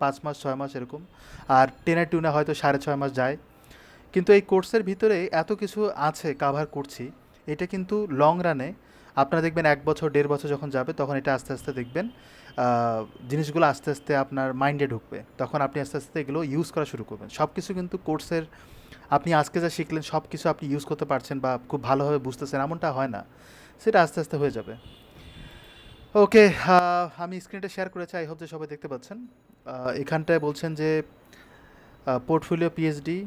5 মাস 6 মাস এরকম, আর টেনে টুনে হয়তো 6.5 মাস যায়। কিন্তু এই কোর্সের ভিতরে এত কিছু আছে কাভার করছি, এটা কিন্তু লং রানে আপনারা দেখবেন 1 বছর 1.5 বছর যখন যাবে তখন এটা আস্তে আস্তে দেখবেন জিনিসগুলো আস্তে আস্তে আপনার মাইন্ডে ঢুকবে, তখন আপনি আস্তে আস্তে এগুলো ইউজ করা শুরু করবেন। সব কিছু কিন্তু কোর্সের আপনি আজকে যা শিখলেন সব কিছু আপনি ইউজ করতে পারছেন বা খুব ভালোভাবে বুঝতেছেন এমনটা হয় না, সেটা আস্তে আস্তে হয়ে যাবে। ওকে, আমি স্ক্রিনটা শেয়ার করেছি, আই হোপ যে সবাই দেখতে পাচ্ছেন। এখানটায় বলছেন যে portfolio PhD,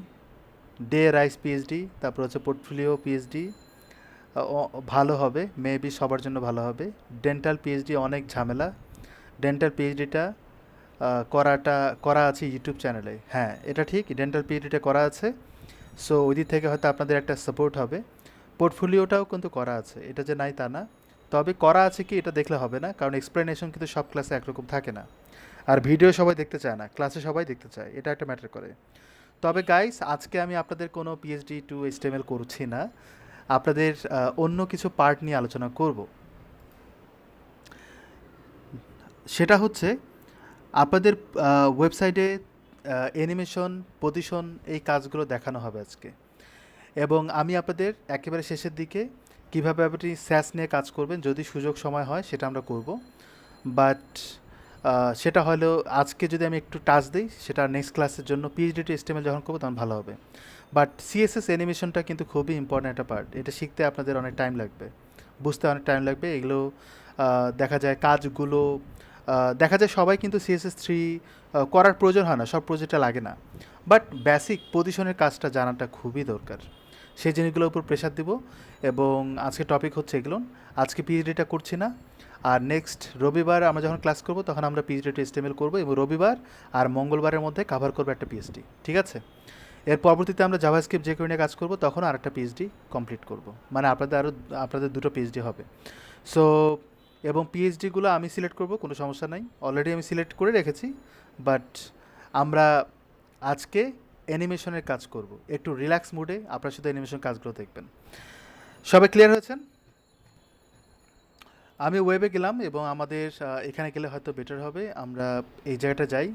day rice PhD, তারপর হচ্ছে পোর্টফোলিও পিএইচডি ভালো হবে, মেবি সবার জন্য ভালো হবে। ডেন্টাল পিএইচডি অনেক ঝামেলা, ডেন্টাল পিএইচডিটা করাটা করা আছে ইউটিউব চ্যানেলে। হ্যাঁ, এটা ঠিক, ডেন্টাল পিএইচডিটা করা আছে। সো ওই দিক থেকে হয়তো আপনাদের একটা সাপোর্ট হবে। পোর্টফোলিওটাও কিন্তু করা আছে, এটা যে নাই তা না, তবে করা আছে কি এটা দেখলে হবে না, কারণ এক্সপ্লেনেশন কিন্তু সব ক্লাসে একরকম থাকে না, আর ভিডিও সবাই দেখতে চায় না, ক্লাসে সবাই দেখতে চায়, এটা একটা ম্যাটার করে। তবে গাইস, আজকে আমি আপনাদের কোনো পিএইচডি টু এইচটিএমএল করছি না, আপনাদের অন্য কিছু পার্ট নিয়ে আলোচনা করব। সেটা হচ্ছে আপনাদের ওয়েবসাইটে অ্যানিমেশন, পজিশন, এই কাজগুলো দেখানো হবে আজকে। এবং আমি আপনাদের একেবারে শেষের দিকে কীভাবে আপনি স্যাস নিয়ে কাজ করবেন যদি সুযোগ সময় হয় সেটা আমরা করব। বাট সেটা হলেও আজকে যদি আমি একটু টাচ দিই, সেটা নেক্সট ক্লাসের জন্য পিএইচডি টু এসটিএমএল যখন করবো তখন ভালো হবে। বাট সিএসএস অ্যানিমেশনটা কিন্তু খুবই ইম্পর্ট্যান্ট একটা পার্ট, এটা শিখতে আপনাদের অনেক টাইম লাগবে, বুঝতে অনেক টাইম লাগবে। এগুলো দেখা যায় কাজগুলো দেখা যায় সবাই কিন্তু সিএসএস 3 করার প্রয়োজন হয় না, সব প্রজেক্টে লাগে না। বাট বেসিক পজিশনের কাজটা জানাটা খুবই দরকার, সেই জিনিসগুলোর উপর প্রেশার দিব। এবং আজকে টপিক হচ্ছে এগুলো, আজকে পিএইচডিটা করছি না। আর নেক্সট রবিবার আমরা যখন ক্লাস করব তখন আমরা পিএইচডি টু এসটিএমএল করবো, এবং রবিবার আর মঙ্গলবারের মধ্যে কভার করবো একটা পিএইচডি, ঠিক আছে? এর পরবর্তীতে আমরা জাভাস্ক্রিপ্ট যে করে নিয়ে কাজ করবো তখন আর একটা পিএইচডি কমপ্লিট করব, মানে আপনাদের দুটো পিএইচডি হবে। সো এবং পিএইচডিগুলো আমি সিলেক্ট করব, কোনো সমস্যা নাই, অলরেডি আমি সিলেক্ট করে রেখেছি। বাট আমরা আজকে অ্যানিমেশনের কাজ করব, একটু রিল্যাক্স মুডে আপনারা শুধু অ্যানিমেশন কাজগুলো দেখবেন। সবাই ক্লিয়ার হয়েছেন? আমি ওয়েবে গেলাম এবং আমাদের এখানে গেলে হয়তো বেটার হবে, আমরা এই জায়গাটা যাই।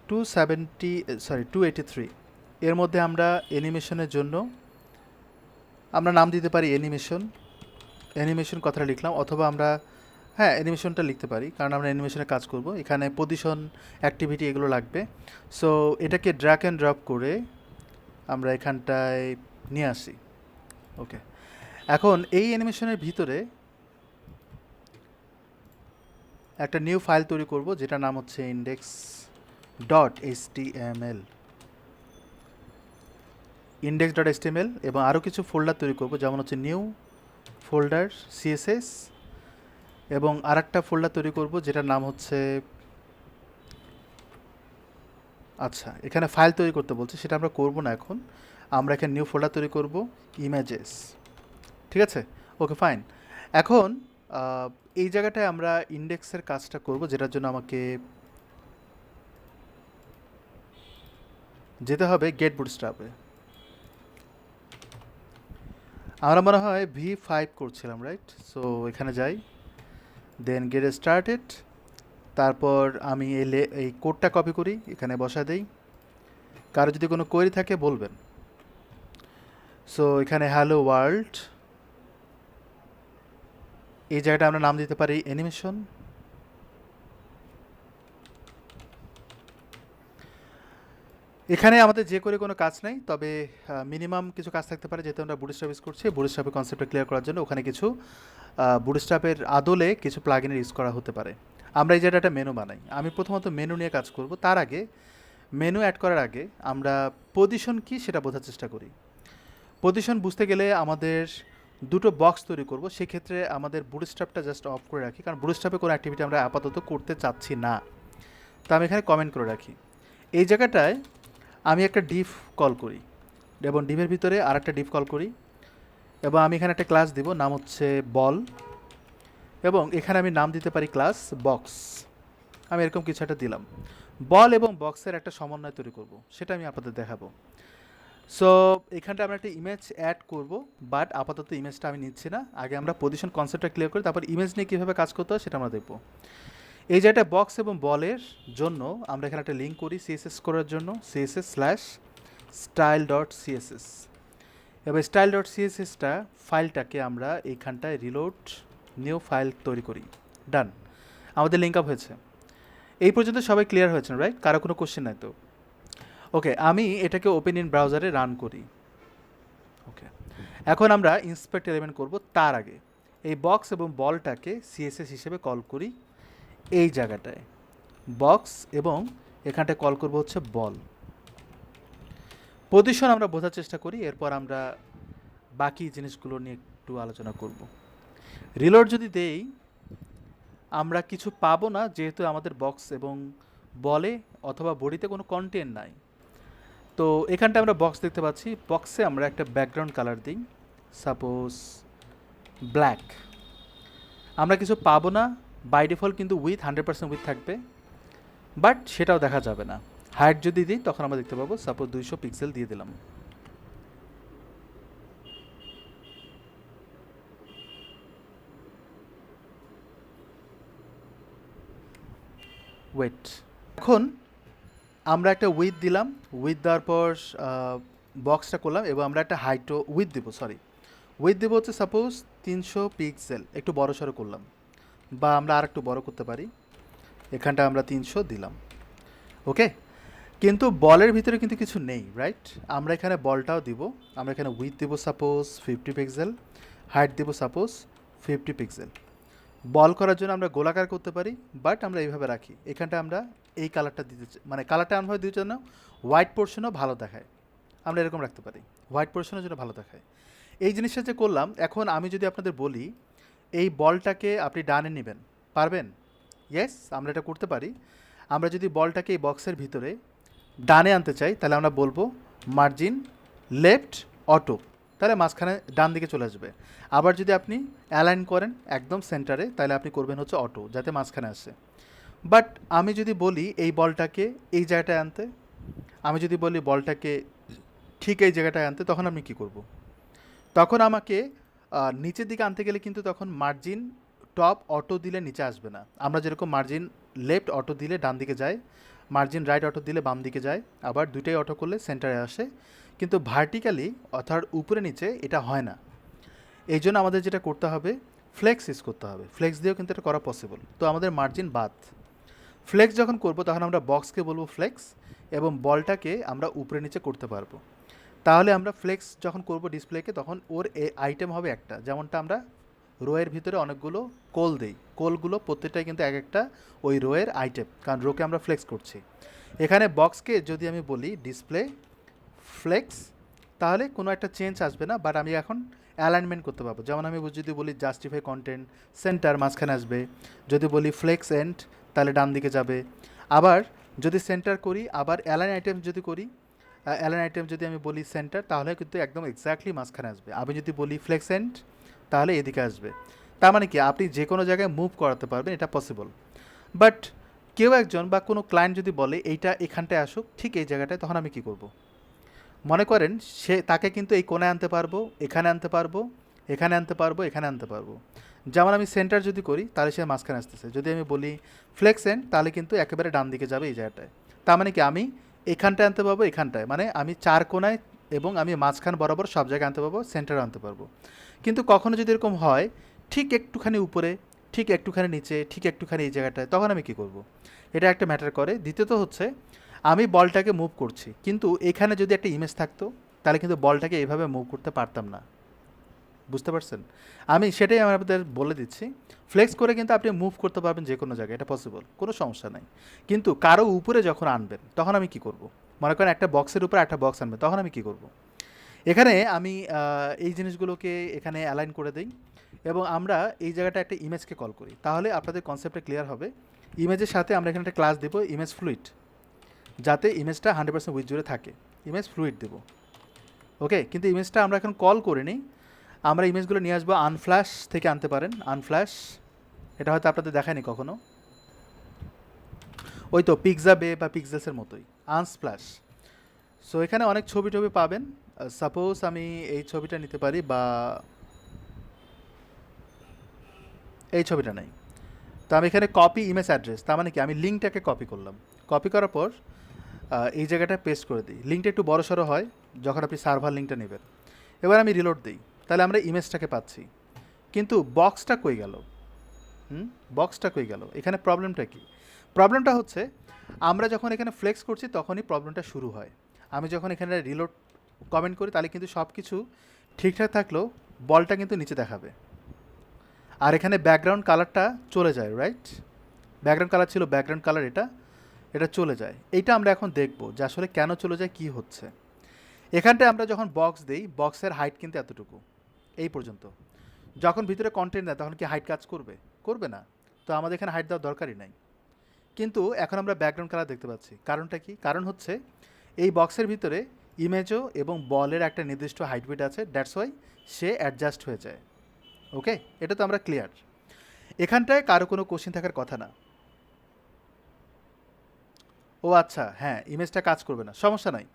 283, এর মধ্যে আমরা অ্যানিমেশনের জন্য আমরা নাম দিতে পারি অ্যানিমেশন। অ্যানিমেশন কথাটা লিখলাম, অথবা আমরা হ্যাঁ অ্যানিমেশনটা লিখতে পারি, কারণ আমরা অ্যানিমেশনে কাজ করব, এখানে পজিশন, অ্যাক্টিভিটি এগুলো লাগবে। সো এটাকে ড্র্যাগ অ্যান্ড ড্রপ করে আমরা এখানটায় নিয়ে আসি। ওকে, এখন এই অ্যানিমেশনের ভিতরে একটা নিউ ফাইল তৈরি করব, যেটার নাম হচ্ছে index.html, index.html, এবং আরও কিছু ফোল্ডার তৈরি করব, যেমন হচ্ছে নিউ ফোল্ডার সিএসএস, এবং আরেকটা ফোল্ডার তৈরি করব যেটার নাম হচ্ছে, আচ্ছা এখানে ফাইল তৈরি করতে বলছে, সেটা আমরা করব না এখন, আমরা এখানে নিউ ফোল্ডার তৈরি করব ইমেজেস, ঠিক আছে? Okay fine. এখন এই জায়গাটায় আমরা ইন্ডেক্সের কাজটা করব, যেটার জন্য আমাকে যেতে হবে গেট বুটস্ট্র্যাপে। আমরা মনে হয় V5 করছিলাম, রাইট? সো এখানে যাই, দেন গেট স্টার্টেড, তারপর আমি এই কোডটা কপি করি, এখানে বসা দেই, কারো যদি কোনো কোয়েরি থাকে বলবেন। সো এখানে হ্যালো ওয়ার্ল্ড, এই জায়গাটা আমরা নাম দিতে পারি অ্যানিমেশন। এখানে আমাদের যে করে কোনো কাজ নাই, তবে মিনিমাম কিছু কাজ থাকতে পারে, যেহেতু আমরা বুটস্ট্র্যাপ ইউজ করছি, বুটস্ট্র্যাপের কনসেপ্টটা ক্লিয়ার করার জন্য ওখানে কিছু বুটস্ট্র্যাপের আদলে কিছু প্লাগইনের ইউজ করা হতে পারে। আমরা এই জায়গাটা মেনু বানাই, আমি প্রথমত মেনু নিয়ে কাজ করব, তার আগে মেনু অ্যাড করার আগে আমরা পজিশন কি সেটা বোঝার চেষ্টা করি। পজিশন বুঝতে গেলে আমাদের দুটো বক্স তৈরি করব, সেক্ষেত্রে আমাদের বুটস্ট্র্যাপটা জাস্ট অফ করে রাখি, কারণ বুটস্ট্র্যাপে কোনো অ্যাক্টিভিটি আমরা আপাতত করতে চাচ্ছি না, তা আমি এখানে কমেন্ট করে রাখি। এই জায়গাটায় আমি একটা ডিফ কল করি, এবং ডিফের ভিতরে আর একটা ডিফ কল করি, এবং আমি এখানে একটা ক্লাস দিব, নাম হচ্ছে বল, এবং এখানে আমি নাম দিতে পারি ক্লাস বক্স। আমি এরকম কিছু একটা দিলাম, বল এবং বক্সের একটা সমন্বয় তৈরি করব, সেটা আমি আপনাদের দেখাবো। সো এখানটা আমরা একটা ইমেজ অ্যাড করব, বাট আপাতত ইমেজটা আমি নিচ্ছি না, আগে আমরা পজিশন কনসেপ্টটা ক্লিয়ার করি, তারপর ইমেজ নিয়ে কীভাবে কাজ করতে হয় সেটা আমরা দেখব। এই যে একটা বক্স এবং বলের জন্য আমরা এখানে একটা লিঙ্ক করি সিএসএস করার জন্য, css/style.css। এবার style.cssটা ফাইলটাকে আমরা এইখানটায় রিলোড নিউ ফাইল তৈরি করি। ডান, আমাদের লিঙ্ক আপ হয়েছে। এই পর্যন্ত সবাই ক্লিয়ার হয়েছেন, রাইট? কারো কোনো কোশ্চেন নাই তো? ওকে, আমি এটাকে ওপেন ইন ব্রাউজারে রান করি। ওকে, এখন আমরা ইন্সপেক্ট এলিমেন্ট করব। তার আগে এই বক্স এবং বলটাকে সিএসএস হিসেবে কল করি এই জায়গাটায়, বক্স, এবং এখানটায় কল করব হচ্ছে বল। পজিশন আমরা বোঝার চেষ্টা করি, এরপর আমরা বাকি জিনিসগুলো নিয়ে একটু আলোচনা করব। রিলোড যদি দেই আমরা কিছু পাবো না, যেহেতু আমাদের বক্স এবং বলে অথবা বডিতে কোনো কন্টেন্ট নাই। তো এখানটা আমরা বক্স দেখতে পাচ্ছি, বক্সে আমরা একটা ব্যাকগ্রাউন্ড কালার দিই, সাপোজ ব্ল্যাক। আমরা কিছু পাবো না, বাই ডিফল্ট কিন্তু 100% উইথ থাকবে, বাট সেটাও দেখা যাবে না। হাইট যদি দিই তখন আমরা দেখতে পাবো, সাপোজ 200 পিক্সেল দিয়ে দিলাম। ওয়েট, এখন আমরা একটা উইথ দিলাম, উইথ দেওয়ার পর বক্সটা করলাম এবং আমরা একটা হাইটও উইথ দেবো, উইথ দেবো হচ্ছে সাপোজ 300 পিক্সেল, একটু বড় সড়ো করলাম, বা আমরা আর একটু বড় করতে পারি, এখানটা আমরা 300 দিলাম। ওকে, কিন্তু বলের ভিতরে কিন্তু কিছু নেই, রাইট? আমরা এখানে বলটাও দিব, আমরা এখানে উইথ দেবো সাপোজ 50 পিক্সেল, হাইট দেবো সাপোজ 50 পিক্সেল। বল করার জন্য আমরা গোলাকার করতে পারি, বাট আমরা এইভাবে রাখি। এখানটা আমরা এই কালারটা দিতে মানে কালারটা এমনভাবে দিতে জন্য হোয়াইট পোর্শনও ভালো দেখায়, আমরা এরকম রাখতে পারি, হোয়াইট পোর্শনের জন্য ভালো দেখায়। এই জিনিসটা যে করলাম, এখন আমি যদি আপনাদের বলি এই বলটাকে আপনি ডানে নেবেন, পারবেন? ইয়েস, আমরা এটা করতে পারি। আমরা যদি বলটাকে এই বক্সের ভিতরে ডানে আনতে চাই তাহলে আমরা বলবো মার্জিন লেফট অটো, তাহলে মাঝখানে ডান দিকে চলে আসবে। আবার যদি আপনি অ্যালাইন করেন একদম সেন্টারে তাহলে আপনি করবেন হচ্ছে অটো, যাতে মাঝখানে আসে। বাট আমি যদি বলি এই বলটাকে এই জায়গাটায় আনতে, আমি যদি বলি বলটাকে ঠিক এই জায়গাটায় আনতে, তখন আমি কি করব? তখন আমাকে নিচের দিকে আনতে গেলে কিন্তু তখন মার্জিন টপ অটো দিলে নিচে আসবে না। আমরা যেরকম মার্জিন লেফট অটো দিলে ডান দিকে যায়, মার্জিন রাইট অটো দিলে বাম দিকে যায়, আবার দুইটাই অটো করলে সেন্টারে আসে, কিন্তু ভার্টিক্যালি অর্থাৎ উপরে নিচে এটা হয় না। এই জন্য আমাদের যেটা করতে হবে, ফ্লেক্স ইউজ করতে হবে। ফ্লেক্স দিয়েও কিন্তু এটা করা পসিবল। তো আমাদের মার্জিন বাদ, ফ্লেক্স যখন করব তখন আমরা বক্সকে বলবো ফ্লেক্স, এবং বলটাকে আমরা উপরে নিচে করতে পারবো। তাহলে আমরা ফ্লেক্স যখন করব ডিসপ্লেকে, তখন ওর আইটেম হবে একটা, যেমনটা আমরা রোয়ের ভিতরে অনেকগুলো কোল দেই, কোলগুলো প্রত্যেকটাই কিন্তু এক একটা ওই রোয়ের আইটেম, কারণ রোকে আমরা ফ্লেক্স করছি। এখানে বক্সকে যদি আমি বলি ডিসপ্লে ফ্লেক্স, তাহলে কোনো একটা চেঞ্জ আসবে না, বাট আমি এখন অ্যালাইনমেন্ট করতে পারবো। যেমন আমি যদি বলি জাস্টিফাই কন্টেন্ট, সেন্টার মাঝখানে আসবে। যদি বলি ফ্লেক্স এন্ড, তাহলে ডান দিকে যাবে। আবার যদি সেন্টার করি, আবার অ্যালাইন আইটেম যদি করি, অ্যালাইন আইটেম যদি আমি বলি সেন্টার, তাহলে কিন্তু একদম এক্স্যাক্টলি মাঝখানে আসবে। আমি যদি বলি ফ্লেক্স এন্ড, তাহলে এদিকে আসবে। তার মানে কি, আপনি যে কোনো জায়গায় মুভ করাতে পারবেন, এটা পসিবল। বাট কেউ একজন বা কোনো ক্লায়েন্ট যদি বলে এইটা এখানটায় আসুক ঠিক এই জায়গাটায়, তখন আমি কি করব? মনে করেন তাকে কিন্তু এই কোণে আনতে পারবো, এখানে আনতে পারবো, এখানে আনতে পারবো, এখানে আনতে পারবো। যেমন আমি সেন্টার যদি করি তাহলে সে মাঝখানে আসতেছে, যদি আমি বলি ফ্লেক্স এন্ড তাহলে কিন্তু একেবারে ডান দিকে যাবে এই জায়গাটায়। তার মানে কি, আমি এখানটায় আনতে পারবো, এখানটায়, মানে আমি চার কোণায় এবং আমি মাঝখান বরাবর সব জায়গায় আনতে পারবো, সেন্টারে আনতে পারবো। কিন্তু কখনো যদি এরকম হয় ঠিক একটুখানি উপরে, ঠিক একটুখানি নিচে, ঠিক একটুখানি এই জায়গাটায়, তখন আমি কি করব? এটা একটা ম্যাটার করে। দ্বিতীয়ত হচ্ছে, আমি বলটাকে মুভ করছি, কিন্তু এখানে যদি একটা ইমেজ থাকতো তাহলে কিন্তু বলটাকে এইভাবে মুভ করতে পারতাম না। বুঝতে পারছেন? আমি সেটাই আপনাদের বলে দিচ্ছি, ফ্লেক্স করে কিন্তু আপনি মুভ করতে পারবেন যে কোনো জায়গায়, এটা পসিবল, কোনো সমস্যা নাই। কিন্তু কারো উপরে যখন আনবেন তখন আমি কি করব? মনে করেন একটা বক্সের উপরে একটা বক্স আনবেন, তখন আমি কি করব? এখানে আমি এই জিনিসগুলোকে এখানে অ্যালাইন করে দিই, এবং আমরা এই জায়গাটা একটা ইমেজকে কল করি, তাহলে আপনাদের কনসেপ্টটা ক্লিয়ার হবে। ইমেজের সাথে আমরা এখানে একটা ক্লাস দেবো ইমেজ ফ্লুইড, যাতে ইমেজটা 100% উইথ জুড়ে থাকে, ইমেজ ফ্লুইড দেবো। ওকে, কিন্তু ইমেজটা আমরা এখন কল করে নিই, আমরা ইমেজগুলো নিয়ে আসবো আনফ্ল্যাশ থেকে আনতে পারেন, আনফ্ল্যাশ, এটা হয়তো আপনাদের দেখায়নি কখনো, ওই তো পিক্সাবে বা পিক্সেলসের মতোই, আনস্প্ল্যাশ। সো এখানে অনেক ছবি টবি পাবেন। সাপোজ আমি এই ছবিটা নিতে পারি, বা এই ছবিটা নেই, তো আমি এখানে কপি ইমেজ অ্যাড্রেস, তার মানে কি আমি লিঙ্কটাকে কপি করলাম, কপি করার পর এই জায়গাটা পেস্ট করে দিই। লিঙ্কটা একটু বড় সড়ো হয় যখন আপনি সার্ভার লিঙ্কটা নেবেন। এবার আমি রিলোড দিই, তাহলে আমরা ইমেজটাকে পাচ্ছি, কিন্তু বক্সটা কই গেল? বক্সটা কই গেল? এখানে প্রবলেমটা কি? প্রবলেমটা হচ্ছে আমরা যখন এখানে ফ্লেক্স করছি তখনই প্রবলেমটা শুরু হয়। আমি যখন এখানে রিলোড কমেন্ট করি তাহলে কিন্তু সব কিছু ঠিকঠাক থাকলেও বলটা কিন্তু নিচে দেখাবে, আর এখানে ব্যাকগ্রাউন্ড কালারটা চলে যায়, রাইট? ব্যাকগ্রাউন্ড কালার ছিল, ব্যাকগ্রাউন্ড কালার এটা চলে যায়। এইটা আমরা এখন দেখব যে আসলে কেন চলে যায়, কি হচ্ছে। এখানটায় আমরা যখন বক্স দিই, বক্সের হাইট কিন্তু এতটুকু, এই পর্যন্ত। যখন ভিতরে কন্টেন্ট দেয় তখন কি হাইট কাজ করবে? করবে না। তো আমাদের এখানে হাইট দেওয়ার দরকারই নাই। কিন্তু এখন আমরা ব্যাকগ্রাউন্ড কালার দেখতে পাচ্ছি, কারণটা কি? কারণ হচ্ছে এই বক্সের ভিতরে ইমেজও এবং বলের একটা নির্দিষ্ট হাইট উইডথ আছে, দ্যাটস ওয়াই সে অ্যাডজাস্ট হয়ে যায়। ওকে, এটা তো আমরা ক্লিয়ার। এখানটায় কারো কোনো কোশ্চেন থাকার কথা না। ও আচ্ছা, হ্যাঁ ইমেজটা কাজ করবে না, সমস্যা নাই।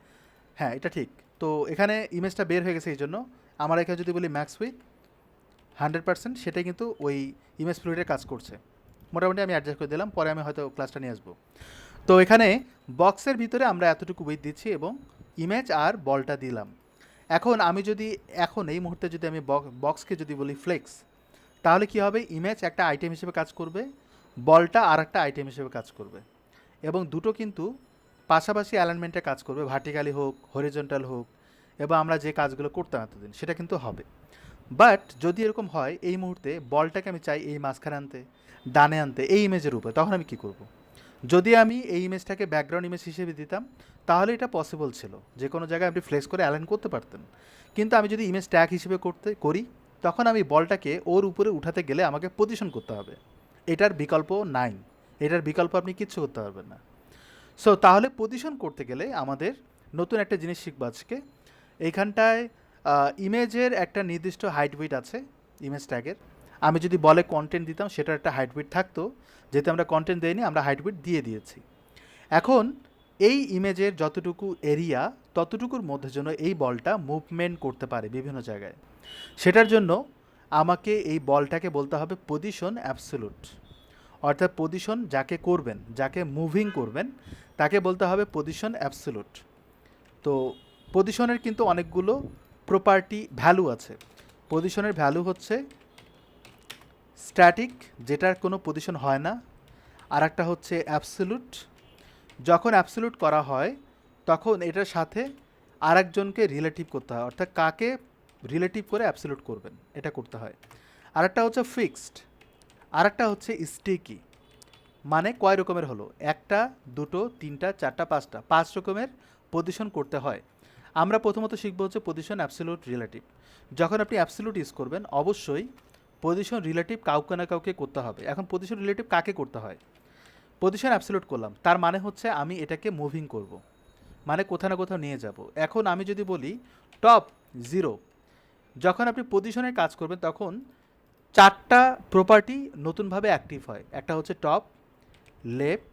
হ্যাঁ এটা ঠিক। তো এখানে ইমেজটা বের হয়ে গেছে, এই জন্য আমার এখানে যদি বলি ম্যাক্স উইথ 100%, সেটাই কিন্তু ওই ইমেজ ফ্লুইডের কাজ করছে। মোটামুটি আমি অ্যাডজাস্ট করে দিলাম, পরে আমি হয়তো ক্লাসটা নিয়ে আসবো। তো এখানে বক্সের ভিতরে আমরা এতটুকু উইথ দিচ্ছি এবং ইমেজ আর বলটা দিলাম। এখন আমি যদি এখন এই মুহূর্তে যদি আমি বক্সকে যদি বলি ফ্লেক্স, তাহলে কি হবে? ইমেজ একটা আইটেম হিসেবে কাজ করবে, বলটা আর একটা আইটেম হিসেবে কাজ করবে, এবং দুটো কিন্তু পাশাপাশি অ্যালাইনমেন্টে কাজ করবে, ভার্টিক্যালি হোক হরিজন্টাল হোক, এবং আমরা যে কাজগুলো করতাম এতদিন সেটা কিন্তু হবে। বাট যদি এরকম হয় এই মুহূর্তে বলটাকে আমি চাই এই মাঝখানে আনতে, ডানে আনতে এই ইমেজের উপরে, তখন আমি কি করব? যদি আমি এই ইমেজটাকে ব্যাকগ্রাউন্ড ইমেজ হিসেবে দিতাম তাহলে এটা পসিবল ছিল, যে কোনো জায়গায় আপনি ফ্লেক্স করে অ্যালাইন করতে পারতেন। কিন্তু আমি যদি ইমেজ ট্যাগ হিসেবে করি, তখন আমি বলটাকে ওর উপরে উঠাতে গেলে আমাকে পজিশন করতে হবে। এটার বিকল্প নাই, এটার বিকল্প আপনি কিচ্ছু করতে পারবেন না। সো তাহলে পজিশন করতে গেলে আমাদের নতুন একটা জিনিস শিখবো আজকে। এইখানটায় ইমেজের একটা নির্দিষ্ট হাইট উইডথ আছে, ইমেজ ট্যাগের। আমি যদি বলে কন্টেন্ট দিতাম সেটার একটা হাইট উইডথ থাকতো, যেহেতু আমরা কন্টেন্ট দিইনি আমরা হাইট উইডথ দিয়ে দিয়েছি। এখন এই ইমেজের যতটুকু এরিয়া ততটুকুর মধ্যে জন্য এই বলটা মুভমেন্ট করতে পারে বিভিন্ন জায়গায়, সেটার জন্য আমাকে এই বলটাকে বলতে হবে পজিশন অ্যাবসোলুট। অর্থাৎ পজিশন যাকে করবেন, যাকে মুভিং করবেন, তাকে বলতে হবে পজিশন অ্যাবসোলুট। তো পজিশনের কিন্তু অনেকগুলো প্রপার্টি ভ্যালু আছে। পজিশনের ভ্যালু হচ্ছে স্ট্যাটিক, যেটার কোনো পজিশন হয় না, আর একটা হচ্ছে অ্যাবসোলুট। যখন অ্যাবসোলুট করা হয় তখন এটার সাথে আরেকজনকে রিলেটিভ করতে হয়, অর্থাৎ কাকে রিলেটিভ করে অ্যাবসোলুট করবেন এটা করতে হয়। আরেকটা হচ্ছে ফিক্সড, আরেকটা হচ্ছে স্টিকি। মানে কয় রকমের হলো? একটা, দুটো, তিনটা, চারটা, পাঁচটা, 5 রকমের পজিশন করতে হয়। আমরা প্রথমত শিখবো হচ্ছে পজিশন অ্যাবসোলুট রিলেটিভ। যখন আপনি অ্যাবসোলুট ইউজ করবেন অবশ্যই পজিশন রিলেটিভ কাউকে না কাউকে করতে হবে। এখন পজিশন রিলেটিভ কাকে করতে হয়? পজিশন অ্যাবসোলুট করলাম, তার মানে হচ্ছে আমি এটাকে মুভিং করব, মানে কোথাও না কোথাও নিয়ে যাব। এখন আমি যদি বলি টপ 0, যখন আপনি পজিশনের কাজ করবেন তখন 4টা প্রপার্টি নতুনভাবে অ্যাক্টিভ হয়। একটা হচ্ছে টপ, লেফট,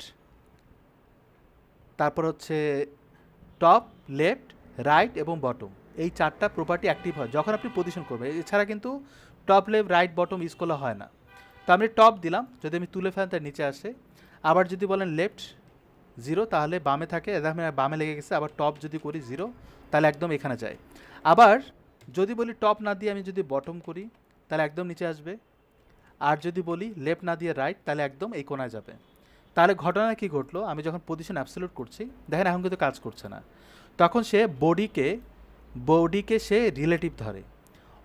তারপর হচ্ছে টপ, লেফট, রাইট এবং বটম। এই 4টা প্রপার্টি অ্যাক্টিভ হয় যখন আপনি পজিশন করবেন। এছাড়া কিন্তু top, left, right, bottom use করলে হয় না। তো আমি টপ দিলাম, যদি আমি তুলে ফেলেন তার নিচে আসে। আবার যদি বলেন লেফট 0 তাহলে বামে থাকে, বামে লেগে গেছে। আবার টপ যদি করি 0 তাহলে একদম এখানে যায়। আবার যদি বলি টপ না দিয়ে আমি যদি বটম করি তাহলে একদম নিচে আসবে। আর যদি বলি লেফট না দিয়ে রাইট তাহলে একদম এই কোণায় যাবে। তাহলে ঘটনা কি ঘটলো? আমি যখন পজিশন অ্যাবসোলুট করছি, দেখেন এখন কিন্তু কাজ করছে না, তখন সে বডিকে সে রিলেটিভ ধরে।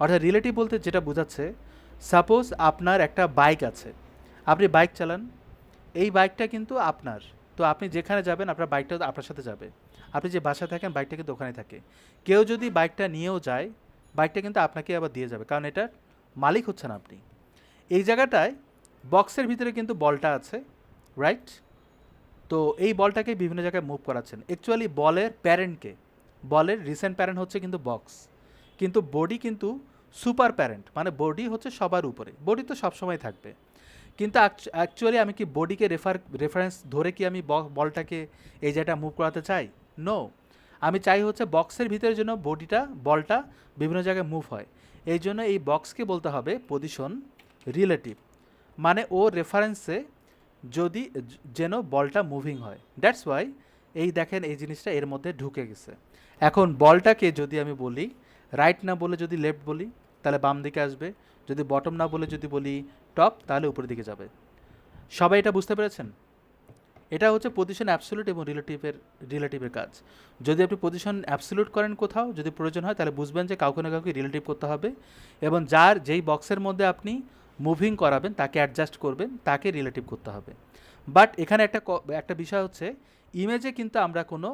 অর্থাৎ রিলেটিভ বলতে যেটা বোঝাচ্ছে, সাপোজ আপনার একটা বাইক আছে, আপনি বাইক চালান, এই বাইকটা কিন্তু আপনার। তো আপনি যেখানে যাবেন আপনার বাইকটা আপনার সাথে যাবে। আপনি যে বাসায় থাকেন বাইকটা কিন্তু ওখানে থাকে। কেউ যদি বাইকটা নিয়েও যায়, বাইকটা কিন্তু আপনাকে আবার দিয়ে যাবে, কারণ এটার মালিক হচ্ছেন আপনি। এই জায়গাটায় বক্সের ভিতরে কিন্তু বলটা আছে, রাইট? তো এই বলটাকে বিভিন্ন জায়গায় মুভ করাচ্ছেন। অ্যাকচুয়ালি বলের প্যারেন্টকে, বলের রিসেন্ট প্যারেন্ট হচ্ছে কিন্তু বক্স, কিন্তু বডি কিন্তু সুপার প্যারেন্ট, মানে বডি হচ্ছে সবার উপরে, বডি তো সবসময় থাকবে। কিন্তু অ্যাকচুয়ালি আমি কি বডিকে রেফারেন্স ধরে কি আমি বলটাকে এই জায়গাটা মুভ করাতে চাই? নো, আমি চাই হচ্ছে বক্সের ভিতরের জন্য বলটা বিভিন্ন জায়গায় মুভ হয়। এই জন্য এই বক্সকে বলতে হবে পজিশন রিলেটিভ। মানে ও রেফারেন্সে যদি যেন বলটা মুভিং হয়, দ্যাটস ওয়াই এই দেখেন এই জিনিসটা এর মধ্যে ঢুকে গেছে। এখন বলটাকে যদি আমি বলি রাইট না বলে যদি লেফট বলি তাহলে বাম দিকে আসবে, যদি বটম না বলে যদি বলি টপ তাহলে উপরের দিকে যাবে। সবাই এটা বুঝতে পেরেছেন? এটা হচ্ছে পজিশন অ্যাবসোলিউট এবং রিলেটিভের কাজ। যদি আপনি পজিশন অ্যাবসোলিউট করেন কোথাও যদি প্রয়োজন হয় তাহলে বুঝবেন যে কাউকে না কাউকে রিলেটিভ করতে হবে, এবং যেই বক্সের মধ্যে আপনি মুভিং করাবেন তাকে অ্যাডজাস্ট করবেন তাকে রিলেটিভ করতে হবে। বাট এখানে একটা বিষয় হচ্ছে ইমেজে কিন্তু আমরা কোনো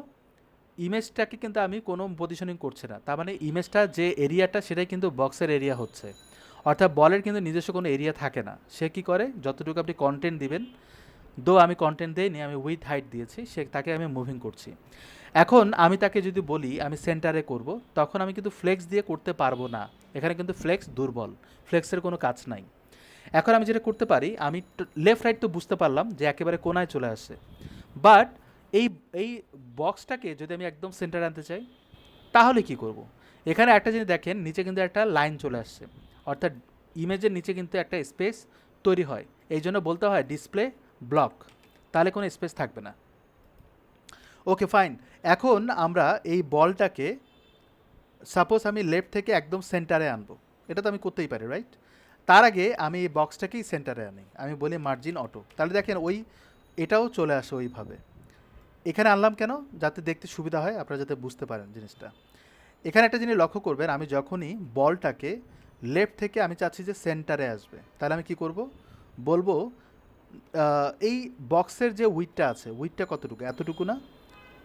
ইমেজটাকে কিন্তু আমি কোনো পজিশনিং করছি না, তার মানে ইমেজটা যে এরিয়াটা সেটাই কিন্তু বক্সের এরিয়া হচ্ছে। অর্থাৎ বলের কিন্তু নিজস্ব কোনো এরিয়া থাকে না, সে কী করে যতটুকু আপনি কন্টেন্ট দিবেন, আমি কন্টেন্ট দিইনি, আমি উইথ হাইট দিয়েছি, তাকে আমি মুভিং করছি। এখন আমি তাকে যদি বলি আমি সেন্টারে করব, তখন আমি কিন্তু ফ্লেক্স দিয়ে করতে পারবো না, এখানে কিন্তু ফ্লেক্স দুর্বল, ফ্লেক্সের কোনো কাজ নাই। এখন আমি যেটা করতে পারি, আমি লেফট রাইট তো বুঝতে পারলাম যে একেবারে কোনায় চলে আসে, বাট এই এই বক্সটাকে যদি আমি একদম সেন্টারে আনতে চাই তাহলে কি করব? এখানে একটা জিনিস দেখেন, নিচে কিন্তু একটা লাইন চলে আসছে, অর্থাৎ ইমেজের নিচে কিন্তু একটা স্পেস তৈরি হয়, এই জন্য বলতে হয় ডিসপ্লে ব্লক, তাহলে কোনো স্পেস থাকবে না। ওকে ফাইন, এখন আমরা এই বলটাকে সাপোজ আমি লেফট থেকে একদম সেন্টারে আনবো, এটা তো আমি করতেই পারি রাইট? তার আগে আমি এই বক্সটাকেই সেন্টারে আনি, আমি বলি মার্জিন অটো, তাহলে দেখেন এটাও চলে আসে ওইভাবে। এখানে আনলাম কেন? যাতে দেখতে সুবিধা হয়, আপনারা যাতে বুঝতে পারেন জিনিসটা। এখানে একটা জিনিস লক্ষ্য করবেন, আমি যখনই বলটাকে লেফট থেকে আমি চাচ্ছি যে সেন্টারে আসবে, তাহলে আমি কি করব? বলবো এই বক্সের যে উইডটা আছে, উইডটা কতটুকু? এতটুকু না?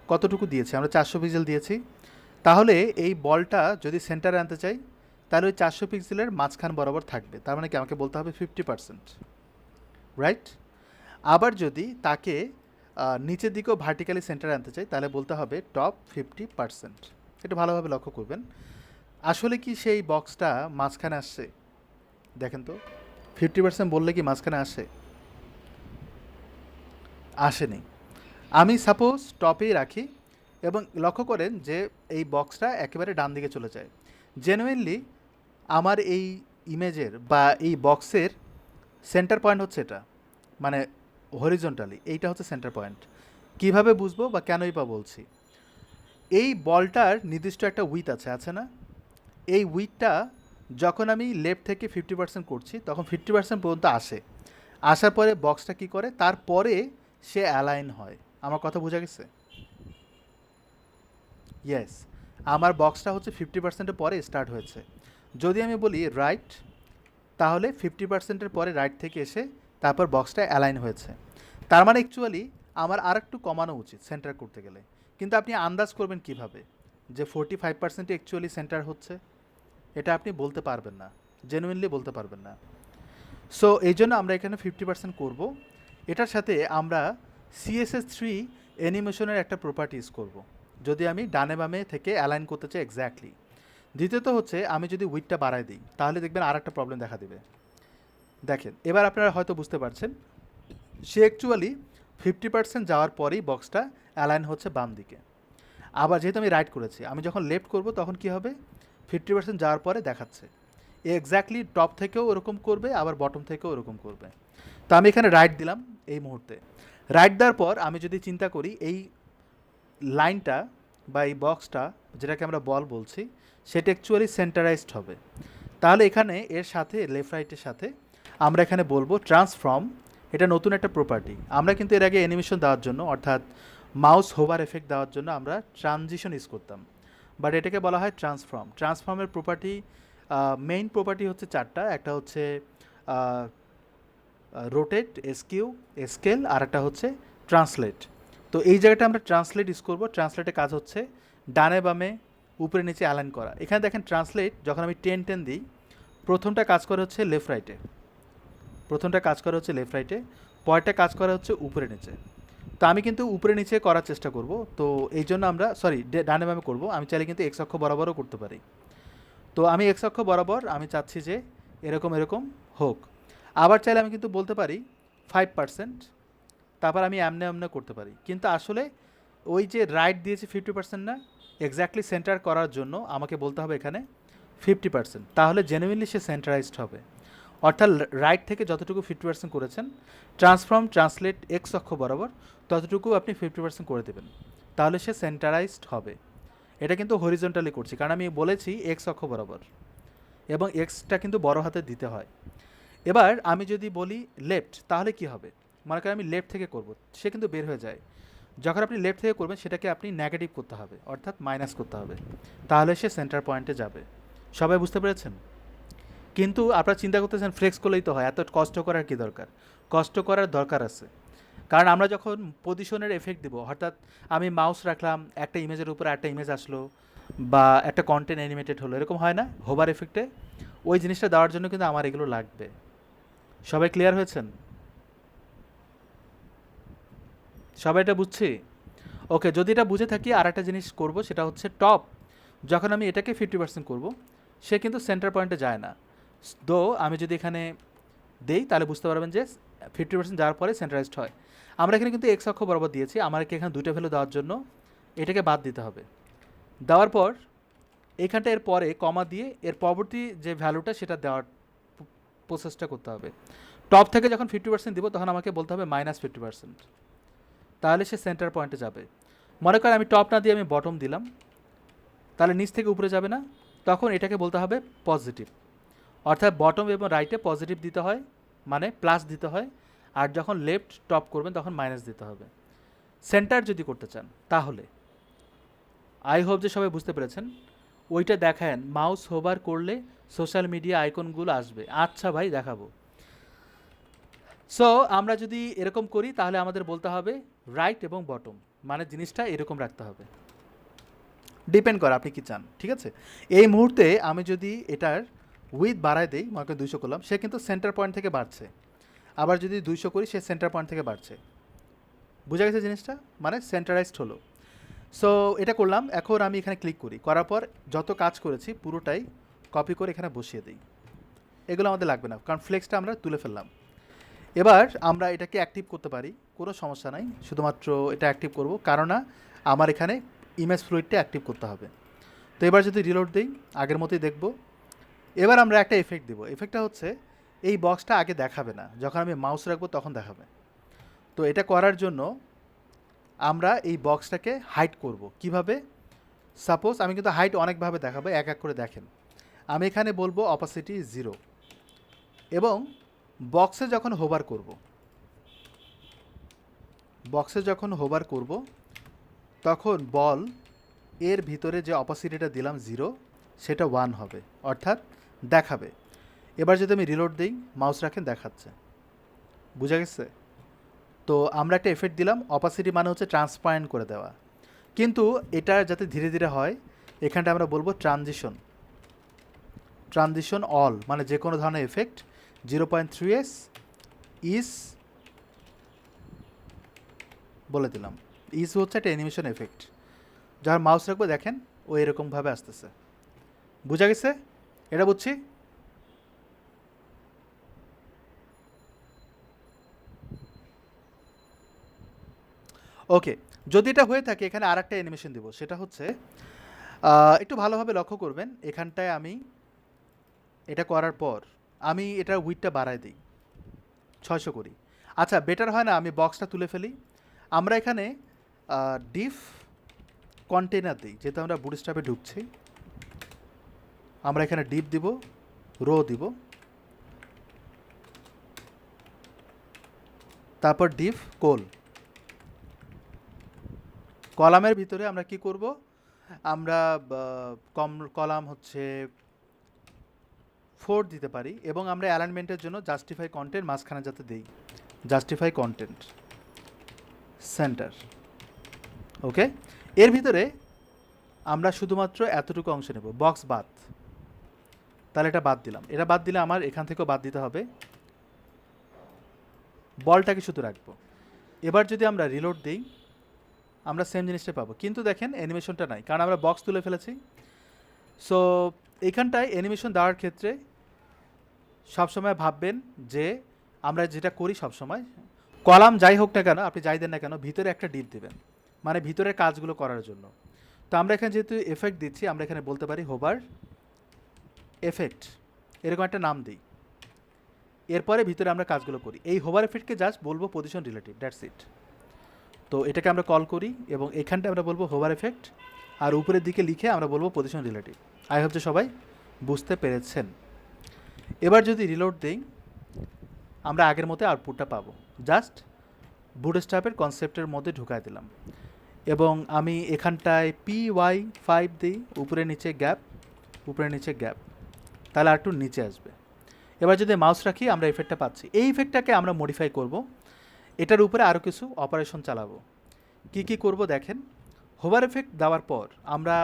কতটুকু দিয়েছি আমরা? 400 পিক্সেল দিয়েছি। তাহলে এই বলটা যদি সেন্টারে আনতে চাই তাহলে ওই 400 পিক্সেলের মাঝখান বরাবর থাকবে, তার মানে কি আমাকে বলতে হবে 50%, রাইট? আবার যদি তাকে নিচের দিকেও ভার্টিক্যালি সেন্টারে আনতে চাই তাহলে বলতে হবে টপ 50%। এটা ভালোভাবে লক্ষ্য করবেন। আসলে কি সেই বক্সটা মাঝখানে আসছে? দেখেন তো, 50% বললে কি মাঝখানে আসে? আসেনি। আমি সাপোজ টপেই রাখি এবং লক্ষ্য করেন যে এই বক্সটা একেবারে ডান দিকে চলে যায়। জেনুইনলি আমার এই ইমেজের বা এই বক্সের সেন্টার পয়েন্ট হচ্ছে এটা, মানে হরিজন্টালি এইটা হচ্ছে সেন্টার পয়েন্ট। কিভাবে বুঝবো বা কেনই বা বলছি? এই বলটার নির্দিষ্ট একটা উইথ আছে না? এই উইথটা যখন আমি লেফট থেকে 50% করছি তখন 50% পর্যন্ত আসে, আসার পরে বক্সটা কি করে, তারপরে সে অ্যালাইন হয়। আমার কথা বোঝা গেছে? ইয়েস, আমার বক্সটা হচ্ছে 50%-এর পরে স্টার্ট হয়েছে। যদি আমি বলি রাইট, তাহলে 50%-এর পরে রাইট থেকে এসে তারপর বক্সটা অ্যালাইন হয়েছে। তার মানে অ্যাকচুয়ালি আমার আর একটু কমানো উচিত সেন্টার করতে গেলে। কিন্তু আপনি আন্দাজ করবেন কিভাবে যে 45% অ্যাকচুয়ালি সেন্টার হচ্ছে? এটা আপনি বলতে পারবেন না, জেনুইনলি বলতে পারবেন না। সো এই জন্য আমরা এখানে 50% করব। এটার সাথে আমরা CSS3 অ্যানিমেশনের একটা প্রপার্টি ইউজ করব, যদি আমি ডানে বামে থেকে অ্যালাইন করতে চাই এক্স্যাক্টলি। দ্বিতীয়ত হচ্ছে আমি যদি উইডটা বাড়াই দিই তাহলে দেখবেন আর একটা প্রবলেম দেখা দেবে। দেখেন এবার আপনারা হয়তো বুঝতে পারছেন, সে অ্যাকচুয়ালি 50% যাওয়ার পরেই বক্সটা অ্যালাইন হচ্ছে বাম দিকে। আবার যেহেতু আমি রাইট করেছি, আমি যখন লেফট করব তখন কি হবে? 50% যাওয়ার পরে দেখাচ্ছে এক্স্যাক্টলি টপ থেকেও ওরকম করবে, আবার বটম থেকেও ওরকম করবে। তো আমি এখানে রাইট দিলাম এই মুহূর্তে। রাইট দেওয়ার পর আমি যদি চিন্তা করি এই লাইনটা বা এই বক্সটা যেটাকে আমরা বল বলছি সেটা অ্যাকচুয়ালি সেন্টারাইজড হবে, তাহলে এখানে এর সাথে লেফট রাইটের সাথে আমরা এখানে বলবো ট্রান্সফর্ম। এটা নতুন একটা প্রপার্টি, আমরা কিন্তু এর আগে অ্যানিমেশন দেওয়ার জন্য অর্থাৎ মাউস হোভার এফেক্ট দেওয়ার জন্য আমরা ট্রানজিশন ইউজ করতাম, বাট এটাকে বলা হয় ট্রান্সফর্ম। ট্রান্সফর্মের প্রপার্টি মেইন প্রপার্টি হচ্ছে চারটা, একটা হচ্ছে রোটেট, এসকিউ, স্কেল, আর একটা হচ্ছে ট্রান্সলেট। তো এই জায়গাটা আমরা ট্রান্সলেট ইউজ করবো। ট্রান্সলেটের কাজ হচ্ছে ডানে বামে উপরে নিচে অ্যালাইন করা। এখানে দেখেন ট্রান্সলেট যখন আমি 10 দিই প্রথমটা কাজ করে হচ্ছে লেফট রাইটে, পরেরটা কাজ করা হচ্ছে উপরে নিচে। তো আমি কিন্তু উপরে নিচে করার চেষ্টা করব, তো এই জন্য আমরা ডানে বামে করব। আমি চাইলে কিন্তু এক্স অক্ষ বরাবরও করতে পারি। তো আমি এক্স অক্ষ বরাবর আমি চাচ্ছি যে এরকম হোক। আবার চাইলে আমি কিন্তু বলতে পারি 5%, তারপর আমি এমনে করতে পারি। কিন্তু আসলে ওই যে রাইট দিয়েছি 50% না, এক্স্যাক্টলি সেন্টার করার জন্য আমাকে বলতে হবে এখানে 50%, তাহলে জেনুইনলি সে সেন্টারাইজড হবে। অর্থাৎ রাইট থেকে যতটুকু 50% করেছেন, ট্রান্সফর্ম ট্রান্সলেট এক্স অক্ষ বরাবর ততটুকু আপনি 50% করে দেবেন, তাহলে সে সেন্টারাইজড হবে। এটা কিন্তু হরিজন্টালি করছি, কারণ আমি বলেছি এক্স অক্ষ বরাবর, এবং এক্সটা কিন্তু বড় হাতে দিতে হয়। এবার আমি যদি বলি লেফট, তাহলে কি হবে? মনে করেন আমি লেফট থেকে করব, সে কিন্তু বের হয়ে যায়। যখন আপনি লেফট থেকে করবেন সেটাকে আপনি নেগেটিভ করতে হবে, অর্থাৎ মাইনাস করতে হবে, তাহলে সে সেন্টার পয়েন্টে যাবে। সবাই বুঝতে পেরেছেন? কিন্তু আপনারা চিন্তা করতেছেন ফ্লেক্স করলেই তো হয়, এত কষ্ট করার কি দরকার? কষ্ট করার দরকার আছে, কারণ আমরা যখন পজিশনের এফেক্ট দেবো, অর্থাৎ আমি মাউস রাখলাম, একটা ইমেজের উপরে একটা ইমেজ আসলো, বা একটা কন্টেন্ট অ্যানিমেটেড হলো, এরকম হয় না হোভার এফেক্টে? ওই জিনিসটা দেওয়ার জন্য কিন্তু আমার এগুলো লাগবে। সবাই ক্লিয়ার হয়েছেন? সবাই এটা বুঝছি? ওকে, যদি এটা বুঝে থাকি, আর একটা জিনিস করব, সেটা হচ্ছে টপ। যখন আমি এটাকে 50% করব, সে কিন্তু সেন্টার পয়েন্টে যায় না। দো আমি যদি এখানে দেই, তাহলে বুঝতে পারবেন যে 50% যাওয়ার পরে সেন্টারাইজড হয়। আমরা এখানে কিন্তু এক্স অক্ষ বরাবর দিয়েছি, আমাকে এখানে দুইটা ভ্যালু দেওয়ার জন্য এটাকে বাদ দিতে হবে। দেওয়ার পর এইখানটা এর পরে কমা দিয়ে এর পরবর্তী যে ভ্যালুটা সেটা দেওয়ার প্রসেসটা করতে হবে। টপ থেকে যখন 50% দিব, তখন আমাকে বলতে হবে -50%, তাহলে সে সেন্টার পয়েন্টে যাবে। মনে করেন আমি টপ না দিয়ে আমি বটম দিলাম, তাহলে নিচ থেকে উপরে যাবে না, তখন এটাকে বলতে হবে পজিটিভ। অর্থাৎ বটম এবং রাইটে পজিটিভ দিতে হয়, মানে প্লাস দিতে হয়, আর যখন লেফট টপ করবেন তখন মাইনাস দিতে হবে সেন্টার যদি করতে চান। তাহলে আই হোপ যে সবাই বুঝতে পেরেছেন। ওইটা দেখান, মাউস হোভার করলে সোশ্যাল মিডিয়া আইকনগুলো আসবে। আচ্ছা ভাই, দেখাবো। সো আমরা যদি এরকম করি, তাহলে আমাদের বলতে হবে রাইট এবং বটম, মানে জিনিসটা এরকম রাখতে হবে। ডিপেন্ড করে আপনি কি চান, ঠিক আছে? এই মুহূর্তে আমি যদি এটার উইথ বাড়ায় দেই, মনে করি 200 করলাম, সে কিন্তু সেন্টার পয়েন্ট থেকে বাড়ছে। আবার যদি 200 করি, সে সেন্টার পয়েন্ট থেকে বাড়ছে। বুঝা গেছে জিনিসটা? মানে সেন্টারাইজড হলো। সো এটা করলাম। এখন আমি এখানে ক্লিক করি, করার পর যত কাজ করেছি পুরোটাই কপি করে এখানে বসিয়ে দিই। এগুলো আমাদের লাগবে না, কারণ ফ্লেক্সটা আমরা তুলে ফেললাম। এবার আমরা এটাকে অ্যাক্টিভ করতে পারি, কোনো সমস্যা নাই। শুধুমাত্র এটা অ্যাক্টিভ করব, কারণ আমার এখানে ইমেজ ফ্লুইডটা অ্যাক্টিভ করতে হবে। তো এবার যদি রিলোড দিই, আগের মতোই দেখব। এবার আমরা একটা এফেক্ট দেবো। এফেক্টটা হচ্ছে এই বক্সটা আগে দেখাবে না, যখন আমি মাউস রাখবো তখন দেখাবে। তো এটা করার জন্য আমরা এই বক্সটাকে হাইড করব। কিভাবে? সাপোজ আমি কিন্তু হাইট অনেকভাবে দেখাবো, এক এক করে দেখেন। আমি এখানে বলবো অপাসিটি 0, এবং বক্সে যখন হোভার করব তখন বল এর ভিতরে যে অপাসিটিটা দিলাম 0, সেটা 1 হবে, অর্থাৎ দেখাবে। এবার যদি আমি রিলোড দিই, মাউস রাখেন, দেখাচ্ছে। বুঝা গেছে? তো আমরা একটা এফেক্ট দিলাম, অপাসিটি মানে হচ্ছে ট্রান্সপারেন্ট করে দেওয়া। কিন্তু এটা যাতে ধীরে ধীরে হয়, এখানটা আমরা বলবো ট্রানজিশন অল, মানে যে কোনো ধরনের এফেক্ট 0.3s ইজ, বলে দিলাম। ইজ হচ্ছে একটা অ্যানিমেশন এফেক্ট। যার মাউস রাখবো, দেখেন ও এরকমভাবে আসতেছে। বুঝা গেছে? এটা বুঝছি। ওকে, যদি এটা হয়ে থাকে, এখানে আর একটা অ্যানিমেশন দেবো। সেটা হচ্ছে একটু ভালোভাবে লক্ষ্য করবেন, এখানটায় আমি এটা করার পর আমি এটার উইডটা বাড়ায় দিই, 600 করি। আচ্ছা, বেটার হয় না আমি বক্সটা তুলে ফেলি? আমরা এখানে ডিফ কন্টেনার দিই, যেহেতু আমরা বুটস্ট্র্যাপে ঢুকছি। আমরা এখানে ডিপ দিব, রো দিব, তারপর ডিফ কলামের ভিতরে আমরা কি করব? আমরা কলাম হচ্ছে 4 দিতে পারি, এবং আমরা অ্যালাইনমেন্টের জন্য জাস্টিফাই কন্টেন্ট মাঝখানে যাতে দেই, জাস্টিফাই কন্টেন্ট সেন্টার। ওকে, এর ভিতরে আমরা শুধুমাত্র এতটুকু অংশ নেব, বক্স বাদ। তাহলে এটা বাদ দিলাম। এটা বাদ দিলে আমার এখান থেকেও বাদ দিতে হবে, বলটাকে শুধু রাখবো। এবার যদি আমরা রিলোড দিই, আমরা সেম জিনিসটা পাবো, কিন্তু দেখেন অ্যানিমেশনটা নাই, কারণ আমরা বক্স তুলে ফেলেছি। সো এইখানটায় অ্যানিমেশন দেওয়ার ক্ষেত্রে সবসময় ভাববেন যে আমরা যেটা করি সবসময়, কলাম যাই হোক না কেন, আপনি যাই দেন না কেন, ভিতরে একটা ডিপ দেবেন, মানে ভিতরের কাজগুলো করার জন্য। তো আমরা এখানে যেহেতু এফেক্ট দিচ্ছি, আমরা এখানে বলতে পারি হোভার এফেক্ট, এরকম একটা নাম দিই। এরপরে ভিতরে আমরা কাজগুলো করি। এই হোভার এফেক্টকে জাস্ট বলবো পজিশন রিলেটিভ, দ্যাটস ইট। তো এটাকে আমরা কল করি এবং এখানটা আমরা বলবো হোভার এফেক্ট, আর উপরের দিকে লিখে আমরা বলবো পজিশন রিলেটিভ। আই হোপ যে সবাই বুঝতে পেরেছেন। এবার যদি রিলোড দেই আমরা আগের মতো আউটপুটটা পাবো, জাস্ট বুটস্ট্র্যাপের কনসেপ্টের মধ্যে ঢুকাই দিলাম। এবং আমি এখানটায় PY5 দিই, উপরে নিচে গ্যাপ, উপরে নিচে গ্যাপ, তাহলে আর একটু নিচে আসবে। এবার যদি মাউস রাখি আমরা ইফেক্টটা পাচ্ছি। এই ইফেক্টটাকে আমরা মডিফাই করব, এটার উপরে আরও কিছু অপারেশন চালাবো। কি কি করব দেখেন। হোভার এফেক্ট দেওয়ার পর আমরা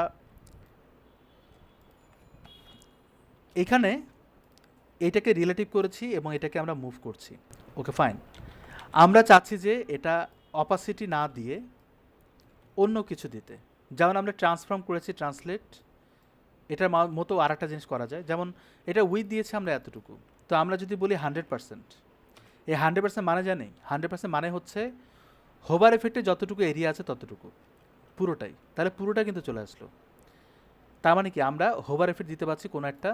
এখানে এইটাকে রিলেটিভ করেছি এবং এটাকে আমরা মুভ করছি। Okay fine. আমরা চাচ্ছি যে এটা অপাসিটি না দিয়ে অন্য কিছু দিতে, যেমন আমরা ট্রান্সফর্ম করেছি ট্রান্সলেট, এটার মতো আর একটা জিনিস করা যায়। যেমন এটা উইথ দিয়েছে আমরা এতটুকু, তো আমরা যদি বলি 100%, এই 100% মানে জানি 100% মানে হচ্ছে হোভার এফেক্টে যতটুকু এরিয়া আছে ততটুকু, পুরোটাই, তাহলে পুরোটা কিন্তু চলে আসলো। তার মানে কি আমরা হোভার এফেক্ট দিতে পারছি, কোনো একটা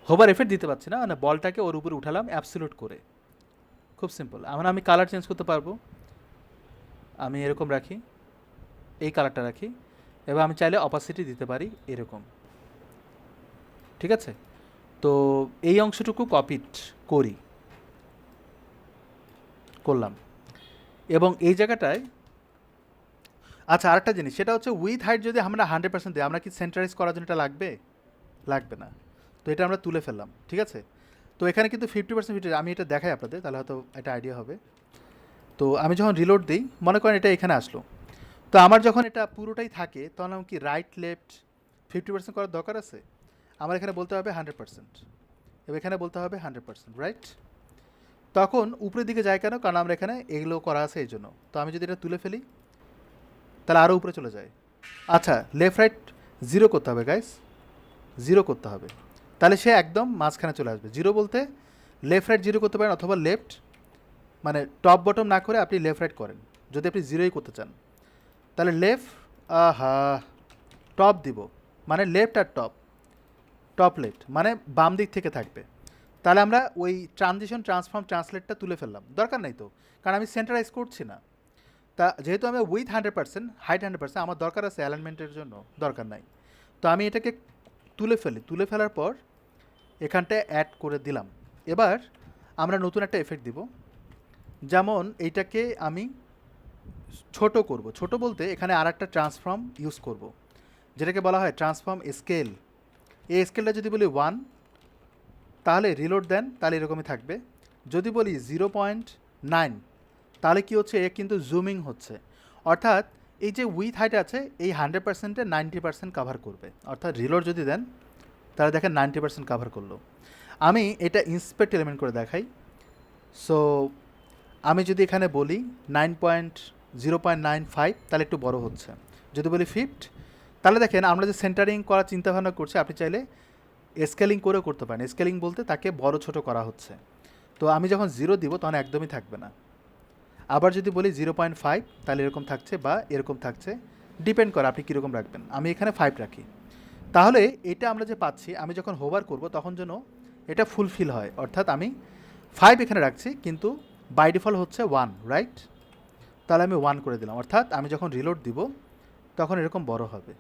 হোভার এফেক্ট দিতে পারছি না, মানে বলটাকে ওর উপরে উঠালাম অ্যাবসলিউট করে। খুব সিম্পল। আমি কালার চেঞ্জ করতে পারবো, আমি এরকম রাখি, এই কালারটা রাখি, এবার আমি চাইলে অপাসিটি দিতে পারি এরকম, ঠিক আছে। তো এই অংশটুকু কপিট করলাম এবং এই জায়গাটায় আচ্ছা আরেকটা জিনিস, সেটা হচ্ছে উইথ হাইট যদি আমরা 100% দিই, আমরা কি সেন্টারাইজ করার জন্য এটা লাগবে না। তো এটা আমরা তুলে ফেললাম, ঠিক আছে। তো এখানে কিন্তু 50% আমি এটা দেখাই আপনাদের, তাহলে হয়তো এটা আইডিয়া হবে। তো আমি যখন রিলোড দিই, মনে করেন এটা এখানে আসলো, তো আমার যখন এটা পুরোটাই থাকে তখন আমি কি রাইট লেফট 50% করার দরকার আছে? আমার এখানে বলতে হবে 100%, এবং এখানে বলতে হবে 100%, রাইট। তখন উপরের দিকে যায় কেন? কারণ আমরা এখানে এগুলো করা আছে এই জন্য। তো আমি যদি এটা তুলে ফেলি তাহলে আরও উপরে চলে যায়। আচ্ছা, লেফট রাইট 0 করতে হবে গাইস, 0 করতে হবে, তাহলে সে একদম মাঝখানে চলে আসবে। 0 বলতে লেফট রাইট 0 করতে পারেন, অথবা লেফট মানে টপ বটম না করে আপনি লেফট রাইট করেন যদি আপনি 0ই করতে চান। তাহলে লেফট, টপ দিব, মানে লেফট আর টপ লেফট মানে বাম দিক থেকে থাকবে। তাহলে আমরা ওই ট্রানজিশন ট্রান্সফর্ম ট্রান্সলেটটা তুলে ফেললাম, দরকার নেই তো, কারণ আমি সেন্টারাইজ করছি না। তা যেহেতু আমি উইথ 100% হাইট 100%, আমার দরকার আছে অ্যালাইনমেন্টের জন্য, দরকার নাই। তো আমি এটাকে তুলে ফেলার পর এখানটায় অ্যাড করে দিলাম। এবার আমরা নতুন একটা এফেক্ট দিব, যেমন এইটাকে আমি ছোট করব। ছোট বলতে এখানে আর একটা ট্রান্সফর্ম ইউজ করব, যেটাকে বলা হয় ট্রান্সফর্ম স্কেল। এই স্কেলটা যদি বলি 1, তাহলে রিলোড দেন, তাহলে এরকমই থাকবে। যদি বলি 0.9, তাহলে কি হচ্ছে, এ কিন্তু জুমিং হচ্ছে, অর্থাৎ এই যে উইথ হাইট আছে এই 100%-এ 90% কাভার করবে। অর্থাৎ রিলোড যদি দেন তাহলে দেখেন 90% কাভার করলো। আমি এটা ইন্সপেক্ট এলিমেন্ট করে দেখাই। সো আমি যদি এখানে বলি 0.95, তাহলে একটু বড় হচ্ছে। যদি বলি 50, তাহলে দেখেন আমরা যে সেন্টারিং করার চিন্তাভাবনা করছি, আপনি চাইলে স্কেলিং করেও করতে পারেন। স্কেলিং বলতে তাকে বড় ছোট করা হচ্ছে। তো আমি যখন 0 দিব তখন একদমই থাকবে না। আবার যদি বলি 0.5, তাহলে এরকম থাকছে বা এরকম থাকছে, ডিপেন্ড করে আপনি কীরকম রাখবেন। আমি এখানে 5 রাখি, তাহলে এটা আমরা যে পাচ্ছি, আমি যখন হোভার করব তখন যেন এটা ফুলফিল হয়। অর্থাৎ আমি 5 এখানে রাখছি, কিন্তু বাই ডিফল্ট হচ্ছে 1, রাইট। তাহলে আমি 1 করে দিলাম, অর্থাৎ আমি যখন রিলোড দিব তখন এরকম বড় হবে।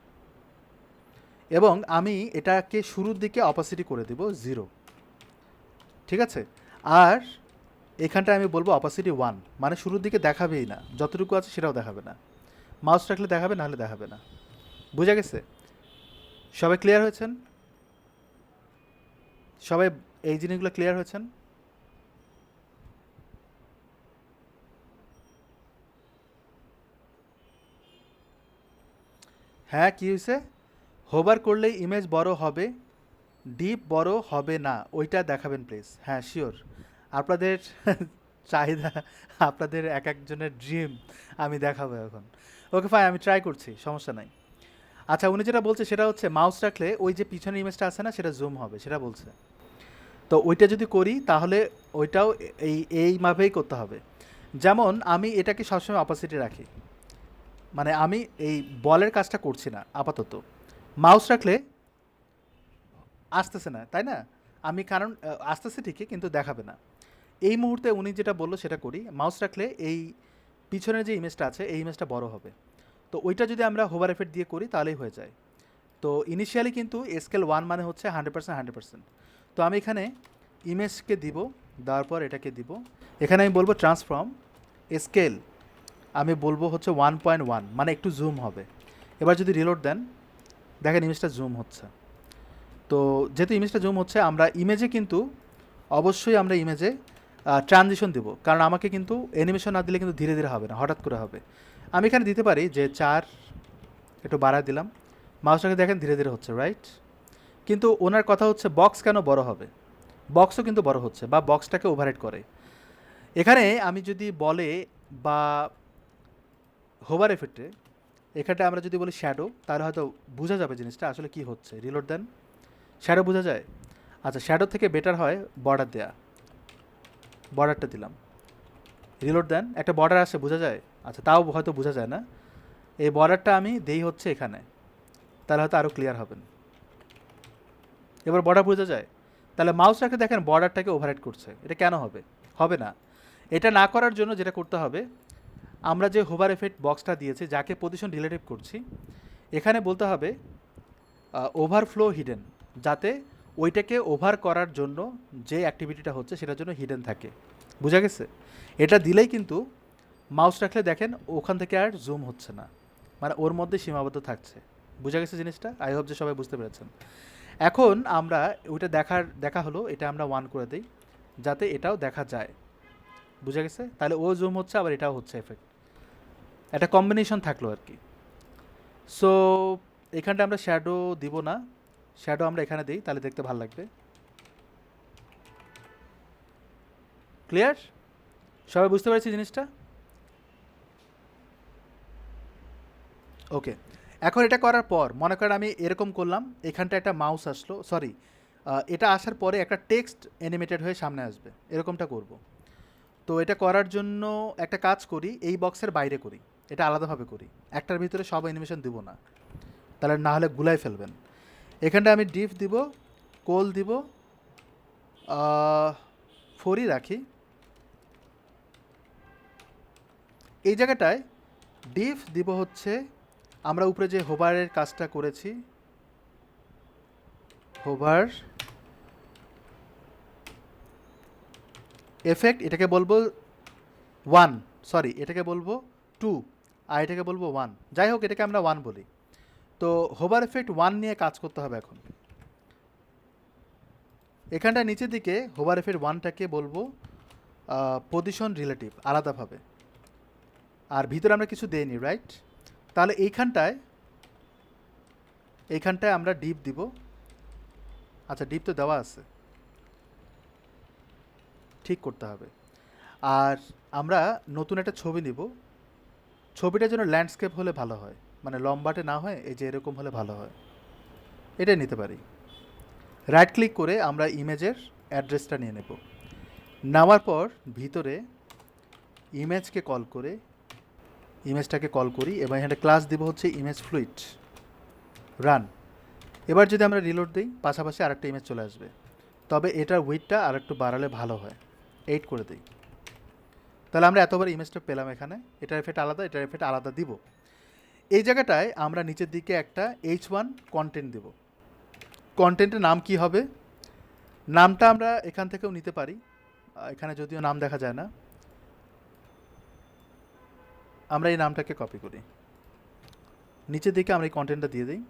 এবং আমি এটাকে শুরুর দিকে অপাসিটি করে দিব 0, ঠিক আছে। আর এখানটায় আমি বলবো অপাসিটি 1, মানে শুরুর দিকে দেখাবেই না, যতটুকু আছে সেটাও দেখাবে না। মাউস রাখলে দেখাবে, নাহলে দেখাবে না। বুঝা গেছে? সবাই ক্লিয়ার হয়েছেন? সবাই এই জিনিসগুলো ক্লিয়ার হয়েছেন? হ্যাঁ, কী হয়েছে? হোভার করলেই ইমেজ বড় হবে, ডিপ বড় হবে না, ওইটা দেখাবেন প্লিজ। হ্যাঁ শিওর, আপনাদের চাহিদা, আপনাদের এক একজনের ড্রিম আমি দেখাবো এখন। ওকে ফাইন, আমি ট্রাই করছি, সমস্যা নাই। আচ্ছা, উনি যেটা বলছে সেটা হচ্ছে মাউস রাখলে ওই যে পিছনের ইমেজটা আছে না, সেটা জুম হবে, সেটা বলছে। তো ওইটা যদি করি তাহলে ওইটাও এইভাবেই করতে হবে। যেমন আমি এটাকে সবসময় অপোজিটে রাখি, মানে আমি এই বলের কাজটা করছি না আপাতত। মাউস রাখলে আসতেছে না, তাই না? আমি কারণ আসতেছে ঠিকই কিন্তু দেখাবে না। এই মুহূর্তে উনি যেটা বললো সেটা করি, মাউস রাখলে এই পিছনের যে ইমেজটা আছে এই ইমেজটা বড় হবে। তো ওইটা যদি আমরা হোভার এফেক্ট দিয়ে করি তাহলেই হয়ে যায়। তো ইনিশিয়ালি কিন্তু স্কেল 1 মানে হচ্ছে 100% 100%। তো আমি এখানে ইমেজকে দিব, দেওয়ার পর এটাকে দিব। এখানে আমি বলবো ট্রান্সফর্ম স্কেল, আমি বলবো হচ্ছে 1.1, মানে একটু জুম হবে। এবার যদি রিলোড দেন দেখেন ইমেজটা জুম হচ্ছে। তো যেহেতু ইমেজটা জুম হচ্ছে, আমরা ইমেজে কিন্তু অবশ্যই আমরা ইমেজে ট্রানজিশন দেব, কারণ আমাকে কিন্তু অ্যানিমেশন না দিলে কিন্তু ধীরে ধীরে হবে না, হঠাৎ করে হবে। আমি এখানে দিতে পারি যে 4, একটু বাড়ায় দিলাম, মাউসটাকে দেখেন ধীরে ধীরে হচ্ছে, রাইট? কিন্তু ওনার কথা হচ্ছে বক্স কেন বড় হবে, বক্সও কিন্তু বড় হচ্ছে বা বক্সটাকে ওভারহেড করে। এখানে আমি যদি বলে বা হোভার এফেক্টে এখানটা আমরা যদি বলি শ্যাডো, তাহলে হয়তো বোঝা যাবে জিনিসটা আসলে কি হচ্ছে। রিলোড দেন, শ্যাডো বোঝা যায়। আচ্ছা, শ্যাডো থেকে বেটার হয় বর্ডার দেয়া, বর্ডারটা দিলাম। রিলোড দেন, একটা বর্ডার আসে বোঝা যায়। আচ্ছা, তাও হয়তো বোঝা যায় না, এই বর্ডারটা আমি দেই হচ্ছে এখানে, তাহলে হয়তো আরও ক্লিয়ার হবেন। এবার বর্ডার বোঝা যায়। তাহলে মাউস রাখে দেখেন বর্ডারটাকে ওভারহেড করছে, এটা কেন হবে? হবে না। এটা না করার জন্য যেটা করতে হবে, আমরা যে হোভার এফেক্ট বক্সটা দিয়েছি, যাকে পজিশন রিলেটিভ করছি, এখানে বলতে হবে ওভারফ্লো হিডেন, যাতে ওইটাকে ওভার করার জন্য যে অ্যাক্টিভিটিটা হচ্ছে সেটার জন্য হিডেন থাকে। বোঝা গেছে? এটা দিলেই কিন্তু মাউস রাখলে দেখেন ওখান থেকে আর জুম হচ্ছে না, মানে ওর মধ্যে সীমাবদ্ধ থাকছে। বোঝা গেছে জিনিসটা? আই হোপ যে সবাই বুঝতে পেরেছেন। এখন আমরা ওইটা দেখা হলো, এটা আমরা 1 করে দিই যাতে এটাও দেখা যায়। বুঝা গেছে? তাহলে ও জুম হচ্ছে আবার এটাও হচ্ছে এফেক্ট, একটা কম্বিনেশন থাকলো আর কি। সো এখানটা আমরা শ্যাডো দিব না, শ্যাডো আমরা এখানে দিই, তাহলে দেখতে ভালো লাগবে। ক্লিয়ার? সবাই বুঝতে পেরেছি জিনিসটা? ওকে। এখন এটা করার পর মনে করেন আমি এরকম করলাম, এখানটা একটা মাউস আসলো, সরি, এটা আসার পরে একটা টেক্সট অ্যানিমেটেড হয়ে সামনে আসবে, এরকমটা করব। তো এটা করার জন্য একটা কাজ করি, এই বক্সের বাইরে করি, এটা আলাদাভাবে করি, একটার ভিতরে সব অ্যানিমেশন দিব না, তাহলে না হলে গুলাই ফেলবেন। এখানটা আমি ডিফ দিব, কোল দিব, 4ই রাখি। এই জায়গাটায় ডিফ দিব হচ্ছে আমরা উপরে যে হোভারের কাজটা করেছি, হোভার এফেক্ট, এটাকে বলবো 1, সরি এটাকে বলবো 2, আর এটাকে বলবো 1, যাই হোক এটাকে আমরা 1 বলি। তো হোভার এফেক্ট 1 নিয়ে কাজ করতে হবে এখন। এখানটা নিচের দিকে হোভার এফেক্ট 1টাকে বলবো পজিশন রিলেটিভ আলাদাভাবে, আর ভিতরে আমরা কিছু দেইনি, রাইট? তাহলে এইখানটায় আমরা ডিপ দিব। আচ্ছা, ডিপ তো দেওয়া আছে, ঠিক করতে হবে। আর আমরা নতুন একটা ছবি নিব, ছবিটা যেন ল্যান্ডস্কেপ হলে ভালো হয়, মানে লম্বাটে না হয়, এই যে এরকম হলে ভালো হয়, এটাই নিতে পারি। রাইট ক্লিক করে আমরা ইমেজের অ্যাড্রেসটা নিয়ে নেব, নেওয়ার পর ভিতরে ইমেজকে কল করে ইমেজটাকে কল করি এবং এখানে ক্লাস দিব হচ্ছে ইমেজ ফ্লুইড, রান। এবার যদি আমরা রিলোড দিই পাশাপাশি আরেকটা ইমেজ চলে আসবে, তবে এটার উইডটা আর একটু বাড়ালে ভালো হয়, 8 করে দিই। তাহলে আমরা এতবার ইমেজটা পেলাম এখানে, এটার এফেক্ট আলাদা, এটার এফেক্ট আলাদা দিব। এই জায়গাটায় আমরা নিচের দিকে একটা H1 কন্টেন্ট দিব। কন্টেন্টের নাম কি হবে? নামটা আমরা এখান থেকেও নিতে পারি, এখানে যদিও নাম দেখা যায় না, আমরা এই নামটাকে কপি করি, নিচের দিকে আমরা এই কন্টেন্টটা দিয়ে দিই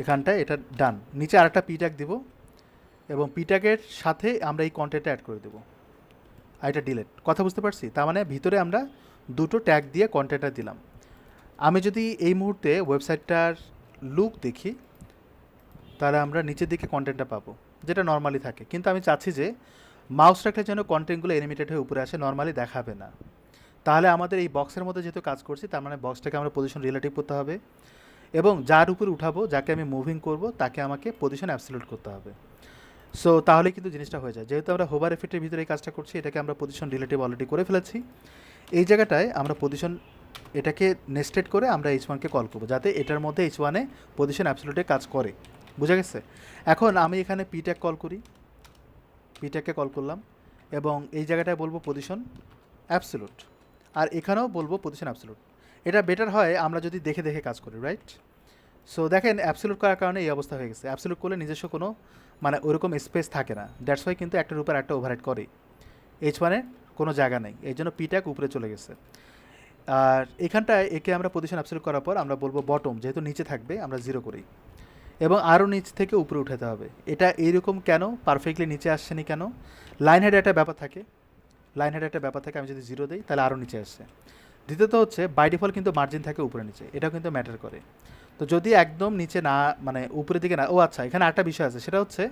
এখানটায়, এটা ডান। নিচে আরেকটা পি ট্যাগ দিব এবং পি ট্যাগের সাথে আমরা এই কন্টেন্টটা অ্যাড করে দেবো, আর এটা ডিলেট। কথা বুঝতে পারছি? তার মানে ভিতরে আমরা দুটো ট্যাগ দিয়ে কন্টেন্টটা দিলাম। আমি যদি এই মুহূর্তে ওয়েবসাইটটার লুক দেখি, তাহলে আমরা নিচের দিকে কন্টেন্টটা পাবো যেটা নর্মালি থাকে, কিন্তু আমি চাচ্ছি যে মাউস রাখলে যেন কন্টেন্টগুলো এনিমেটেড হয়ে উপরে আসে, নর্মালি দেখাবে না। তাহলে আমাদের এই বক্সের মধ্যে যেহেতু কাজ করছি, তার মানে বক্সটাকে আমরা পজিশন রিলেটিভ করতে হবে এবং যার উপরে উঠাবো, যাকে আমি মুভিং করব, তাকে আমাকে পজিশন অ্যাবসলিউট করতে হবে। সো তাহলে কিন্তু জিনিসটা হয়ে যায়। যেহেতু আমরা হোভার এফেক্টের ভিতরে এই কাজটা করছি, এটাকে আমরা পজিশন রিলেটিভ অলরেডি করে ফেলেছি। এই জায়গাটায় আমরা পজিশন, এটাকে নেস্টেড করে আমরা H1কে কল করবো, যাতে এটার মধ্যে H1-এ পজিশন অ্যাবসলিউটে কাজ করে। বুঝা গেছে? এখন আমি এখানে পি ট্যাগ কল করি, পি ট্যাগকে কল করলাম এবং এই জায়গাটায় বলবো পজিশন অ্যাবসোলুট, আর এখানেও বলবো পজিশন অ্যাবসোলুট। এটা বেটার হয় আমরা যদি দেখে দেখে কাজ করি, রাইট? সো দেখেন অ্যাবসোলুট করার কারণে এই অবস্থা হয়ে গেছে। অ্যাবসোলুট করলে নিজস্ব কোনো মানে ওইরকম স্পেস থাকে না, দ্যাটস ওয়াই কিন্তু একটার উপর একটা ওভাররাইড করে, H1 কোনো জায়গা নেই, এই জন্য পি ট্যাগ উপরে চলে গেছে। আর এখানটায় একে আমরা পজিশন অ্যাবসোলুট করার পর আমরা বলবো বটম, যেহেতু নিচে থাকবে আমরা 0 করি এবং আরও নিচ থেকে উপরে উঠাতে হবে। এটা এইরকম কেন পারফেক্টলি নিচে আসছেনি কেন? লাইন হেডে একটা ব্যাপার থাকে, লাইন হেডে একটা ব্যাপার থাকে, আমি যদি 0 দিই তাহলে আরও নিচে আসছে। দ্বিতীয়ত হচ্ছে বাই ডিফল্ট কিন্তু মার্জিন থাকে উপরে নিচে, এটাও কিন্তু ম্যাটার করে। তো যদি একদম নিচে না মানে উপরের দিকে না, ও আচ্ছা এখানে একটা বিষয় আছে, সেটা হচ্ছে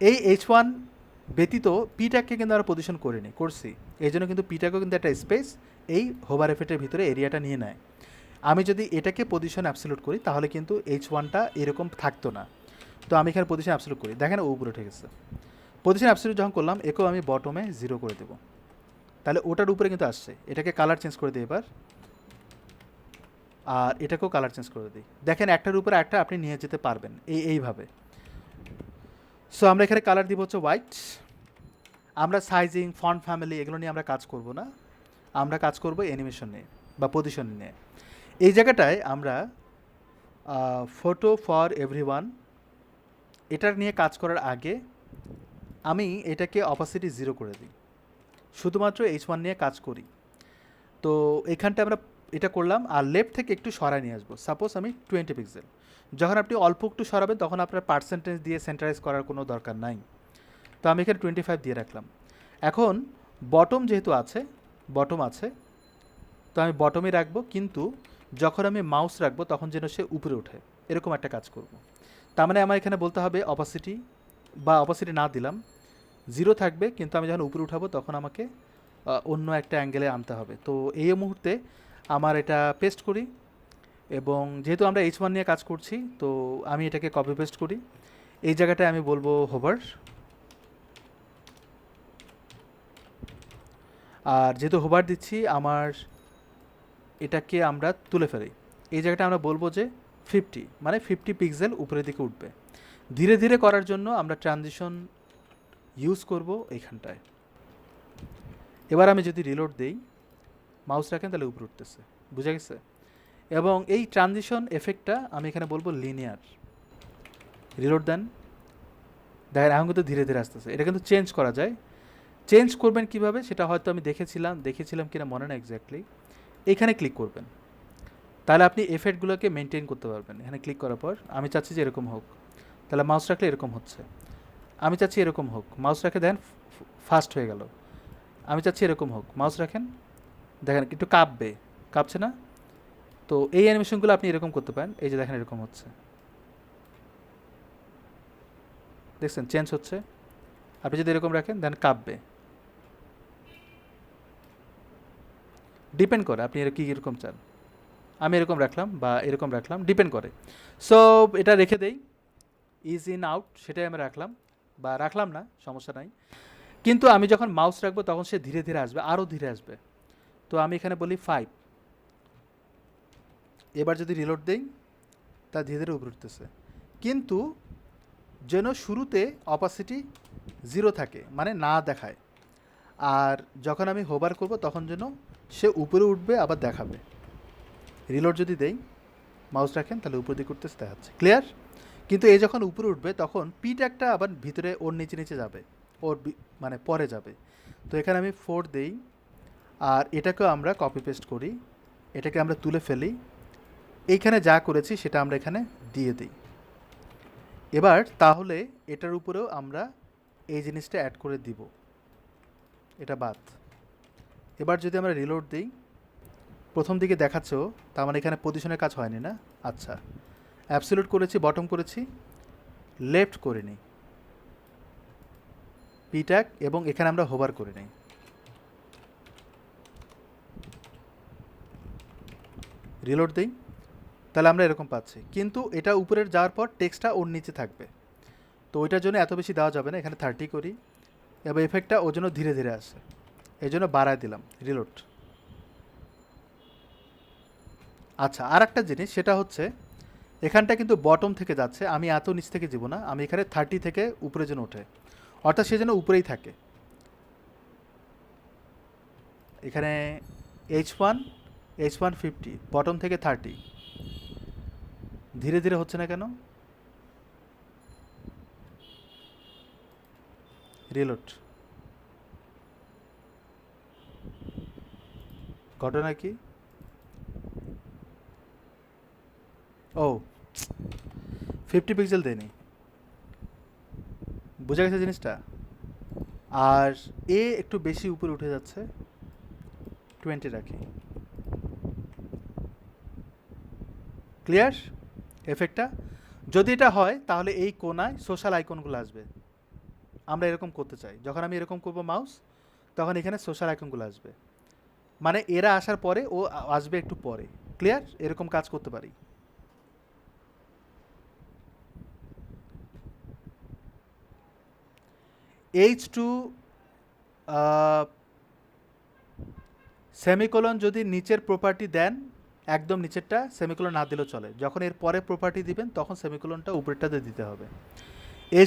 এই H1 ব্যতীত পি ট্যাগকে কিন্তু আমরা পজিশন করিনি, করছি। এই জন্য কিন্তু পি ট্যাগও কিন্তু একটা স্পেস এই হোভার এফেক্টের ভিতরে এরিয়াটা নিয়ে নেয়। আমি যদি এটাকে পজিশন অ্যাবসলিউট করি তাহলে কিন্তু H1টা এরকম থাকতো না। তো আমি এখানে পজিশন অ্যাবসলিউট করি, দেখেন ও উপরে উঠে গেছে। পজিশন অ্যাবসলিউট যখন করলাম একেও আমি বটমে 0 করে দেবো, তাহলে ওটার উপরে কিন্তু আসছে। এটাকে কালার চেঞ্জ করে দিই এবার, আর এটাকেও কালার চেঞ্জ করে দিই। দেখেন একটার উপরে একটা আপনি নিয়ে যেতে পারবেন এইভাবে। সো আমরা এখানে কালার দিব হচ্ছে হোয়াইট। আমরা সাইজিং, ফন্ট ফ্যামিলি এগুলো নিয়ে আমরা কাজ করব না, আমরা কাজ করব অ্যানিমেশন নিয়ে বা পজিশন নিয়ে। এই জায়গাটায় আমরা ফটো ফর এভরিওয়ান এটার নিয়ে কাজ করার আগে আমি এটাকে অপাসিটি 0 করে দিই, শুধুমাত্র H1 নিয়ে কাজ করি। তো এখানটা আমরা এটা করলাম, আর লেফট থেকে একটু সরাই নিয়ে আসবো। সাপোজ আমি 20 পিক্সেল, যখন আপনি অল্প একটু সরাবেন তখন আপনার পার্সেন্টেজ দিয়ে সেন্টারাইজ করার কোনো দরকার নাই। তো আমি এখানে 25 দিয়ে রাখলাম। এখন বটম যেহেতু আছে, বটম আছে, তো আমি বটমে রাখবো, কিন্তু যখন আমি মাউস রাখবো তখন যেন সে উপরে ওঠে, এরকম একটা কাজ করব। তার মানে আমার এখানে বলতে হবে অপাসিটি, বা অপাসিটি না দিলাম 0 থাকবে, কিন্তু আমি যখন উপরে উঠাবো তখন আমাকে অন্য একটা অ্যাঙ্গেলে আনতে হবে। তো এই মুহূর্তে আমার এটা পেস্ট করি, এবং যেহেতু আমরা H1 নিয়ে কাজ করছি তো আমি এটাকে কপি পেস্ট করি। এই জায়গাটায় আমি বলবো হোভার, আর যেহেতু হোভার দিচ্ছি আমার এটাকে আমরা তুলে ফেলি। এই জায়গাটা আমরা বলবো যে 50, মানে 50 পিক্সেল উপরের দিকে উঠবে। ধীরে ধীরে করার জন্য আমরা ট্রানজিশন ইউজ করব এইখানটায়। এবার আমি যদি রিলোড দেই, মাউস রাখেন তাহলে উপরে উঠতেছে, বুঝা গেছে? এবং এই ট্রানজিশন এফেক্টটা আমি এখানে বলবো লিনিয়ার। রিলোড দেন, দেখেন এখন কিন্তু ধীরে ধীরে আসতেছে। এটা কিন্তু চেঞ্জ করা যায়। চেঞ্জ করবেন কিভাবে সেটা হয়তো আমি দেখেছিলাম কিনা মনে না এক্স্যাক্টলি। এখানে ক্লিক করবেন, তাহলে আপনি এফেক্টগুলোকে মেনটেন করতে পারবেন। এখানে ক্লিক করার পর আমি চাচ্ছি যে এরকম হোক, তাহলে মাউস রাখলে এরকম হচ্ছে। আমি চাচ্ছি এরকম হোক, মাউস রাখে দেন ফাস্ট হয়ে গেল। আমি চাচ্ছি এরকম হোক, মাউস রাখেন, দেখেন একটু কাঁপবে, কাঁপছে না? তো এই অ্যানিমেশনগুলো আপনি এরকম করতে পারেন। এই যে দেখেন এরকম হচ্ছে, দেখছেন চেঞ্জ হচ্ছে। আপনি যদি এরকম রাখেন দেন কাঁপবে, ডিপেন্ড করে আপনি কী এরকম চান। আমি এরকম রাখলাম বা এরকম রাখলাম, ডিপেন্ড করে। সো এটা রেখে দেই, ইজ ইন আউট সেটাই আমি রাখলাম, বা রাখলাম না, সমস্যা নাই। কিন্তু আমি যখন মাউস রাখবো তখন সে ধীরে ধীরে আসবে, আরও ধীরে আসবে। তো আমি এখানে বলি 5। এবার যদি রিলোড দেই তা ধীরে ধীরে উপরে উঠতেছে, কিন্তু যেন শুরুতে অপাসিটি 0 থাকে, মানে না দেখায়। আর যখন আমি হোভার করব তখন যেন সে উপরে উঠবে আবার দেখাবে। রিলোড যদি দেই, মাউস রাখেন তাহলে উপর দিকে উঠতেছে, দেখাচ্ছে, ক্লিয়ার? কিন্তু এই যখন উপরে উঠবে তখন পিট একটা আবার ভিতরে ওর নিচে নিচে যাবে, ওর মানে পরে যাবে। তো এখানে আমি 4 দেই, আর এটাকেও আমরা কপি পেস্ট করি, এটাকে আমরা তুলে ফেলি। এইখানে যা করেছি সেটা আমরা এখানে দিয়ে দিই। এবার তাহলে এটার উপরেও আমরা এই জিনিসটা অ্যাড করে দিব, এটা বাদ। এবার যদি আমরা রিলোড দিই, প্রথম দিকে দেখাচ্ছেও, তার মানে এখানে পজিশনের কাজ হয়নি না। আচ্ছা, অ্যাবসলিউট করেছি, বটম করেছি, লেফট করে নিই পি ট্যাগ, এবং এখানে আমরা হোভার করে নিই। রিলোড দিই, তাহলে আমরা এরকম পাচ্ছি, কিন্তু এটা উপরের যাওয়ার পর টেক্সটটা ওর নিচে থাকবে। তো ওইটার জন্য এত বেশি দেওয়া যাবে না, এখানে 30 করি, এবং এফেক্টটা ওর জন্য ধীরে ধীরে আসে, এই জন্য বাড়ায় দিলাম। রিলোড। আচ্ছা, আর একটা জিনিস সেটা হচ্ছে এখানটা কিন্তু বটম থেকে যাচ্ছে, আমি এত নিচ থেকে যাব না, আমি এখানে 30 থেকে উপরে যেন ওঠে, অর্থাৎ সে যেন উপরেই থাকে। এখানে H1 H150 বটম থেকে 30, ধীরে ধীরে হচ্ছে না কেন? রিলোড। ঘটনা কি? ও 50 পিক্সেল দেয়নি, বোঝা গেছে জিনিসটা। আর এ একটু বেশি উপরে উঠে যাচ্ছে, 20 রাখি। ক্লিয়ার এফেক্টটা? যদি এটা হয় তাহলে এই কোনায় সোশ্যাল আইকনগুলো আসবে, আমরা এরকম করতে চাই। যখন আমি এরকম করব মাউস, তখন এখানে সোশ্যাল আইকনগুলো আসবে, মানে এরা আসার পরে ও আসবে একটু পরে। ক্লিয়ার? এরকম কাজ করতে পারি। H2 সেমিকোলন যদি নিচের প্রপার্টি দেন, একদম নিচেরটা সেমিকোলন না দিলেও চলে, যখন এর পরে প্রপার্টি দিবেন তখন সেমিকোলনটা উপরেরটাতে দিতে হবে।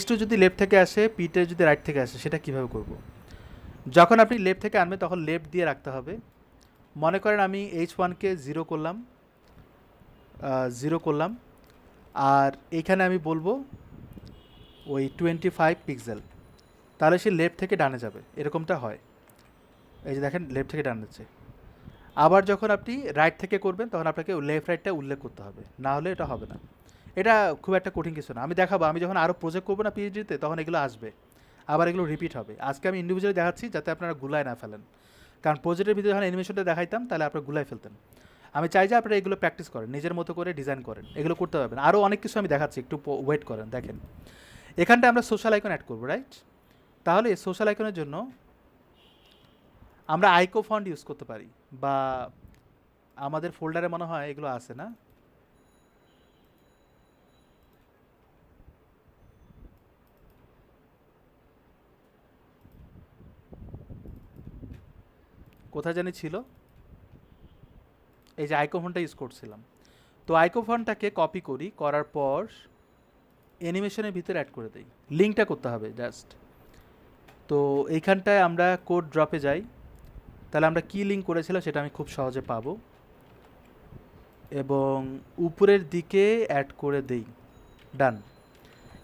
H2 যদি লেফট থেকে আসে, পিটে যদি রাইট থেকে আসে, সেটা কিভাবে করব? যখন আপনি লেফট থেকে আনবেন তখন লেফট দিয়ে রাখতে হবে। মনে করেন আমি H1কে 0 করলাম, 0 করলাম, আর এইখানে আমি বলবো ওই 25 পিক্সেল, তাহলে সে লেফট থেকে ডানে যাবে, এরকমটা হয়। এই যে দেখেন লেফট থেকে ডানে যাচ্ছে। আবার যখন আপনি রাইট থেকে করবেন তখন আপনাকে লেফট রাইটটা উল্লেখ করতে হবে, না হলে এটা হবে না। এটা খুব একটা কঠিন কিছু না, আমি দেখাবো। আমি যখন আরও প্রজেক্ট করবো না পিএইচডিতে, তখন এগুলো আসবে, আবার এগুলো রিপিট হবে। আজকে আমি ইন্ডিভিজুয়ালি দেখাচ্ছি যাতে আপনারা গুলায় না ফেলেন, কারণ প্রজেক্টের ভিতরে যখন অ্যানিমেশনটা দেখাইতাম তাহলে আপনারা গুলায় ফেলতেন। আমি চাই যে আপনারা এগুলো প্র্যাকটিস করেন, নিজের মতো করে ডিজাইন করেন, এগুলো করতে পারবেন। আরও অনেক কিছু আমি দেখাচ্ছি, একটু ওয়েট করেন। দেখেন এখানটা আমরা সোশ্যাল আইকন অ্যাড করবো, রাইট? তাহলে সোশ্যাল আইকনের জন্য আমরা আইকো ফন্ট ইউজ করতে পারি, বা আমাদের ফোল্ডারে মনে হয় এগুলো আছে না? কোথায় জানি ছিল, এই যে আইকো ফন্টটা ইউজ করছিলাম। তো আইকো ফন্টটাকে কপি করি, করার পর অ্যানিমেশনের ভিতরে অ্যাড করে দিই। লিঙ্কটা করতে হবে জাস্ট। তো এইখানটায় আমরা কোড ড্রপে যাই, তাহলে আমরা কী লিঙ্ক করেছিলাম সেটা আমি খুব সহজে পাবো, এবং উপরের দিকে অ্যাড করে দেই। ডান।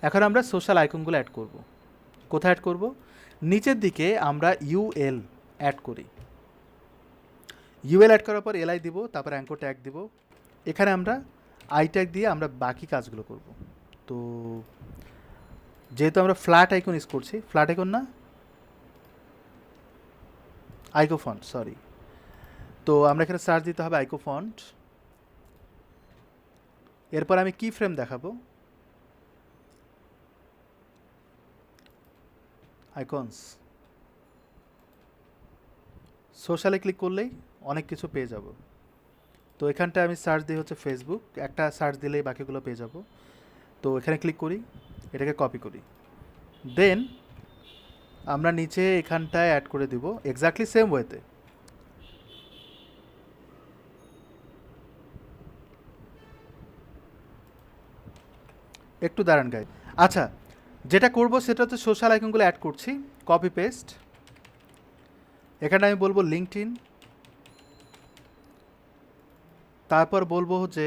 এখন আমরা সোশ্যাল আইকনগুলো অ্যাড করব। কোথায় অ্যাড করব? নিচের দিকে আমরা ইউএল অ্যাড করি। ইউএল অ্যাড করার পর এলআই দিব, তারপর অ্যাঙ্কর ট্যাগ দিব। এখানে আমরা আই ট্যাগ দিয়ে আমরা বাকি কাজগুলো করব। তো যেহেতু আমরা ফ্ল্যাট আইকন ইউজ করছি, ফ্ল্যাট আইকন না, আইকো ফন্ট, সরি। তো আমরা এখানে সার্চ দিতে হবে আইকো ফন্ট। এরপর আমি কি ফ্রেম দেখাবো, আইকনস। সোশ্যালে ক্লিক করলেই অনেক কিছু পেয়ে যাব। তো এখানটায় আমি সার্চ দিই হচ্ছে ফেসবুক, একটা সার্চ দিলেই বাকিগুলো পেয়ে যাব। তো এখানে ক্লিক করি, এটাকে কপি করি, দেন আমরা নিচে এখানটায় অ্যাড করে দিব এক্স্যাক্টলি সেম ওয়েতে। একটু দাঁড়ান গাই। আচ্ছা, যেটা করব সেটা হচ্ছে সোশ্যাল আইকনগুলো অ্যাড করছি, কপি পেস্ট। এখানে আমি বলবো লিঙ্কডইন, তারপর বলবো হচ্ছে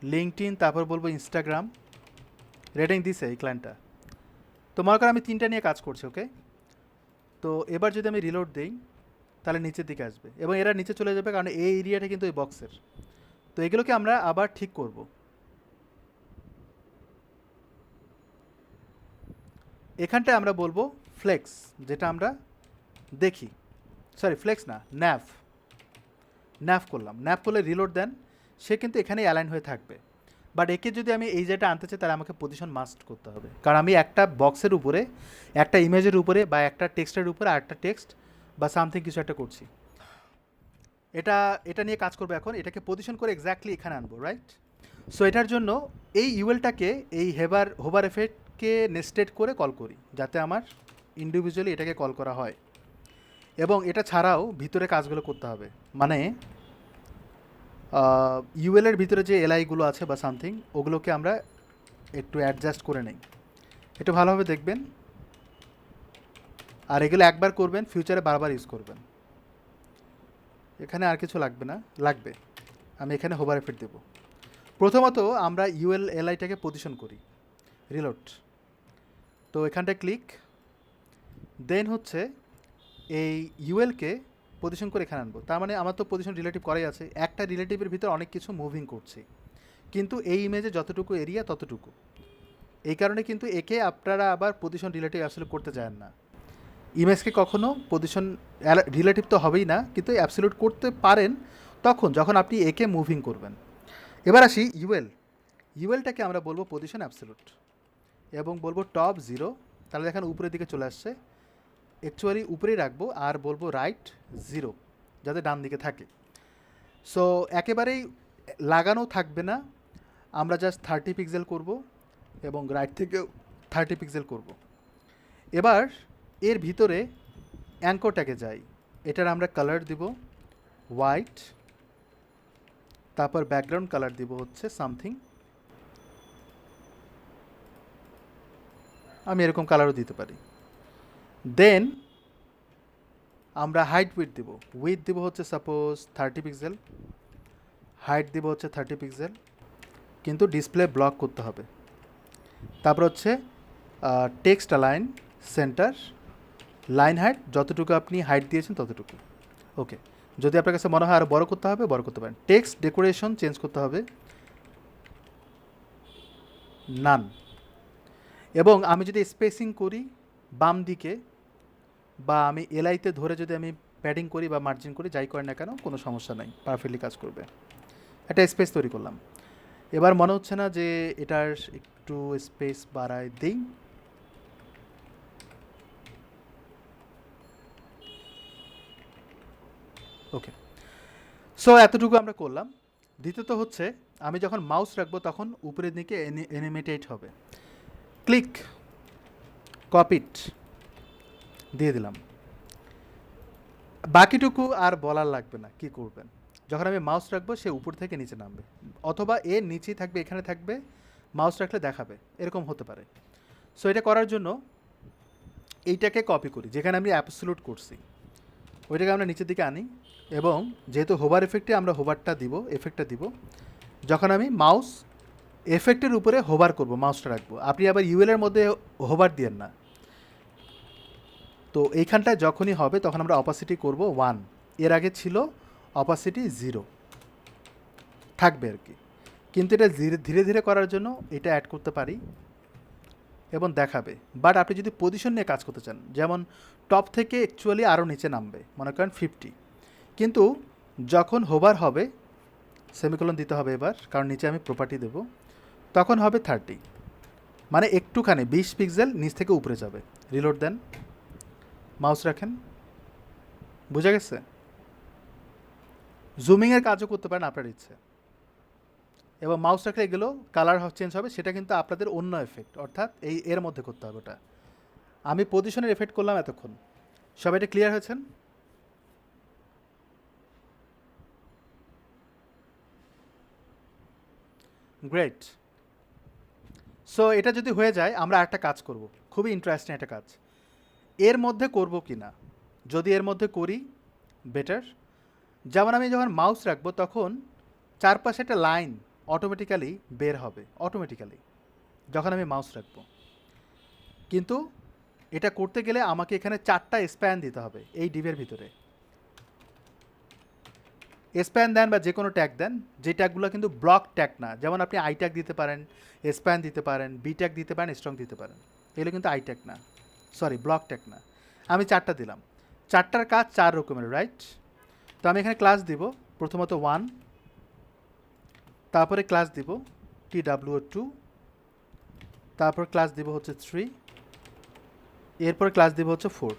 লিঙ্কডইন, তারপর বলবো ইনস্টাগ্রাম। রেটিং দিছে এই ক্লায়েন্টটা। তো মনে করেন আমি 3টা নিয়ে কাজ করছি, ওকে? তো এবার যদি আমি রিলোড দিই তাহলে নিচের দিকে আসবে, এবং এরা নিচে চলে যাবে, কারণ এই এরিয়াটা কিন্তু এই বক্সের। তো এগুলোকে আমরা আবার ঠিক করব। এখানটায় আমরা বলবো ফ্লেক্স, যেটা আমরা দেখি, সরি ফ্লেক্স না, ন্যাভ। ন্যাভ করলাম, ন্যাভ করলে রিলোড দেন, সে কিন্তু এখানেই অ্যালাইন হয়ে থাকবে। বাট একে যদি আমি এই জায়গাটা আনতে চাই তাহলে আমাকে পজিশন মাস্ট করতে হবে, কারণ আমি একটা বক্সের উপরে, একটা ইমেজের উপরে, বা একটা টেক্সটের উপরে আর একটা টেক্সট বা সামথিং কিছু একটা করছি। এটা এটা নিয়ে কাজ করবো এখন, এটাকে পজিশন করে এক্স্যাক্টলি এখানে আনবো, রাইট? সো এটার জন্য এই ইউএলটাকে, এই হোভার এফেক্টকে নেস্টেড করে কল করি, যাতে আমার ইন্ডিভিজুয়ালি এটাকে কল করা হয়। এবং এটা ছাড়াও ভিতরে কাজগুলো করতে হবে, মানে ইউএলের ভিতরে যে এলআইগুলো আছে বা সামথিং, ওগুলোকে আমরা একটু অ্যাডজাস্ট করে নেই। একটু ভালোভাবে দেখবেন, আর এগুলো একবার করবেন, ফিউচারে বারবার ইউজ করবেন। এখানে আর কিছু লাগবে না, লাগবে আমি এখানে হোভার এফেক্ট দেবো। প্রথমত আমরা ইউএল এলআইটাকে পজিশন করি, রিলোড। তো এখানটায় ক্লিক, দেন হচ্ছে এই ইউএলকে পজিশন করে এখানে আনবো। তার মানে আমার তো পজিশন রিলেটিভ করাই আছে, একটা রিলেটিভের ভিতর অনেক কিছু মুভিং করছি, কিন্তু এই ইমেজে যতটুকু এরিয়া ততটুকু। এই কারণে কিন্তু একে আপনারা আবার পজিশন রিলেটিভ আসলে করতে চান না। ইমেজকে কখনো পজিশন রিলেটিভ তো হবেই না, কিন্তু অ্যাবসলিউট করতে পারেন তখন যখন আপনি একে মুভিং করবেন। এবার আসি ইউএল। ইউএলটাকে আমরা বলবো পজিশন অ্যাবসলিউট এবং বলবো টপ 0। তাহলে দেখেন উপরের দিকে চলে আসছে, অ্যাকচুয়ালি উপরেই রাখবো, আর বলবো রাইট 0 যাতে ডান দিকে থাকে। সো একেবারেই লাগানো থাকবে না, আমরা জাস্ট 30 পিক্সেল করব এবং রাইট থেকেও 30 পিক্সেল করব। এবার এর ভিতরে অ্যাঙ্করটাকে যাই, এটার আমরা কালার দিব হোয়াইট, তারপর ব্যাকগ্রাউন্ড কালার দিব হচ্ছে সামথিং, আমি এরকম কালারও দিতে পারি। দেন আমরা হাইট উইথ দিব, উইথ দিব হচ্ছে সাপোজ 30 পিক্সেল, হাইট দিব হচ্ছে 30 পিক্সেল, কিন্তু ডিসপ্লে ব্লক করতে হবে। তারপর হচ্ছে text align centre, line height যতটুকু আপনি হাইট দিয়েছেন ততটুকু। ওকে, যদি আপনার কাছে মনে হয় আরও বড় করতে হবে, বড় করতে পারেন। টেক্সট ডেকোরেশন চেঞ্জ করতে হবে নান। এবং আমি যদি স্পেসিং করি বাম দিকে, বা আমি এলআইতে ধরে যদি আমি প্যাডিং করি বা মার্জিন করি, যাই করেন না কেন কোনো সমস্যা নাই, পারফেক্টলি কাজ করবে। একটা স্পেস তৈরি করলাম। এবার মনে হচ্ছে না যে এটার একটু স্পেস বাড়ায় দিই, ওকে। সো এতটুকু আমরা করলাম। দ্বিতীয়ত হচ্ছে আমি যখন মাউস রাখবো তখন উপরের দিকে অ্যানিমেটেড হবে। ক্লিক, কপিট দিয়ে দিলাম। বাকিটুকু আর বলার লাগবে না কি করবেন। যখন আমি মাউস রাখবো সে উপর থেকে নিচে নামবে, অথবা এর নিচেই থাকবে, এখানে থাকবে, মাউস রাখলে দেখাবে, এরকম হতে পারে। সো এটা করার জন্য এইটাকে কপি করি, যেখানে আমি অ্যাবসলিউট করছি ওইটাকে আমরা নিচের দিকে আনি, এবং যেহেতু হোভার এফেক্টে আমরা হোভারটা দিব, এফেক্টটা দিব, যখন আমি মাউস এফেক্টের উপরে হোভার করব, মাউসটা রাখবো। আপনি আবার ইউএলের মধ্যে হোভার দিয়েন না। তো এইখানটায় যখনই হবে তখন আমরা অপাসিটি করব 1, এর আগে ছিল অপাসিটি 0 থাকবে আর কি। কিন্তু এটা ধীরে ধীরে করার জন্য এটা অ্যাড করতে পারি এবং দেখাবে। বাট আপনি যদি পজিশন নিয়ে কাজ করতে চান, যেমন টপ থেকে অ্যাকচুয়ালি আরও নিচে নামবে, মনে করেন 50, কিন্তু যখন হোভার হবে, সেমিকোলন দিতে হবে এবার, কারণ নিচে আমি প্রপার্টি দেব, তখন হবে 30, মানে একটুখানি 20 পিক্সেল নিচ থেকে উপরে যাবে। রিলোড দেন, মাউস রাখেন, বুঝা গেছে? জুমিংয়ের কাজও করতে পারেন আপনার ইচ্ছে, এবং মাউস রাখলে এগুলো কালার চেঞ্জ হবে, সেটা কিন্তু আপনাদের অন্য এফেক্ট, অর্থাৎ এর মধ্যে করতে হবে ওটা। আমি পজিশনের এফেক্ট করলাম এতক্ষণ। সবাই এটা ক্লিয়ার হয়েছেন? গ্রেট। সো এটা যদি হয়ে যায় আমরা একটা কাজ করব, খুবই ইন্টারেস্টিং একটা কাজ। এর মধ্যে করব কি না, যদি এর মধ্যে করি বেটার। যেমন আমি যখন মাউস রাখবো তখন চারপাশে একটা লাইন অটোমেটিক্যালি বের হবে, অটোমেটিক্যালি যখন আমি মাউস রাখবো। কিন্তু এটা করতে গেলে আমাকে এখানে 4টা স্প্যান দিতে হবে এই ডিভের ভিতরে। স্প্যান দেন বা যে কোনো ট্যাগ দেন, যে ট্যাগগুলো কিন্তু ব্লক ট্যাগ না। যেমন আপনি আই ট্যাগ দিতে পারেন, স্প্যান দিতে পারেন, বি ট্যাগ দিতে পারেন, স্ট্রং দিতে পারেন, এগুলো কিন্তু আই ট্যাগ না, সরি ব্লক ট্যাগ না। আমি 4টা দিলাম, 4টার কাজ 4 রকমের, রাইট? তো আমি এখানে ক্লাস দিব প্রথমত 1, তারপরে ক্লাস দিব TWO2, তারপর ক্লাস দিব হচ্ছে 3, এরপর ক্লাস দিব হচ্ছে 4।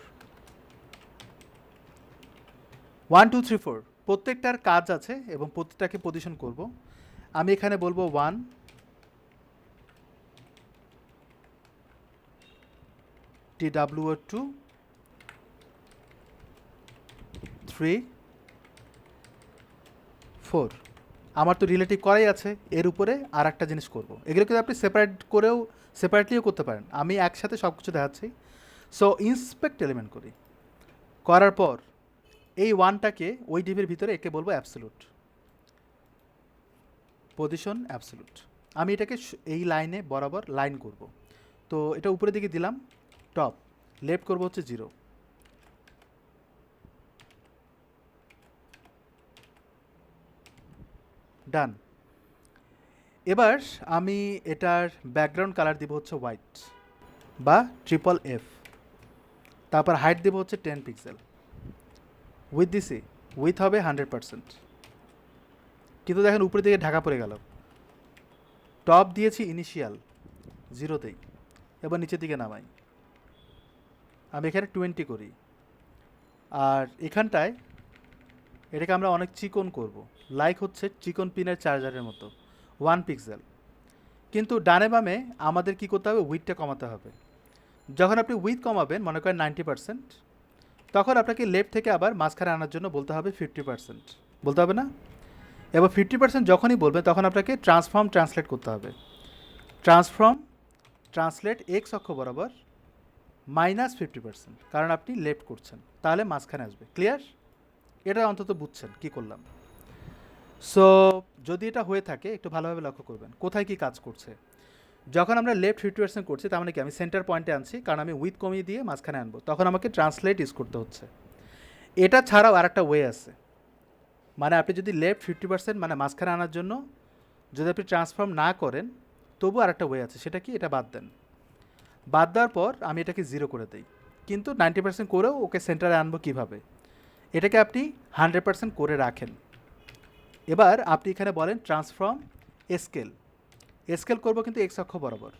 1 2 3 4 প্রত্যেকটার কাজ আছে এবং প্রত্যেকটাকে পজিশন করব। আমি এখানে বলবো 1, 2, 3, 4। আমার তো রিলেটিভ করাই আছে, এর উপরে আর একটা জিনিস করব। এগুলো কিন্তু আপনি সেপারেটলিও করতে পারেন, আমি একসাথে সব কিছু দেখাচ্ছি। সো ইন্সপেক্ট এলিমেন্ট করি, করার পর এই ওয়ানটাকে ওই ডিভের ভিতরে একে বলবো অ্যাবসোলুট, পজিশন অ্যাবসোলুট। আমি এটাকে এই লাইনে বরাবর লাইন করব। তো এটা উপরের দিকে দিলাম, টপ লেফট করব হচ্ছে 0, ডান। এবার আমি এটার ব্যাকগ্রাউন্ড কালার দিব হচ্ছে হোয়াইট বা FFF, তারপর হাইট দেবো হচ্ছে 10 পিক্সেল। উইথ দিছি, উইথ হবে 100%, কিন্তু দেখেন উপরের দিকে ঢাকা পড়ে গেল। টপ দিয়েছি ইনিশিয়াল 0তেই, এবার নিচের দিকে নামাই, আমি এখানে 20 করি। আর এখানটায় এটাকে আমরা অনেক চিকন করব, লাইক হচ্ছে চিকন পিনের চার্জারের মতো 1 পিক্সেল। কিন্তু ডানে বামে আমাদের কি করতে হবে, উইথটা কমাতে হবে। যখন আপনি উইথ কমাবেন মনে করেন 90%, তখন আপনাকে লেফট থেকে আবার মাঝখানে আনার জন্য বলতে হবে 50%, বলতে হবে না? এবার 50% যখনই বলবেন তখন আপনাকে ট্রান্সলেট করতে হবে। ট্রান্সলেট এক্স অক্ষ বরাবর -50%, কারণ আপনি লেফট করছেন, তাহলে মাঝখানে আসবে। ক্লিয়ার? এটা অন্তত বুঝছেন কি করলাম। সো যদি এটা হয়ে থাকে একটু ভালোভাবে লক্ষ্য করবেন কোথায় কি কাজ করছে। যখন আমরা লেফট 50% করছি তার মানে কি আমি সেন্টার পয়েন্টে আনছি, কারণ আমি উইথ কমিয়ে দিয়ে মাঝখানে আনবো, তখন আমাকে ট্রান্সলেট ইউজ করতে হচ্ছে। এটা ছাড়াও আর একটা ওয়ে আছে, মানে আপনি যদি লেফট 50% মানে মাঝখানে আনার জন্য যদি আপনি ট্রান্সফর্ম না করেন, তবু আর একটা ওয়ে আছে, সেটা কি, এটা বাদ দেন। বাদ দেওয়ার পর আমি এটাকে 0 করে দিই, কিন্তু 90% করেও ওকে সেন্টারে আনবো কীভাবে, এটাকে আপনি 100% করে রাখেন। এবার আপনি এখানে বলেন ট্রান্সফর্ম স্কেল করবো কিন্তু এক্স অক্ষ বরাবর,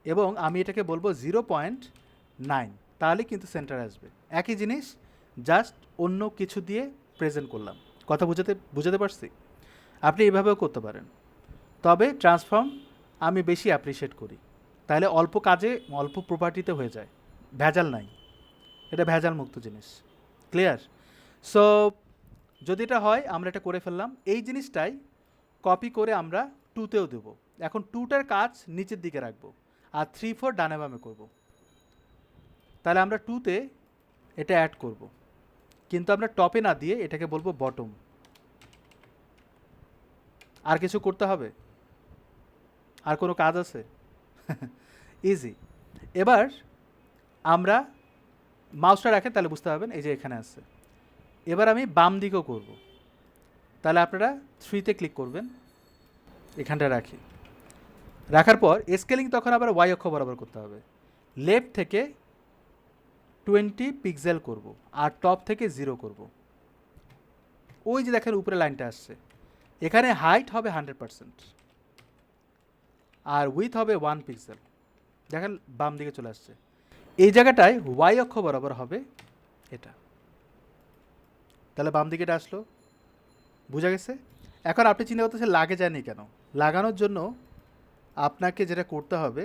এবং আমি এটাকে বলবো 0.9, তাহলে কিন্তু সেন্টারে আসবে। একই জিনিস, জাস্ট অন্য কিছু দিয়ে প্রেজেন্ট করলাম। কথা বুঝাতে পারছি? আপনি এইভাবেও করতে পারেন, তবে ট্রান্সফর্ম আমি বেশি অ্যাপ্রিসিয়েট করি, তাহলে অল্প কাজে অল্প প্রপার্টিতে হয়ে যায়, ভেজাল নাই, এটা ভেজাল মুক্ত জিনিস। ক্লিয়ার? সো যদি এটা হয় আমরা এটা করে ফেললাম, এই জিনিসটাই কপি করে আমরা 2তেও দেবো। এখন 2টার কাজ নিচের দিকে রাখবো, আর 3-4 ডানে বামে করবো। তাহলে আমরা 2তে এটা অ্যাড করব, কিন্তু আমরা টপে না দিয়ে এটাকে বলবো বটম। আর কিছু করতে হবে? আর কোনো কাজ আছে? ইজি। এবার আমরা মাউসটা রাখেন তাহলে বুঝতে পারবেন, এই যে এখানে আছে। এবার আমি বাম দিকেও করব, তাহলে আপনারা 3তে ক্লিক করবেন, এখানটা রাখি। রাখার পর স্কেলিং তখন আবার ওয়াই অক্ষ বরাবর করতে হবে, লেফট থেকে 20 পিক্সেল করব, আর টপ থেকে 0 করব। ওই যে দেখেন উপরে লাইনটা আসছে, এখানে হাইট হবে 100%, আর উইথ হবে 1 পিক্সেল। দেখেন বাম দিকে চলে আসছে, এই জায়গাটায় ওয়াই অক্ষ বরাবর হবে এটা, তাহলে বাম দিকে এটা আসলো। বুঝা গেছে? এখন আপনি চিন্তা করতেছে লাগে যায়নি কেন। লাগানোর জন্য আপনাকে যেটা করতে হবে,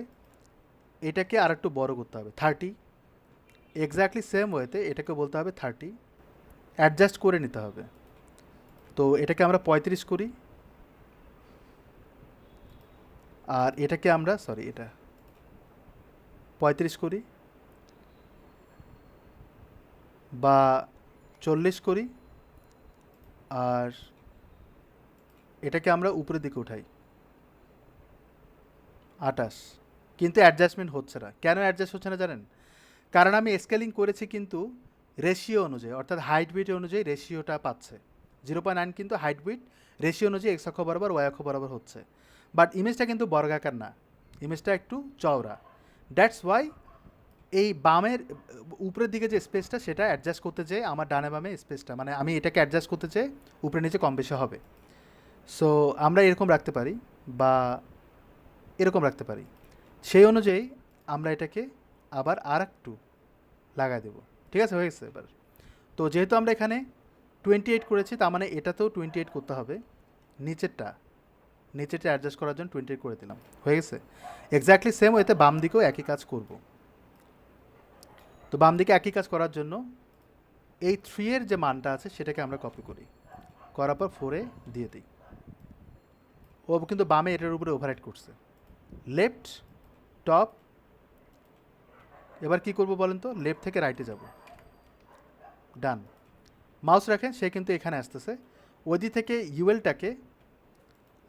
এটাকে আর একটু বড় করতে হবে 30, এক্স্যাক্টলি সেম ওয়েতে এটাকে বলতে হবে 30, অ্যাডজাস্ট করে নিতে হবে। তো এটাকে আমরা 35 করি, আর এটাকে আমরা এটা 35 করি, বা 40 করি, আর এটাকে আমরা উপরের দিকে উঠাই 28। কিন্তু অ্যাডজাস্টমেন্ট হচ্ছে না। কেন অ্যাডজাস্ট হচ্ছে না জানেন? কারণ আমি স্কেলিং করেছি কিন্তু রেশিও অনুযায়ী, অর্থাৎ হাইট বিট অনুযায়ী রেশিওটা পাচ্ছে 0.9, কিন্তু হাইট বিট রেশিও অনুযায়ী এক্স অক্ষ বরাবর ওয়াই অক্ষ বরাবর হচ্ছে। বাট ইমেজটা কিন্তু বর্গাকার না, ইমেজটা একটু চওড়া। দ্যাটস ওয়াই এই বামের উপরের দিকে যে স্পেসটা সেটা অ্যাডজাস্ট করতে চেয়ে আমার ডানে বামে স্পেসটা, মানে আমি এটাকে অ্যাডজাস্ট করতে চেয়ে উপরে নিচে কম বেশি হবে। সো আমরা এরকম রাখতে পারি বা এরকম রাখতে পারি, সেই অনুযায়ী আমরা এটাকে আবার আর একটু লাগাই দেবো। ঠিক আছে, হয়ে গেছে এবার। তো যেহেতু আমরা এখানে 28 করেছি, তার মানে এটাতেও 28 করতে হবে। নিচেরটা অ্যাডজাস্ট করার জন্য 28 করে দিলাম, হয়ে গেছে। এক্স্যাক্টলি সেম ওয়েতে বাম দিকেও একই কাজ করব। তো বাম দিকে একই কাজ করার জন্য এই 3 এর যে মানটা আছে সেটাকে আমরা কপি করি, করার পর 4-এ দিয়ে দিই। ও কিন্তু বামে এটার উপরে ওভাররাইট করছে। লেফট টপ, এবার কি করব বলেন তো, লেফট থেকে রাইটে যাব। ডান। মাউস রাখেন, সে কিন্তু এখানে আসতেছে। ওইদিক থেকে ইউএলটাকে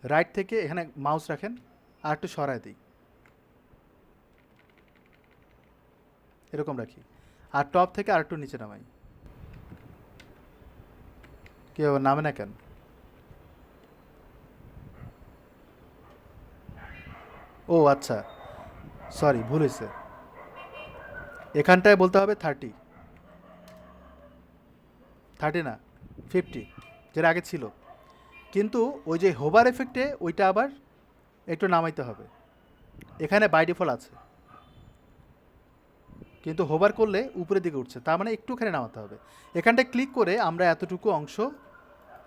রাইট থেকে এখানে মাউস রাখেন আর একটু সরায় দিই, এরকম রাখি। আর টপ থেকে আর একটু নিচে নামাই। কেউ নামে না কেন? ও আচ্ছা, সরি, ভুল হয়েছে। এখানটায় বলতে হবে 30, 30 না 50, যেটা আগে ছিল। কিন্তু ওই যে হোভার এফেক্টে ওইটা আবার একটু নামাইতে হবে। এখানে বাই ডিফল্ট আছে, কিন্তু হোভার করলে উপরের দিকে উঠছে, তার মানে একটুখানি নামাতে হবে। এখানটায় ক্লিক করে আমরা এতটুকু অংশ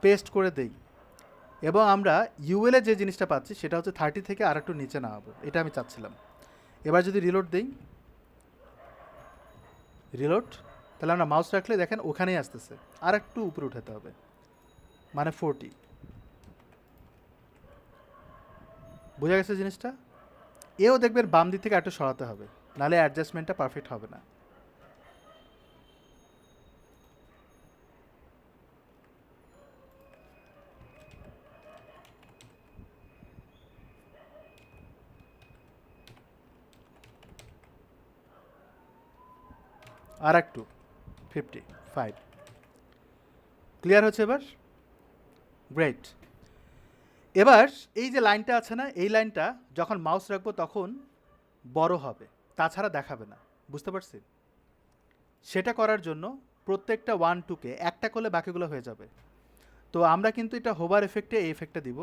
পেস্ট করে দেই, এবং আমরা ইউএলে যে জিনিসটা পাচ্ছি সেটা হচ্ছে 30 থেকে আর একটু নিচে নামাবো, এটা আমি চাচ্ছিলাম। এবার যদি রিলোড দিই, রিলোড, তাহলে আমরা মাউস রাখলে দেখেন ওখানেই আসতেছে, আর একটু উপরে উঠাতে হবে, মানে 40। বোঝা গেছে জিনিসটা? এও দেখবেন বাম দিক থেকে একটু সরাতে হবে, নাহলে অ্যাডজাস্টমেন্টটা পারফেক্ট হবে না। আর একটু 55। ক্লিয়ার হচ্ছে এবার? গ্রেট। এবার এই যে লাইনটা আছে না, এই লাইনটা যখন মাউস রাখবো তখন বড় হবে, তাছাড়া দেখাবে না। বুঝতে পারছি? সেটা করার জন্য প্রত্যেকটা 1-2-কে একটা করলে বাকিগুলো হয়ে যাবে। তো আমরা কিন্তু এটা হোভার এফেক্টে এই এফেক্টটা দিব।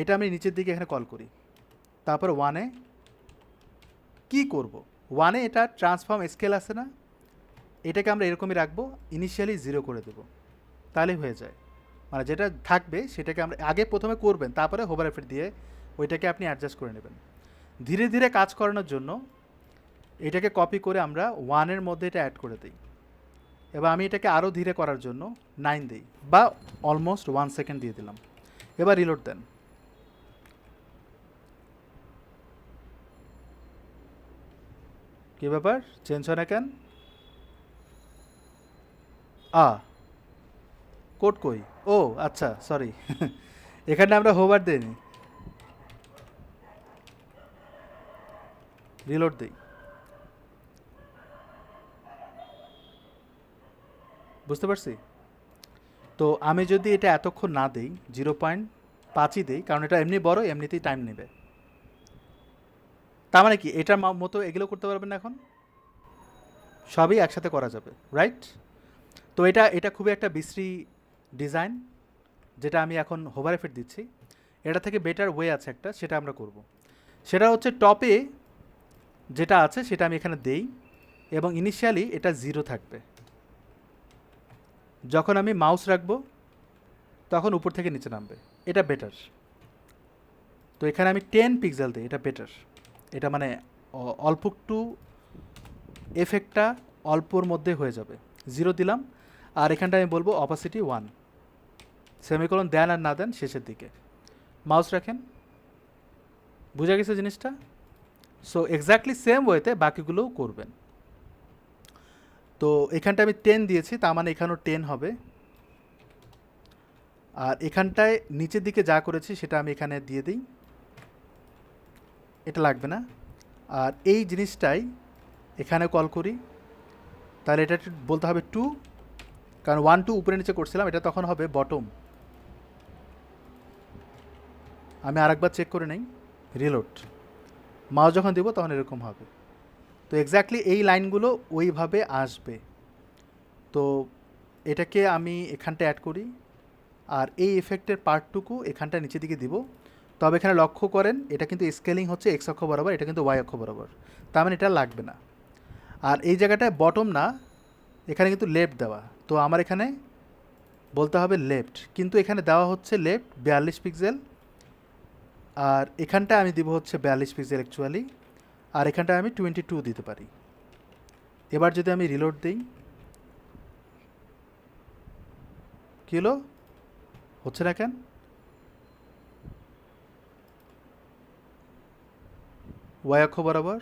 এটা আমি নিচের দিকে এখানে কল করি, তারপর 1-এ কি করব, 1-এ এটা ট্রান্সফর্ম স্কেল আছে না, এটাকে আমরা এরকমই রাখবো, ইনিশিয়ালি 0 করে দেব, তাহলে হয়ে যায়। মানে যেটা থাকবে সেটাকে আমরা আগে প্রথমে করবেন, তারপরে হোভার এফেক্ট দিয়ে ওইটাকে আপনি অ্যাডজাস্ট করে নেবেন। ধীরে ধীরে কাজ করানোর জন্য এটাকে কপি করে আমরা 1-এর মধ্যে এটা অ্যাড করে দিই। এবার আমি এটাকে আরও ধীরে করার জন্য 9 দিই, বা অলমোস্ট 1 সেকেন্ড দিয়ে দিলাম। এবার রিলোড দেন। কী ব্যাপার, চেঞ্জ হয় না কেন? কোড কই? ও আচ্ছা, সরি। এখানে আমরা হোভার দিইনি, রিলোড দিই। বুঝতে পারছি? তো আমি যদি এটা এতক্ষণ না দিই, 0.5ই দিই, কারণ এটা এমনি বড়, এমনিতেই টাইম নেবে। তার মানে কি এটার মতো এগুলো করতে পারবেন না এখন? সবই একসাথে করা যাবে, রাইট? তো এটা এটা খুবই একটা বিশ্রী ডিজাইন, যেটা আমি এখন হোভার এফেক্ট দিচ্ছি। এটা থেকে বেটার ওয়ে আছে একটা, সেটা আমরা করব। সেটা হচ্ছে টপে যেটা আছে সেটা আমি এখানে দেই, এবং ইনিশিয়ালি এটা 0 থাকবে। যখন আমি মাউস রাখবো তখন উপর থেকে নিচে নামবে, এটা বেটার। তো এখানে আমি 10 পিক্সেল দিই, এটা বেটার। এটা মানে অল্প একটু এফেক্টটা অল্পর মধ্যে হয়ে যাবে। 0 দিলাম, আর এখানটা আমি বলবো অপাসিটি 1, সেমিকোলন দেন আর না দেন শেষের দিকে। মাউস রাখেন, বুঝা গেছে জিনিসটা? সো এক্স্যাক্টলি সেম ওয়েতে বাকিগুলোও করবেন। তো এখানটা আমি 10 দিয়েছি, তার মানে এখানেও 10 হবে। আর এখানটায় নিচের দিকে যা করেছি সেটা আমি এখানে দিয়ে দিই, এটা লাগবে না। আর এই জিনিসটাই এখানে কল করি, তাহলে এটা বলতে হবে 2, কারণ 1-2 উপরে নিচে করছিলাম, এটা তখন হবে বটম। আমি আরেকবার চেক করে নেই, রিলোড। মাউস যখন দিব তখন এরকম হবে। তো এক্স্যাক্টলি এই লাইনগুলো ওইভাবে আসবে। তো এটাকে আমি এখানটা অ্যাড করি, আর এই এফেক্টের পার্টটুকু এখানটা নিচের দিকে দিব। তবে এখানে লক্ষ্য করেন এটা কিন্তু স্কেলিং হচ্ছে এক্স অক্ষ বরাবর, এটা কিন্তু ওয়াই অক্ষ বরাবর, তার মানে এটা লাগবে না। আর এই জায়গাটায় বটম না, এখানে কিন্তু লেফট দেওয়া, তো আমার এখানে বলতে হবে লেফট, কিন্তু এখানে দেওয়া হচ্ছে লেফট 42 পিক্সেল, আর এখানটা আমি দিব হচ্ছে 42 পিক্সেল অ্যাকচুয়ালি, আর এখানটা আমি 22 দিতে পারি। এবার যদি আমি রিলোড দিই, কী হলো? হচ্ছে না কেন? ওয়াই অক্ষ বরাবর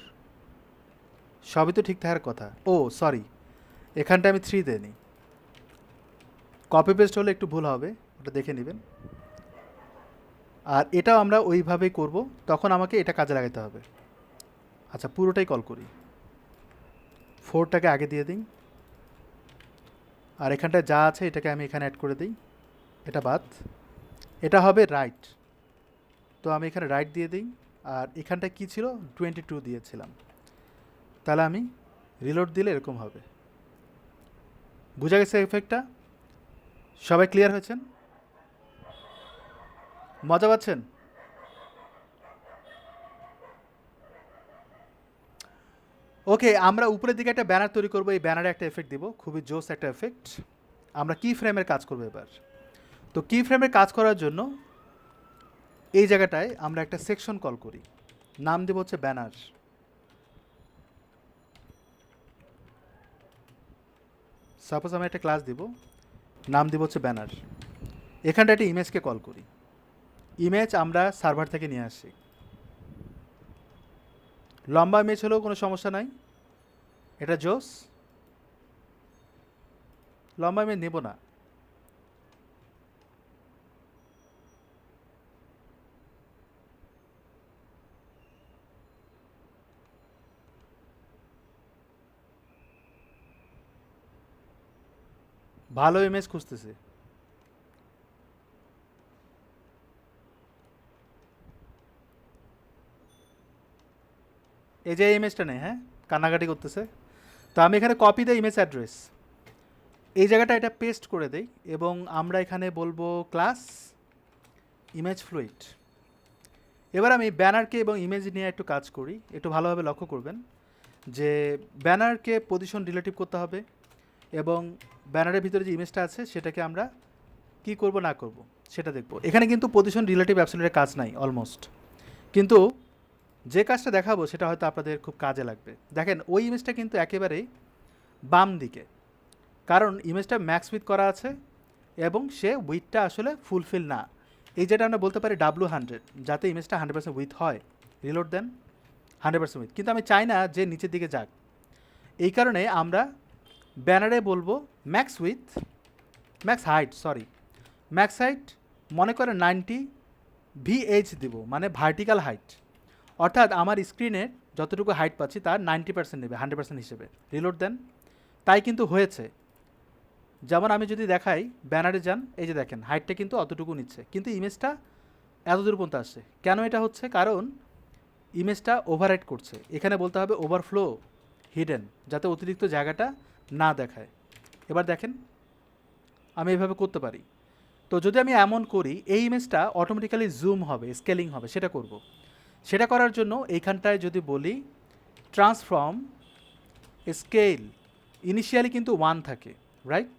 সবই তো ঠিক থাকার কথা। ও সরি, এখানটা আমি 3 দেইনি, কপি পেস্ট হলে একটু ভুল হবে, ওটা দেখে নেবেন। আর এটাও আমরা ওইভাবেই করব, তখন আমাকে এটা কাজে লাগাতে হবে। আচ্ছা, পুরোটাই কল করি। 4টাকে আগে দিয়ে দিই, আর এখানটায় যা আছে এটাকে আমি এখানে অ্যাড করে দিই, এটা বাদ। এটা হবে রাইট, তো আমি এখানে রাইট দিয়ে দিই। আর এখানটায় কী ছিল, 22 দিয়েছিলাম, তাহলে আমি রিলোড দিলে এরকম হবে। বুঝা গেছে এফেক্টটা? সবাই ক্লিয়ার হয়েছেন? মজা পাচ্ছেন? ওকে, আমরা উপরের দিকে একটা ব্যানার তৈরি করবো, এই ব্যানারে একটা এফেক্ট দিব, খুবই জোস একটা এফেক্ট। আমরা কি ফ্রেমের কাজ করবো এবার। তো কি ফ্রেমের কাজ করার জন্য এই জায়গাটায় আমরা একটা সেকশন কল করি, নাম দেব হচ্ছে ব্যানার। সাপোজ আমি একটা ক্লাস দিব, নাম দিব হচ্ছে ব্যানার। এখানটা একটা ইমেজকে কল করি, ইমেজ আমরা সার্ভার থেকে নিয়ে আসি। লম্বা ইমেজ হলেও কোনো সমস্যা নাই, এটা জোস। লম্বা ইমেজ নেব না, ভালো ইমেজ খুঁজতেছে। এই যে ইমেজটা নেই, হ্যাঁ কান্নাকাটি করতেছে। তো আমি এখানে কপি দেই ইমেজ অ্যাড্রেস, এই জায়গাটা এটা পেস্ট করে দেই, এবং আমরা এখানে বলবো ক্লাস ইমেজ ফ্লুইড। এবার আমি ব্যানারকে এবং ইমেজ নিয়ে একটু কাজ করি, একটু ভালোভাবে লক্ষ্য করবেন যে ব্যানারকে পজিশন রিলেটিভ করতে হবে, এবং ব্যানারের ভিতরে যে ইমেজটা আছে সেটাকে আমরা কি করব না করব সেটা দেখব। এখানে কিন্তু পজিশন রিলেটিভ অ্যাবসলিউটের কাজ নাই অলমোস্ট, কিন্তু যে কাজটা দেখাবো সেটা হয়তো আপনাদের খুব কাজে লাগবে। দেখেন ওই ইমেজটা কিন্তু একেবারেই বাম দিকে, কারণ ইমেজটা ম্যাক্স উইথ করা আছে এবং সে উইথটা আসলে ফুলফিল না। এই যেটা আমরা বলতে পারি W100, যাতে ইমেজটা 100% উইথ হয়। রিলোড দেন, 100% উইথ, কিন্তু আমি চাই না যে নিচের দিকে যাক। এই কারণে আমরা ব্যানারে বলবো max with, max height, sorry max height মনে করে 90 VH দিব, মানে ভার্টিক্যাল হাইট, অর্থাৎ আমার স্ক্রিনের যতটুকু হাইট পাচ্ছি তার 90% নেবে 100% হিসেবে। রিলোড দেন, তাই কিন্তু হয়েছে। যেমন আমি যদি দেখাই, ব্যানারে যান, এই যে দেখেন হাইটটা কিন্তু অতটুকু নিচ্ছে, কিন্তু ইমেজটা এতদূর পর্যন্ত আসছে। কেন এটা হচ্ছে? কারণ ইমেজটা ওভাররাইট করছে। এখানে বলতে হবে ওভারফ্লো হিডেন, যাতে অতিরিক্ত জায়গাটা না দেখায়। এবার দেখেন আমি এইভাবে করতে পারি। তো যদি আমি এমন করি, এই ইমেজটা অটোমেটিক্যালি জুম হবে, স্কেলিং হবে, সেটা করব। সেটা করার জন্য এইখানটায় যদি বলি ট্রান্সফর্ম স্কেল, ইনিশিয়ালি কিন্তু 1 থাকে, রাইট?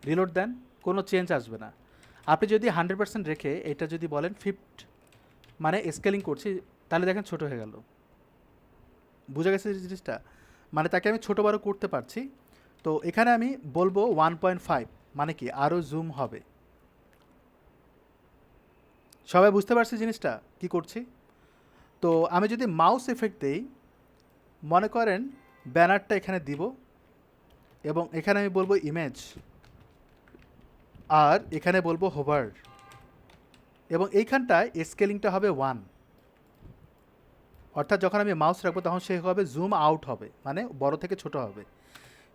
রিলোড দেন, কোনো চেঞ্জ আসবে না। আপনি যদি 100% রেখে এটা যদি বলেন 50, মানে স্কেলিং করছি, তাহলে দেখেন ছোট হয়ে গেল। বুঝা গেছে জিনিসটা? মানে তাকে আমি ছোটো বড় করতে পারছি। তো এখানে আমি বলবো 1.5, মানে কি আরও জুম হবে। সবাই বুঝতে পারছি জিনিসটা কি করছি? তো আমি যদি মাউস এফেক্ট দেই, মনে করেন ব্যানারটা এখানে দিব, এবং এখানে আমি বলবো ইমেজ, আর এখানে বলবো হোভার, এবং এইখানটায় স্কেলিংটা হবে 1, অর্থাৎ যখন আমি মাউস রাখবো তখন সে হবে জুম আউট হবে, মানে বড় থেকে ছোট হবে।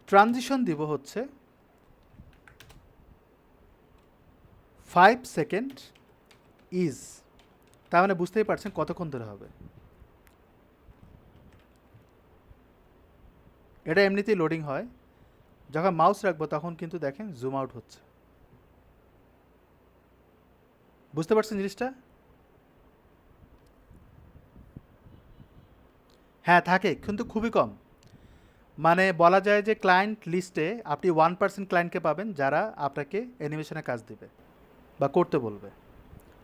ট্রানজিশন দিব হচ্ছে 5 সেকেন্ড ইজ, তার মানে বুঝতেই পারছেন কতক্ষণ ধরে হবে। এটা এমনিতেই লোডিং হয়, যখন মাউস রাখবো তখন কিন্তু দেখেন জুম আউট হচ্ছে। বুঝতে পারছেন জিনিসটা? হ্যাঁ থাকে, কিন্তু খুবই কম। মানে বলা যায় যে ক্লায়েন্ট লিস্টে আপনি 1% ক্লায়েন্টকে পাবেন যারা আপনাকে অ্যানিমেশনে কাজ দেবে বা করতে বলবে।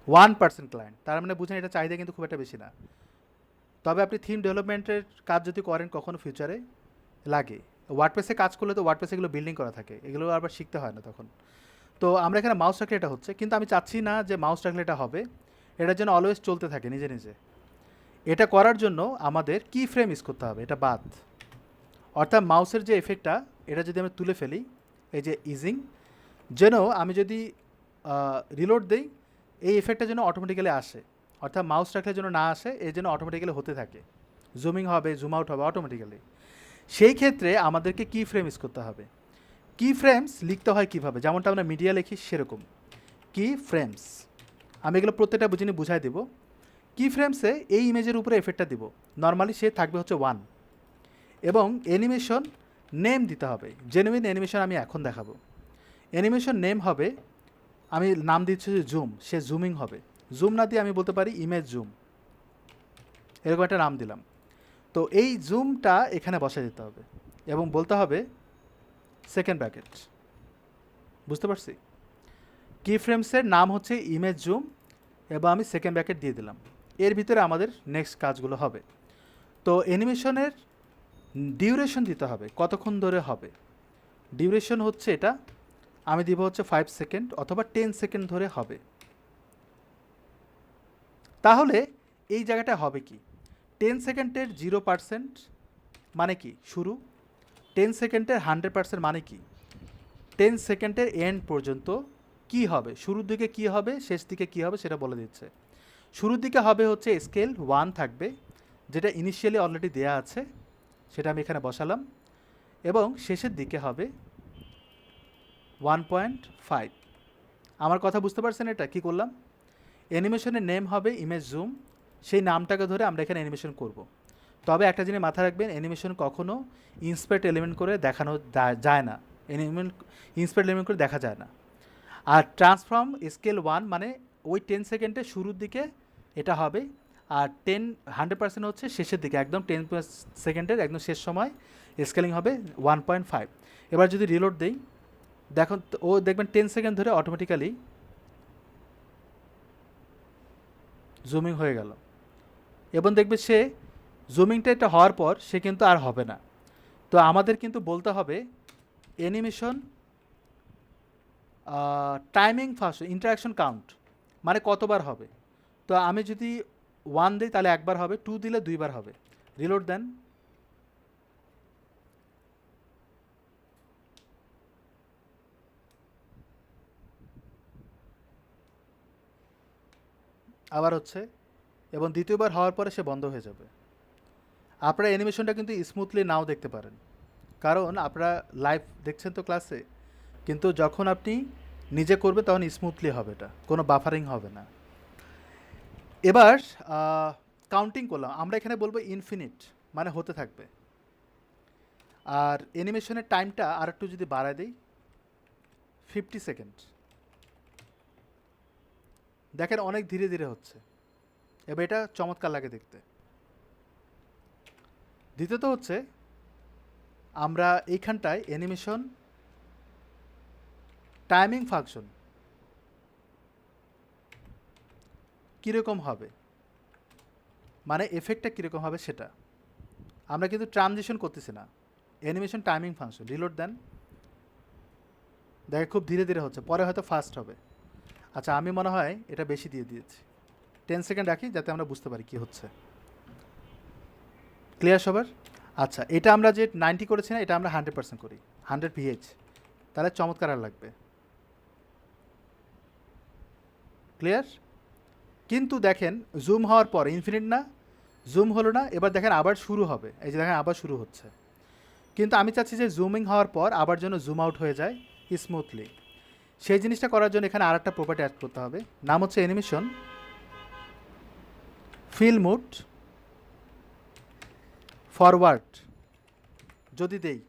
1% ক্লায়েন্ট, তার মানে বুঝেন এটা চাহিদা কিন্তু খুব একটা বেশি না। তবে আপনি থিম ডেভেলপমেন্টের কাজ যদি করেন কখনো ফিউচারে লাগে, ওয়ার্ডপ্রেসে কাজ করলে তো ওয়ার্ডপ্রেসে এগুলো বিল্ডিং করা থাকে, এগুলো আবার শিখতে হয় না তখন। তো আমরা এখানে মাউস রাখলে এটা হচ্ছে, কিন্তু আমি চাচ্ছি না যে মাউস রাখলে এটা হবে। এটার জন্য অলওয়েজ চলতে থাকে নিজে নিজে। এটা করার জন্য আমাদের কি ফ্রেম ইউজ করতে হবে, এটা বাদ। অর্থাৎ মাউসের যে এফেক্টটা, এটা যদি আমি তুলে ফেলি, এই যে ইজিং, যেন আমি যদি রিলোড দেই, এই এফেক্টটা যেন অটোমেটিক্যালি আসে। অর্থাৎ মাউস রাখলে যেন না আসে, এই জন্য অটোমেটিক্যালি হতে থাকে, জুমিং হবে, জুম আউট হবে অটোমেটিক্যালি। সেই ক্ষেত্রে আমাদেরকে কি ফ্রেম ইউজ করতে হবে। কি ফ্রেমস লিখতে হয় কীভাবে, যেমনটা আমরা মিডিয়া লিখি সেরকম কি ফ্রেমস। আমি এগুলো প্রত্যেকটা বুঝাই দেবো। কি ফ্রেমসে এই ইমেজের উপরে এফেক্টটা দিব, নর্মালি সে থাকবে হচ্ছে 1, এবং অ্যানিমেশন নেম দিতে হবে। জেনুইন অ্যানিমেশন আমি এখন দেখাবো। অ্যানিমেশন নেম হবে, আমি নাম দিচ্ছি যে জুম, সে জুমিং হবে। জুম না দিয়ে আমি বলতে পারি ইমেজ জুম, এরকম একটা নাম দিলাম। তো এই জুমটা এখানে বসে দিতে হবে এবং বলতে হবে সেকেন্ড ব্র্যাকেট। বুঝতে পারছি? কি ফ্রেমসের নাম হচ্ছে ইমেজ জুম এবং আমি সেকেন্ড ব্র্যাকেট দিয়ে দিলাম। এর ভিতরে আমাদের নেক্সট কাজগুলো হবে। তো অ্যানিমেশনের ডিউরেশন দিতে হবে, কতক্ষণ ধরে হবে। ডিউরেশন হচ্ছে এটা, আমি দিব হচ্ছে 5 সেকেন্ড অথবা 10 সেকেন্ড ধরে হবে। তাহলে এই জায়গাটা হবে কি, 10 সেকেন্ডের 0% মানে কি শুরু, 10 সেকেন্ডের 100% মানে কি 10 সেকেন্ডের এন্ড পর্যন্ত কি হবে, শুরুর দিকে কি হবে, শেষ দিকে কি হবে সেটা বলে দিচ্ছে। শুরুর দিকে হবে হচ্ছে স্কেল 1 থাকবে, যেটা ইনিশিয়ালি অলরেডি দেয়া আছে, সেটা আমি এখানে বসালাম। এবং শেষের দিকে হবে 1.5। আমার কথা বুঝতে পারছেন এটা কি করলাম? অ্যানিমেশনের নেম হবে ইমেজ জুম, সেই নামটাকে ধরে আমরা এখানে অ্যানিমেশন করব। তবে একটা জিনিস মাথায় রাখবেন, অ্যানিমেশন কখনো ইন্সপেক্ট এলিমেন্ট করে দেখানো যায় না, ইন্সপেক্ট এলিমেন্ট করে দেখা যায় না। আর ট্রান্সফর্ম স্কেল 1 মানে ওই 10 সেকেন্ডের শুরুর দিকে এটা হবে, আর 100% হচ্ছে শেষের দিকে, একদম 10 সেকেন্ডের একদম শেষ সময় স্কেলিং হবে 1.5। এবার যদি রিলোড দেই, দেখুন ও দেখবেন 10 সেকেন্ড ধরে অটোমেটিক্যালি জুমিং হয়ে গেল, এবং দেখবে সে জুমিংটা এটা হওয়ার পর সে কিন্তু আর হবে না। তো আমাদের কিন্তু বলতে হবে animation timing first interaction count, মানে কতবার হবে। তো আমি যদি 1 দিই তাহলে একবার হবে, 2 দিলে 2বার হবে। রিলোড দেন, আবার হচ্ছে, এবং দ্বিতীয়বার হওয়ার পরে সে বন্ধ হয়ে যাবে। আপনারা অ্যানিমেশনটা কিন্তু স্মুথলি নাও দেখতে পারেন, কারণ আপনারা লাইভ দেখছেন তো ক্লাসে, কিন্তু যখন আপনি নিজে করবে তখন স্মুথলি হবে, এটা কোনো বাফারিং হবে না। এবার কাউন্টিং করলাম, আমরা এখানে বলবো ইনফিনিট, মানে হতে থাকবে। আর অ্যানিমেশনের টাইমটা আর একটু যদি বাড়ায় দিই 50 সেকেন্ড, দেখেন অনেক ধীরে ধীরে হচ্ছে, এবার এটা চমৎকার লাগে দেখতে। দ্বিতীয়ত হচ্ছে আমরা এইখানটায় অ্যানিমেশন টাইমিং ফাংশন কীরকম হবে, মানে এফেক্টটা কীরকম হবে সেটা আমরা কিন্তু ট্রানজিশন করতেছি না, অ্যানিমেশন টাইমিং ফাংশন। রিলোড দেন, দেখে খুব ধীরে ধীরে হচ্ছে, পরে হয়তো ফাস্ট হবে। আচ্ছা আমি মনে হয় এটা বেশি দিয়ে দিয়েছি, 10 সেকেন্ড রাখি যাতে আমরা বুঝতে পারি কি হচ্ছে। ক্লিয়ার সবার? আচ্ছা এটা আমরা যে 90 করেছি না, এটা আমরা 100% করি, 100 VH, তাহলে চমৎকার আর লাগবে। ক্লিয়ার? কিন্তু দেখেন জুম হওয়ার পর ইনফিনিট না, জুম হলো না, এবার দেখেন আবার শুরু হবে, এই যে দেখেন আবার শুরু হচ্ছে। কিন্তু আমি চাচ্ছি যে জুমিং হওয়ার পর আবার যেন জুম আউট হয়ে যায় স্মুথলি। সেই জিনিসটা করার জন্য এখানে আরেকটা প্রপার্টি অ্যাড করতে হবে, নাম হচ্ছে অ্যানিমেশন ফিল মুড ফরওয়ার্ড। যদি দেই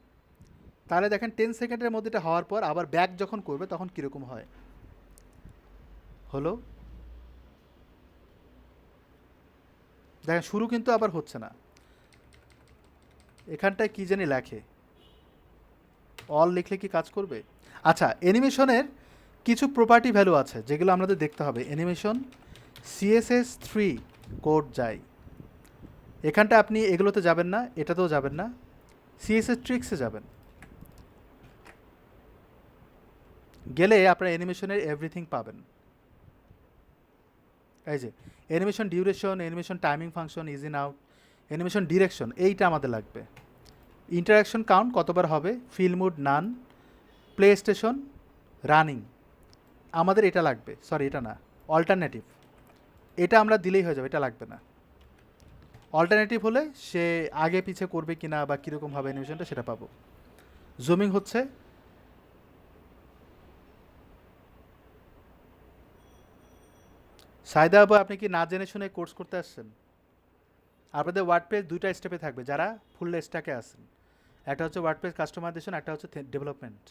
তাহলে দেখেন 10 সেকেন্ডের মধ্যে এটা হওয়ার পর আবার ব্যাক যখন করবে তখন কীরকম হয়। হলো, দেখেন শুরু কিন্তু আবার হচ্ছে না, এখানটায় কী জানি লেখে, অল লিখলে কি কাজ করবে? আচ্ছা অ্যানিমেশনের কিছু প্রপার্টি ভ্যালু আছে যেগুলো আমাদের দেখতে হবে। অ্যানিমেশন CSS3 কোড যাই, এখানটা আপনি এগুলোতে যাবেন না, এটাতেও যাবেন না, CSS ট্রিক্সে যাবেন, গেলে আপনার অ্যানিমেশনের এভরিথিং পাবেন। এই যে animation duration, animation timing function, is in out, animation direction, এইটা আমাদের লাগবে। ইন্টারাকশন কাউন্ট কতবার হবে, ফিল মুড নান, প্লে স্টেশন, রানিং, আমাদের এটা লাগবে। সরি এটা না, অল্টারনেটিভ, এটা আমরা দিলেই হয়ে যাবে, এটা লাগবে না। অল্টারনেটিভ হলে সে আগে পিছে করবে কিনা বা কীরকম হবে অ্যানিমেশনটা সেটা পাবো। জুমিং হচ্ছে সাইদা আবু, আপনি কি না জেনে শুনে কোর্স করতে আসছেন? আপনাদের ওয়ার্ডপ্রেস দুইটা স্টেপে থাকবে যারা ফুল স্ট্যাকে আসেন, একটা হচ্ছে ওয়ার্ডপ্রেস কাস্টমাইজেশন, একটা হচ্ছে ডেভেলপমেন্ট।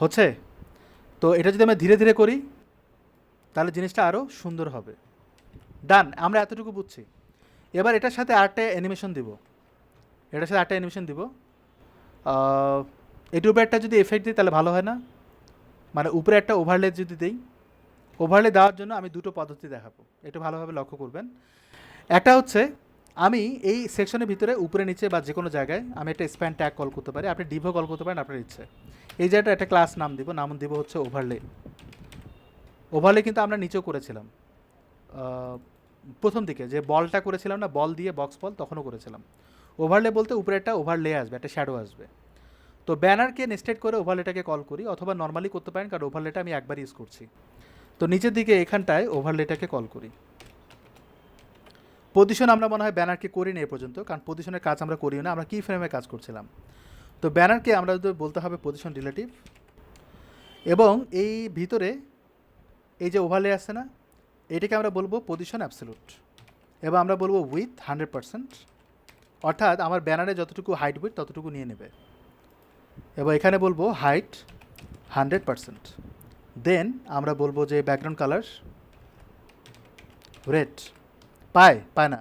হচ্ছে তো এটা যদি আমরা ধীরে ধীরে করি তাহলে জিনিসটা আরও সুন্দর হবে। ডান, আমরা এতটুকু বুঝছি। এবার এটার সাথে আরেকটা অ্যানিমেশন দিব, এটার সাথে আরেকটা অ্যানিমেশন দিব। এটির উপরে একটা যদি এফেক্ট দিই তাহলে ভালো হয় না? মানে উপরে একটা ওভারলে যদি দিই, ওভারলে দেওয়ার জন্য আমি দুটো পদ্ধতি দেখাবো, একটু ভালোভাবে লক্ষ্য করবেন। একটা হচ্ছে আমি এই সেকশনের ভিতরে উপরে নিচে বা যে কোনো জায়গায় আমি একটা স্প্যান ট্যাগ কল করতে পারি, আপনি ডিভো কল করতে পারেন আপনার ইচ্ছে। এই জায়গাটা একটা ক্লাস নাম দিব, নাম দিব হচ্ছে ওভারলে। ওভারলে কিন্তু আমরা নিচেও করেছিলাম প্রথম দিকে, যে বলটা করেছিলাম না, বল দিয়ে বক্স বল, তখনও করেছিলাম। ওভারলে বলতে উপরে একটা ওভারলে আসবে, একটা শ্যাডো আসবে। তো ব্যানারকে নেস্টেড করে ওভারলেটাকে কল করি, অথবা নর্মালি করতে পারেন, কারণ ওভারলেটা আমি একবার ইউজ করছি। তো নিচের দিকে এখানটায় ওভারলেটাকে কল করি। পজিশন আমরা মনে হয় ব্যানারকে করি না এ পর্যন্ত, কারণ পজিশনের কাজ আমরা করিও না, আমরা কি ফ্রেমে কাজ করছিলাম। তো ব্যানারকে আমরা যদি বলতে হবে পজিশন রিলেটিভ, এবং এই ভিতরে এই যে ওভারলে আছে না, এটাকে আমরা বলবো পজিশন অ্যাবসলিউট, এবং আমরা বলবো উইথ 100%, অর্থাৎ আমার ব্যানারে যতটুকু হাইট উইথ ততটুকু নিয়ে নেবে। এবং এখানে বলবো হাইট 100%। দেন আমরা বলবো যে ব্যাকগ্রাউন্ড কালার রেড। পায় না,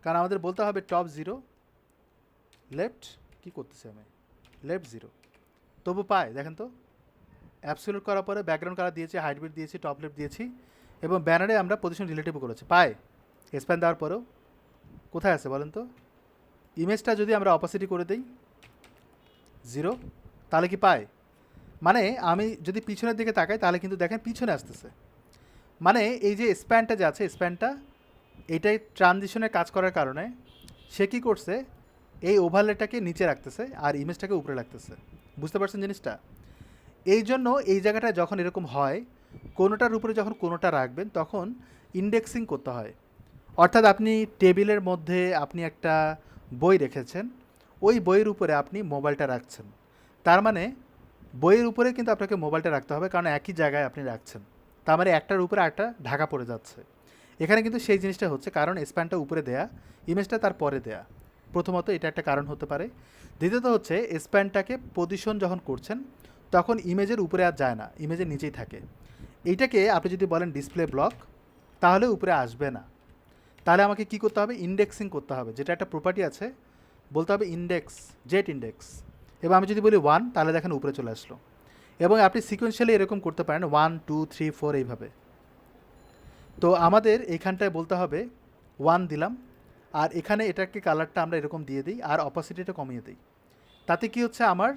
কারণ আমাদের বলতে হবে টপ 0 লেফট, কি করতেছি আমি, লেফট 0, তবু পায়। দেখেন তো, অ্যাবসলিউট করার পরে ব্যাকগ্রাউন্ড কালার দিয়েছি, হাইট বিট দিয়েছি, টপ লেফট দিয়েছি, এবং ব্যানারে আমরা পজিশন রিলেটিভ করেছি, পায়। স্প্যান দেওয়ার পরেও কোথায় আছে বলেন তো? ইমেজটা যদি আমরা অপাসিটি করে দিই 0, তাহলে কি পায়? মানে আমি যদি পিছনের দিকে তাকাই তাহলে কিন্তু দেখেন পিছনে আসতেছে। মানে এই যে স্প্যানটা যে আছে, স্প্যানটা এইটাই ট্রানজিশনের কাজ করার কারণে সে কী করছে, এই ওভারলেটাকে নিচে রাখতেছে আর ইমেজটাকে উপরে রাখতেছে। বুঝতে পারছেন জিনিসটা? এই জন্য এই জায়গাটায় যখন এরকম হয়, কোনোটার উপরে যখন কোনোটা রাখবেন তখন ইন্ডেক্সিং করতে হয়। অর্থাৎ আপনি টেবিলের মধ্যে আপনি একটা বই রেখেছেন, ওই বইয়ের উপরে আপনি মোবাইলটা রাখছেন, তার মানে বইয়ের উপরে কিন্তু আপনাকে মোবাইলটা রাখতে হবে, কারণ একই জায়গায় আপনি রাখছেন, তার মানে একটার উপরে একটা ঢাকা পড়ে যাচ্ছে। এখানে কিন্তু সেই জিনিসটা হচ্ছে, কারণ স্প্যানটা উপরে দেয়া, ইমেজটা তার পরে দেয়া। প্রথমত এটা একটা কারণ হতে পারে। দ্বিতীয়ত হচ্ছে স্প্যানটাকে পজিশন যখন করছেন তখন ইমেজের উপরে আর যায় না, ইমেজের নিচেই থাকে। এইটাকে আপনি যদি বলেন ডিসপ্লে ব্লক, তাহলে উপরে আসবে না। তাহলে আমাকে কি করতে হবে, ইন্ডেক্সিং করতে হবে, যেটা একটা প্রপার্টি আছে, বলতে হবে ইন্ডেক্স, জেট ইন্ডেক্স। এবং আমি যদি বলি 1, তাহলে দেখেন উপরে চলে আসলো। এবং আপনি সিকোয়েন্সিয়ালি এরকম করতে পারেন 1 2 3 4 এইভাবে। তো আমাদের এইখানটায় বলতে হবে 1 দিলাম, আর এখানে এটাকে কালারটা আমরা এরকম দিয়ে দিই, আর অপাসিটিটা কমিয়ে দিই। তাতে কি হচ্ছে, আমার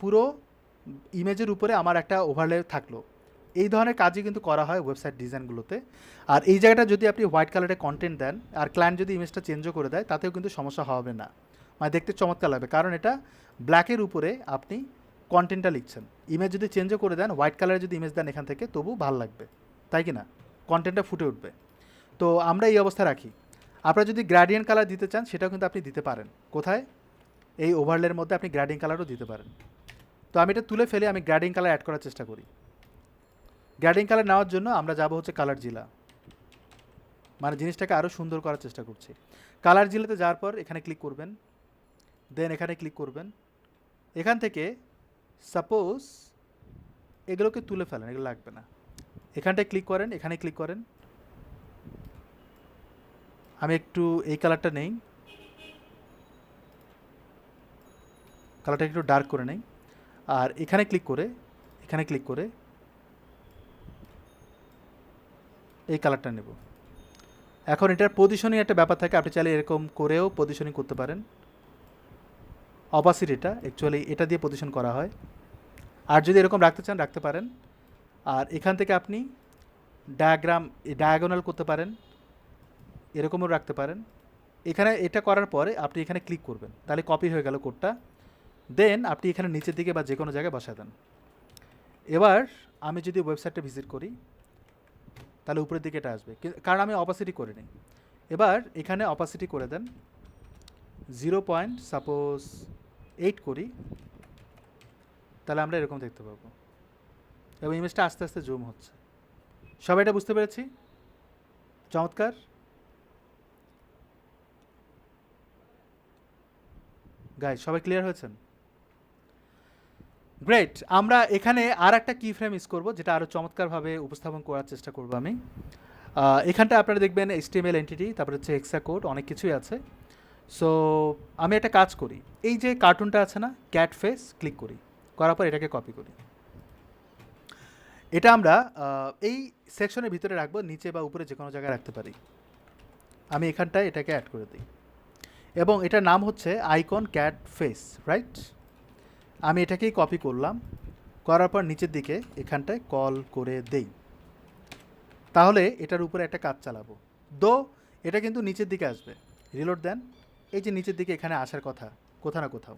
পুরো ইমেজের উপরে আমার একটা ওভারলে থাকলো। এই ধরনের কাজই কিন্তু করা হয় ওয়েবসাইট ডিজাইনগুলোতে। আর এই জায়গাটা যদি আপনি হোয়াইট কালারে কন্টেন্ট দেন আর ক্লায়েন্ট যদি ইমেজটা চেঞ্জও করে দেয়, তাতেও কিন্তু সমস্যা হবে না, মানে দেখতে চমৎকার লাগবে, কারণ এটা ব্ল্যাকের উপরে আপনি কন্টেন্টটা লিখছেন। ইমেজ যদি চেঞ্জও করে দেন, হোয়াইট কালারে যদি ইমেজ দেন এখান থেকে, তবু ভালো লাগবে, তাই কি না? কন্টেন্টটা ফুটে উঠবে। তো আমরা এই অবস্থা রাখি। আপনারা যদি গ্র্যাডিয়েন্ট কালার দিতে চান সেটাও কিন্তু আপনি দিতে পারেন। কোথায়? এই ওভারলের মধ্যে আপনি গ্র্যাডিয়েন্ট কালারও দিতে পারেন। তো আমি এটা তুলে ফেলে আমি গ্র্যাডিয়েন্ট কালার অ্যাড করার চেষ্টা করি। গ্র্যাডিয়েন্ট কালার নেওয়ার জন্য আমরা যাব হচ্ছে কালার জিলা, মানে জিনিসটাকে আরও সুন্দর করার চেষ্টা করছি। কালার জিলাতে যাওয়ার পর এখানে ক্লিক করবেন, দেন এখানে ক্লিক করবেন। এখান থেকে সাপোজ এগুলোকে তুলে ফেলেন, এগুলো লাগবে না। এখানটায় ক্লিক করেন, এখানে ক্লিক করেন। আমি একটু এই কালারটা নেই, কালারটা একটু ডার্ক করে নেই, আর এখানে ক্লিক করে এখানে ক্লিক করে এই কালারটা নেব। এখন এটার পজিশনিং একটা ব্যাপার থাকে, আপনি চাইলে এরকম করেও পজিশনিং করতে পারেন। অপাসিটিটা অ্যাকচুয়ালি এটা দিয়ে পজিশন করা হয়। আর যদি এরকম রাখতে চান রাখতে পারেন। আর এখান থেকে আপনি ডায়াগ্রাম ডায়াগোনাল করতে পারেন, এরকমও রাখতে পারেন। এখানে এটা করার পরে আপনি এখানে ক্লিক করবেন, তাহলে কপি হয়ে গেল কোডটা। দেন আপনি এখানে নিচের দিকে বা যে কোনো জায়গায় বসা দেন। এবার আমি যদি ওয়েবসাইটটা ভিজিট করি তাহলে উপরের দিকে এটা আসবে, কারণ আমি অপাসিটি করে নিই। এবার এখানে অপাসিটি করে দেন 0.8 করি, তাহলে আমরা এরকম দেখতে পাবো এবং ইমেজটা আস্তে আস্তে জুম হচ্ছে। সবাই এটা বুঝতে পেরেছি? চমৎকার। গাইস সবাই ক্লিয়ার হয়েছেন? গ্রেট। আমরা এখানে আর একটা কি ফ্রেম ইউজ করবো, যেটা আরও চমৎকারভাবে উপস্থাপন করার চেষ্টা করবো আমি। এখানটা আপনারা দেখবেন HTML এন্টিটি, তারপরে হচ্ছে হেক্সা কোড, অনেক কিছুই আছে। সো আমি একটা কাজ করি, এই যে কার্টুনটা আছে না, ক্যাট ফেস, ক্লিক করি, করার পর এটাকে কপি করি। এটা আমরা এই সেকশনের ভিতরে রাখবো, নিচে বা উপরে যে কোনো জায়গায় রাখতে পারি। আমি এখানটায় এটাকে অ্যাড করে দিই এবং এটার নাম হচ্ছে আইকন ক্যাট ফেস, রাইট? আমি এটাকেই কপি করলাম, করার পর নিচের দিকে এখানটায় কল করে দেই। তাহলে এটার উপরে একটা কাজ চালাবো, দো এটা কিন্তু নিচের দিকে আসবে। রিলোড দেন, এই যে নিচের দিকে এখানে আসার কথা কোথাও না কোথাও,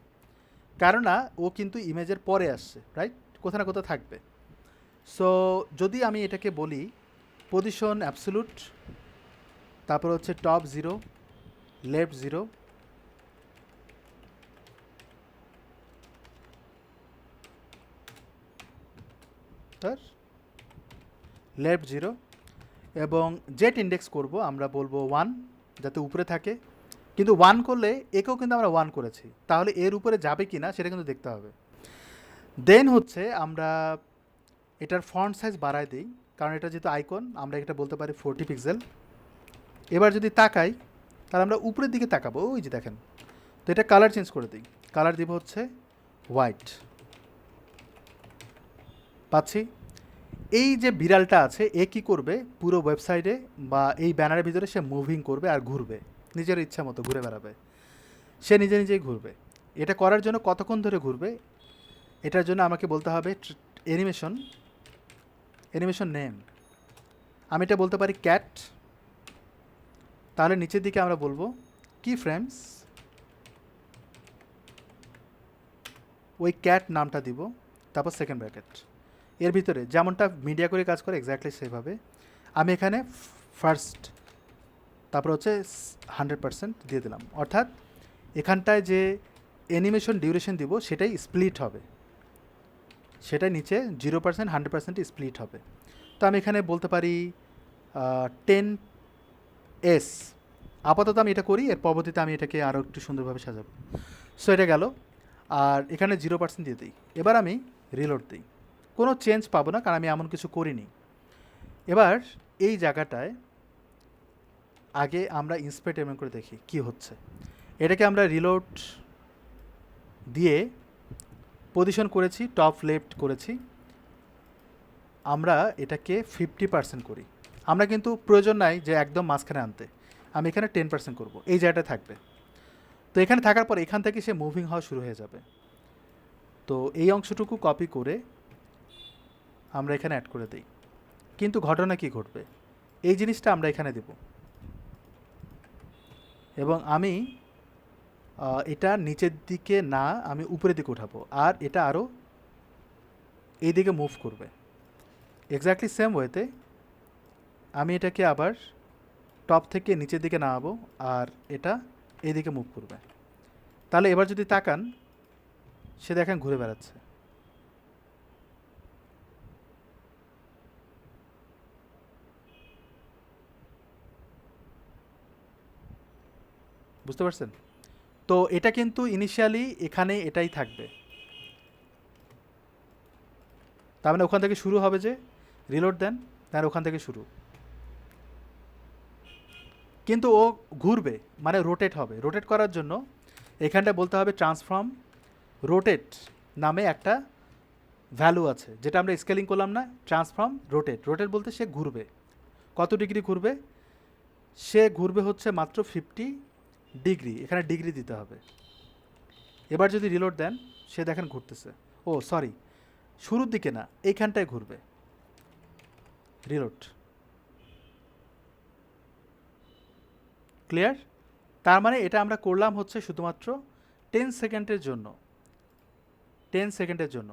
কারণ না ও কিন্তু ইমেজের পরে আসছে, রাইট? কোথাও না কোথাও থাকবে। সো যদি আমি এটাকে বলি পজিশন অ্যাবসোলুট, তারপর হচ্ছে টপ 0, লেফট 0, লেফট 0, এবং জেট ইন্ডেক্স করব আমরা বলবো 1, যাতে উপরে থাকে। কিন্তু 1 করলে একেও কিন্তু আমরা 1 করেছি, তাহলে এর উপরে যাবে কি না সেটা কিন্তু দেখতে হবে। দেন হচ্ছে আমরা এটার ফন্ট সাইজ বাড়ায় দিই, কারণ এটা যেহেতু আইকন, আমরা এটা বলতে পারি 40 পিক্সেল। এবার যদি তাকাই তাহলে আমরা উপরের দিকে তাকাবো, ওই যে দেখেন। তো এটা কালার চেঞ্জ করে দিই, কালার দিব হচ্ছে হোয়াইট। পাচ্ছি? এই যে বিড়ালটা আছে এ কী করবে, পুরো ওয়েবসাইটে বা এই ব্যানারের ভিতরে সে মুভিং করবে আর ঘুরবে, নিজের ইচ্ছা মতো ঘুরে বেড়াবে, সে নিজে নিজেই ঘুরবে। এটা করার জন্য কতক্ষণ ধরে ঘুরবে, এটার জন্য আমাকে বলতে হবে অ্যানিমেশন নেম। আমি এটা বলতে পারি ক্যাট, তাহলে নিচের দিকে আমরা বলবো কি ফ্রেমস, ওই ক্যাট নামটা দিব, তারপর সেকেন্ড ব্র্যাকেট, এর ভিতরে যেমনটা মিডিয়া করে কাজ করে এক্স্যাক্টলি সেভাবে আমি এখানে ফার্স্ট, তারপর হচ্ছে 100% দিয়ে দিলাম। অর্থাৎ এখানটায় যে অ্যানিমেশন ডিউরেশন দিব সেটাই স্প্লিট হবে, সেটাই নিচে 0% 100% স্প্লিট হবে। তো আমি এখানে বলতে পারি 10s। আপাতত আমি এটা করি, এর পরবর্তীতে আমি এটাকে আরও একটু সুন্দরভাবে সাজাবো। সো এটা গেল, আর এখানে 0% দিয়ে দিই। এবার আমি রিলোড দিই, কোনো চেঞ্জ পাবো না কারণ আমি এমন কিছু করিনি। এবার এই জায়গাটায় আগে আমরা ইন্সপেক্ট এমন করে দেখি কি হচ্ছে। এটাকে আমরা রিলোড দিয়ে পজিশন করেছি, টপ লেফট করেছি, আমরা এটাকে 50% করি। আমরা কিন্তু প্রয়োজন নাই যে একদম মাঝখানে আনতে, আমি এখানে 10% করব, এই জায়গাটা থাকবে। তো এখানে থাকার পর এখান থেকে সে মুভিং হওয়া শুরু হয়ে যাবে। তো এই অংশটুকু কপি করে আমরা এখানে অ্যাড করে দিই। কিন্তু ঘটনা কি ঘটবে, এই জিনিসটা আমরা এখানে দেব এবং আমি এটা নিচের দিকে না, আমি উপরের দিকে উঠাবো, আর এটা আরও এই দিকে মুভ করবে। এক্স্যাক্টলি সেম ওয়েতে আমি এটাকে আবার টপ থেকে নিচের দিকে নামাবো আর এটা এইদিকে মুভ করবে। তাহলে এবার যদি তাকান, সে দেখেন ঘুরে বেড়াচ্ছে। বুঝতে পারছেন? তো এটা কিন্তু ইনিশিয়ালি এখানে এটাই থাকবে, তার মানে ওখান থেকে শুরু হবে, যে রিলোড দেন, তার ওখান থেকে শুরু, কিন্তু ও ঘুরবে মানে রোটেট হবে। রোটেট করার জন্য এখানটা বলতে হবে ট্রান্সফর্ম রোটেট নামে একটা ভ্যালু আছে, যেটা আমরা স্কেলিং করলাম না, ট্রান্সফর্ম রোটেট। রোটেট বলতে সে ঘুরবে, কত ডিগ্রি ঘুরবে, সে ঘুরবে হচ্ছে মাত্র 50 ডিগ্রি, এখানে ডিগ্রি দিতে হবে। এবার যদি রিলোড দেন, সে দেখেন ঘুরতেছে, ও সরি, শুরুর দিকে না, এইখানটায় ঘুরবে। রিলোড। ক্লিয়ার? তার মানে এটা আমরা করলাম হচ্ছে শুধুমাত্র 10 সেকেন্ডের জন্য, 10 সেকেন্ডের জন্য।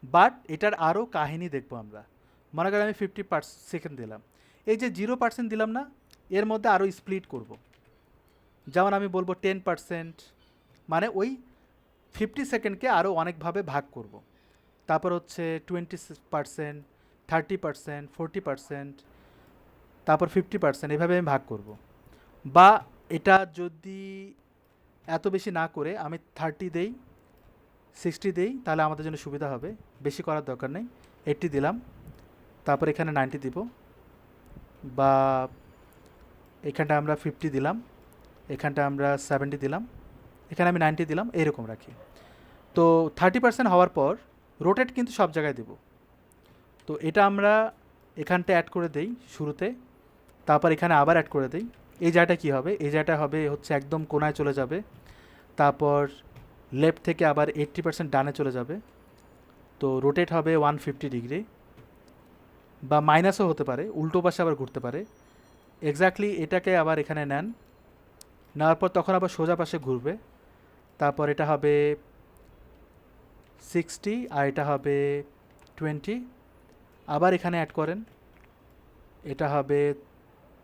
বাট এটার আরও কাহিনী দেখবো আমরা। মনে করেন আমি 50% দিলাম, এই যে 0% দিলাম না, এর মধ্যে আরও স্প্লিট করব। যেমন আমি বলবো 10%, মানে ওই 50 সেকেন্ডকে আরও অনেকভাবে ভাগ করব। তারপর হচ্ছে 20%, 30%, 40%, তারপর 50%, এভাবে আমি ভাগ করব। বা এটা যদি এত বেশি না করে আমি 30 দেই, 60 দেই, তাহলে আমাদের জন্য সুবিধা হবে, বেশি করার দরকার নেই। 80 দিলাম, তারপর এখানে 90 দিব, বা এখানটা আমরা 50 দিলাম, এখানটা আমরা 70 দিলাম, এখানে আমি 90 দিলাম, এইরকম রাখি। তো 30% হওয়ার পর রোটেট কিন্তু সব জায়গায় দেব। তো এটা আমরা এখানটা অ্যাড করে দেই শুরুতে, তারপর এখানে আবার অ্যাড করে দেই। এই জায়গাটা কী হবে, এই জায়গাটা হবে হচ্ছে একদম কোনায় চলে যাবে, তারপর লেফট থেকে আবার 80% ডানে চলে যাবে। তো রোটেট হবে 150 ডিগ্রি, বা মাইনাসও হতে পারে, উল্টো পাশে আবার ঘুরতে পারে। এক্স্যাক্টলি এটাকে আবার এখানে নেন, নেওয়ার পর তখন আবার সোজা পাশে ঘুরবে। তারপর এটা হবে 60 আর এটা হবে 20, আবার এখানে অ্যাড করেন, এটা হবে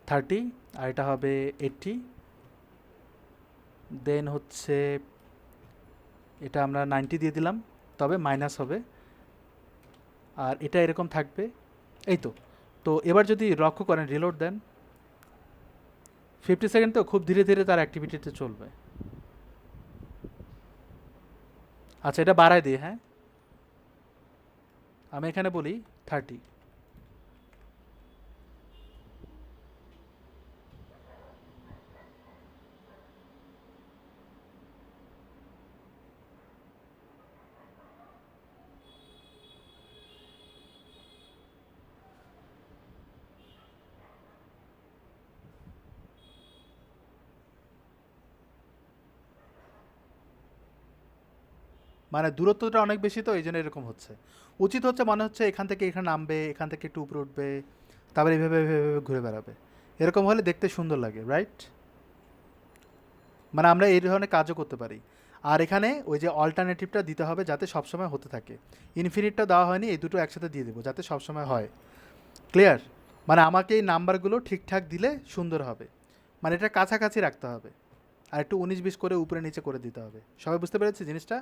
30 আর এটা হবে 80, দেন হচ্ছে এটা আমরা 90 দিয়ে দিলাম, তবে মাইনাস হবে, আর এটা এরকম থাকবে। এই তো। তো এবার যদি লক্ষ্য করেন, রিলোড দেন, 50 সেকেন্ড তো খুব ধীরে ধীরে তার অ্যাক্টিভিটিতে চলবে। আচ্ছা, এটা বাড়ায় দিই, হ্যাঁ, আমি এখানে বলি 30। মানে দূরত্বটা অনেক বেশি, তো এই জন্য এরকম হচ্ছে। উচিত হচ্ছে মনে হচ্ছে এখান থেকে এখানে নামবে, এখান থেকে একটু উপরে উঠবে, তারপরে এইভাবে এইভাবে এইভাবে ঘুরে বেড়াবে। এরকম হলে দেখতে সুন্দর লাগে, রাইট? মানে আমরা এই ধরনের কাজও করতে পারি। আর এখানে ওই যে অল্টারনেটিভটা দিতে হবে যাতে সবসময় হতে থাকে। ইনফিনিটটা দেওয়া হয়নি, এই দুটো একসাথে দিয়ে দেবো যাতে সবসময় হয়। ক্লিয়ার? মানে আমাকে এই নাম্বারগুলো ঠিকঠাক দিলে সুন্দর হবে, মানে এটা কাছাকাছি রাখতে হবে, আর একটু 19-20 করে উপরে নিচে করে দিতে হবে। সবাই বুঝতে পেরেছি জিনিসটা?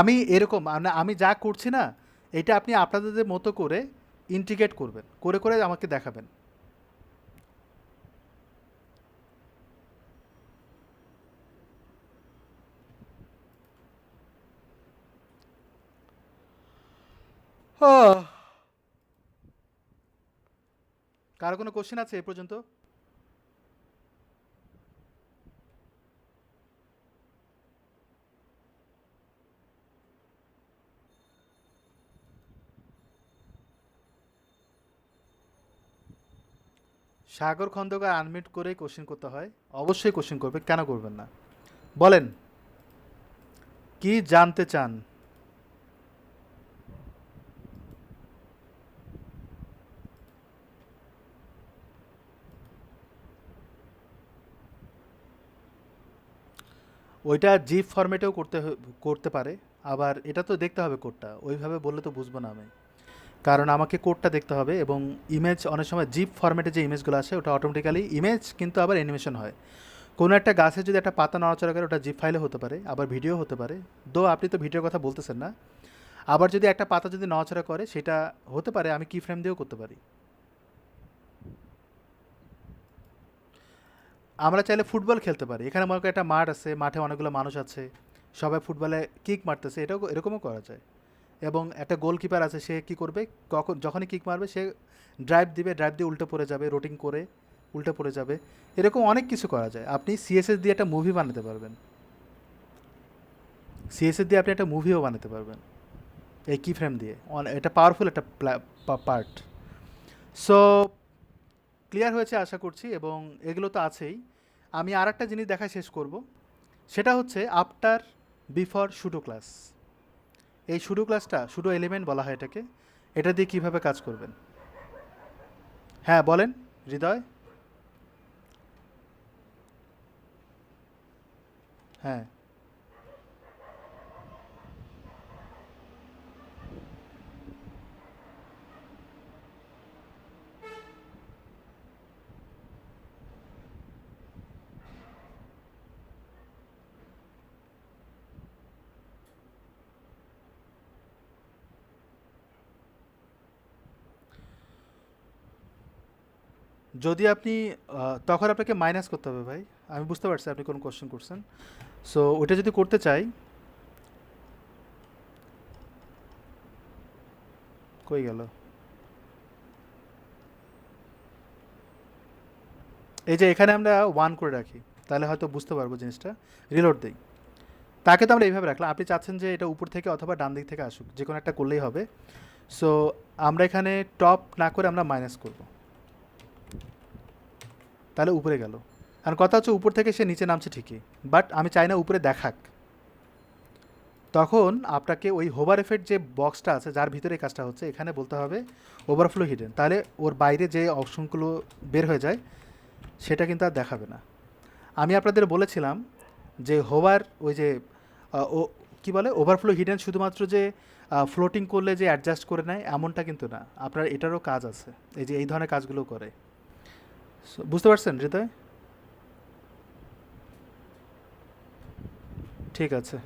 আমি এরকম মানে আমি যা করছি না, এটা আপনি আপনাদের মতো করে ইন্টিগ্রেট করবেন, করে করে আমাকে দেখাবেন। আহ, কারো কোনো কোশ্চেন আছে এ পর্যন্ত? সাগর খন্দকার আনমিউট করেই কোশ্চেন করতে হয়। অবশ্যই কোশ্চেন করবে, কেন করবেন না? বলেন, কি জানতে চান? ওইটা জিপ ফরম্যাটেও করতে পারে। আবার এটা তো দেখতে হবে কোডটা, ওইভাবে বললে তো বুঝবো না আমি, কারণ আমাকে কোডটা দেখতে হবে। এবং ইমেজ অনেক সময় জিপ ফরম্যাটে যে ইমেজগুলো আসে ওটা অটোমেটিক্যালি ইমেজ, কিন্তু আবার অ্যানিমেশন হয়। কোনো একটা গাছে যদি একটা পাতা নড়াচড়া করে, ওটা জিপ ফাইলে হতে পারে, আবার ভিডিও হতে পারে। দো আপনি তো ভিডিওর কথা বলতেছেন না। আবার যদি একটা পাতা যদি নড়াচড়া করে, সেটা হতে পারে আমি কি ফ্রেম দিয়েও করতে পারি। আমরা চাইলে ফুটবল খেলতে পারি, এখানে মনে করি একটা মাঠ আছে, মাঠে অনেকগুলো মানুষ আছে, সবাই ফুটবলে কিক মারতেছে, এটাও এরকমও করা যায়। এবং একটা গোলকিপার আছে, সে কি করবে, যখনই কিক মারবে সে ড্রাইভ দিবে, ড্রাইভ দিয়ে উল্টে পড়ে যাবে, রোটিং করে উল্টে পড়ে যাবে। এরকম অনেক কিছু করা যায়। আপনি সিএসএস দিয়ে একটা মুভি বানাতে পারবেন, সিএসএস দিয়ে আপনি একটা মুভিও বানাতে পারবেন এই কি ফ্রেম দিয়ে। এটা পাওয়ারফুল একটা পার্ট। সো ক্লিয়ার হয়েছে আশা করছি, এবং এগুলো তো আছেই। আমি আর একটা জিনিস দেখা শেষ করব, সেটা হচ্ছে আফটার বিফোর শুডো ক্লাস। এই শুডো ক্লাসটা শুডো এলিমেন্ট বলা হয় এটাকে, এটা দিয়ে কিভাবে কাজ করবেন? হ্যাঁ বলেন হৃদয়। হ্যাঁ, যদি আপনি তখন আপনাকে মাইনাস করতে হবে ভাই। আমি বুঝতে পারছি আপনি কোন কোশ্চেন করছেন। সো ওটা যদি করতে চাই, কই গেল? এই যে এখানে আমরা 1 করে রাখি, তাহলে হয়তো বুঝতে পারবো জিনিসটা। রিলোড দেই, তাকে তো আমরা এইভাবে রাখলাম। আপনি চাচ্ছেন যে এটা উপর থেকে অথবা ডান দিক থেকে আসুক, যে কোনো একটা করলেই হবে। সো আমরা এখানে টপ না করে আমরা মাইনাস করব, তাহলে উপরে গেল। আর কথা হচ্ছে উপর থেকে সে নিচে নামছে ঠিকই, বাট আমি চাই না উপরে দেখাক। তখন আপনাকে ওই হোভার এফেক্ট যে বক্সটা আছে যার ভিতরে এই কাজটা হচ্ছে, এখানে বলতে হবে ওভারফ্লো হিডেন, তাহলে ওর বাইরে যে অপশনগুলো বের হয়ে যায় সেটা কিন্তু আর দেখাবে না। আমি আপনাদের বলেছিলাম যে হোভার ওই যে ও কী বলে ওভারফ্লো হিডেন শুধুমাত্র যে ফ্লোটিং করলে যে অ্যাডজাস্ট করে নেয় এমনটা কিন্তু না, আপনার এটারও কাজ আছে। এই যে এই ধরনের কাজগুলো করে। বুঝতে পারছেন হৃদয়? ঠিক আছে,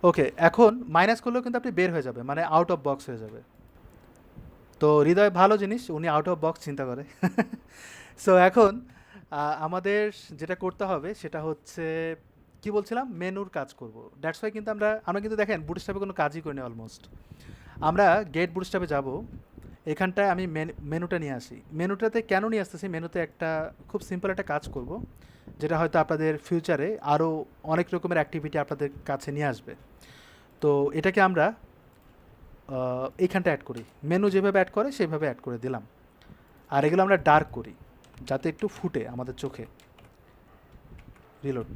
ওকে। এখন মাইনাস করলেও কিন্তু আপনি বের হয়ে যাবে, মানে আউট অফ বক্স হয়ে যাবে। তো হৃদয় ভালো জিনিস, উনি আউট অফ বক্স চিন্তা করে। সো এখন আমাদের যেটা করতে হবে সেটা হচ্ছে, কি বলছিলাম, মেনুর কাজ করব। দ্যাটস ওয়াই কিন্তু আমরা আমরা কিন্তু দেখেন বুটস্ট্র্যাপে কোনো কাজই করিনি অলমোস্ট। আমরা গেট বুটস্ট্র্যাপে যাব, এখানটায় আমি মেনুটা নিয়ে আসি। মেনুটাতে কেন নিয়ে আসতেছি, মেনুতে একটা খুব সিম্পল একটা কাজ করব, যেটা হয়তো আপনাদের ফিউচারে আরও অনেক রকমের অ্যাক্টিভিটি আপনাদের কাছে নিয়ে আসবে। তো এটাকে আমরা এইখানটা অ্যাড করি, মেনু যেভাবে অ্যাড করে সেইভাবে অ্যাড করে দিলাম। আর এগুলো আমরা ডার্ক করি যাতে একটু ফুটে আমাদের চোখে। রিলোড,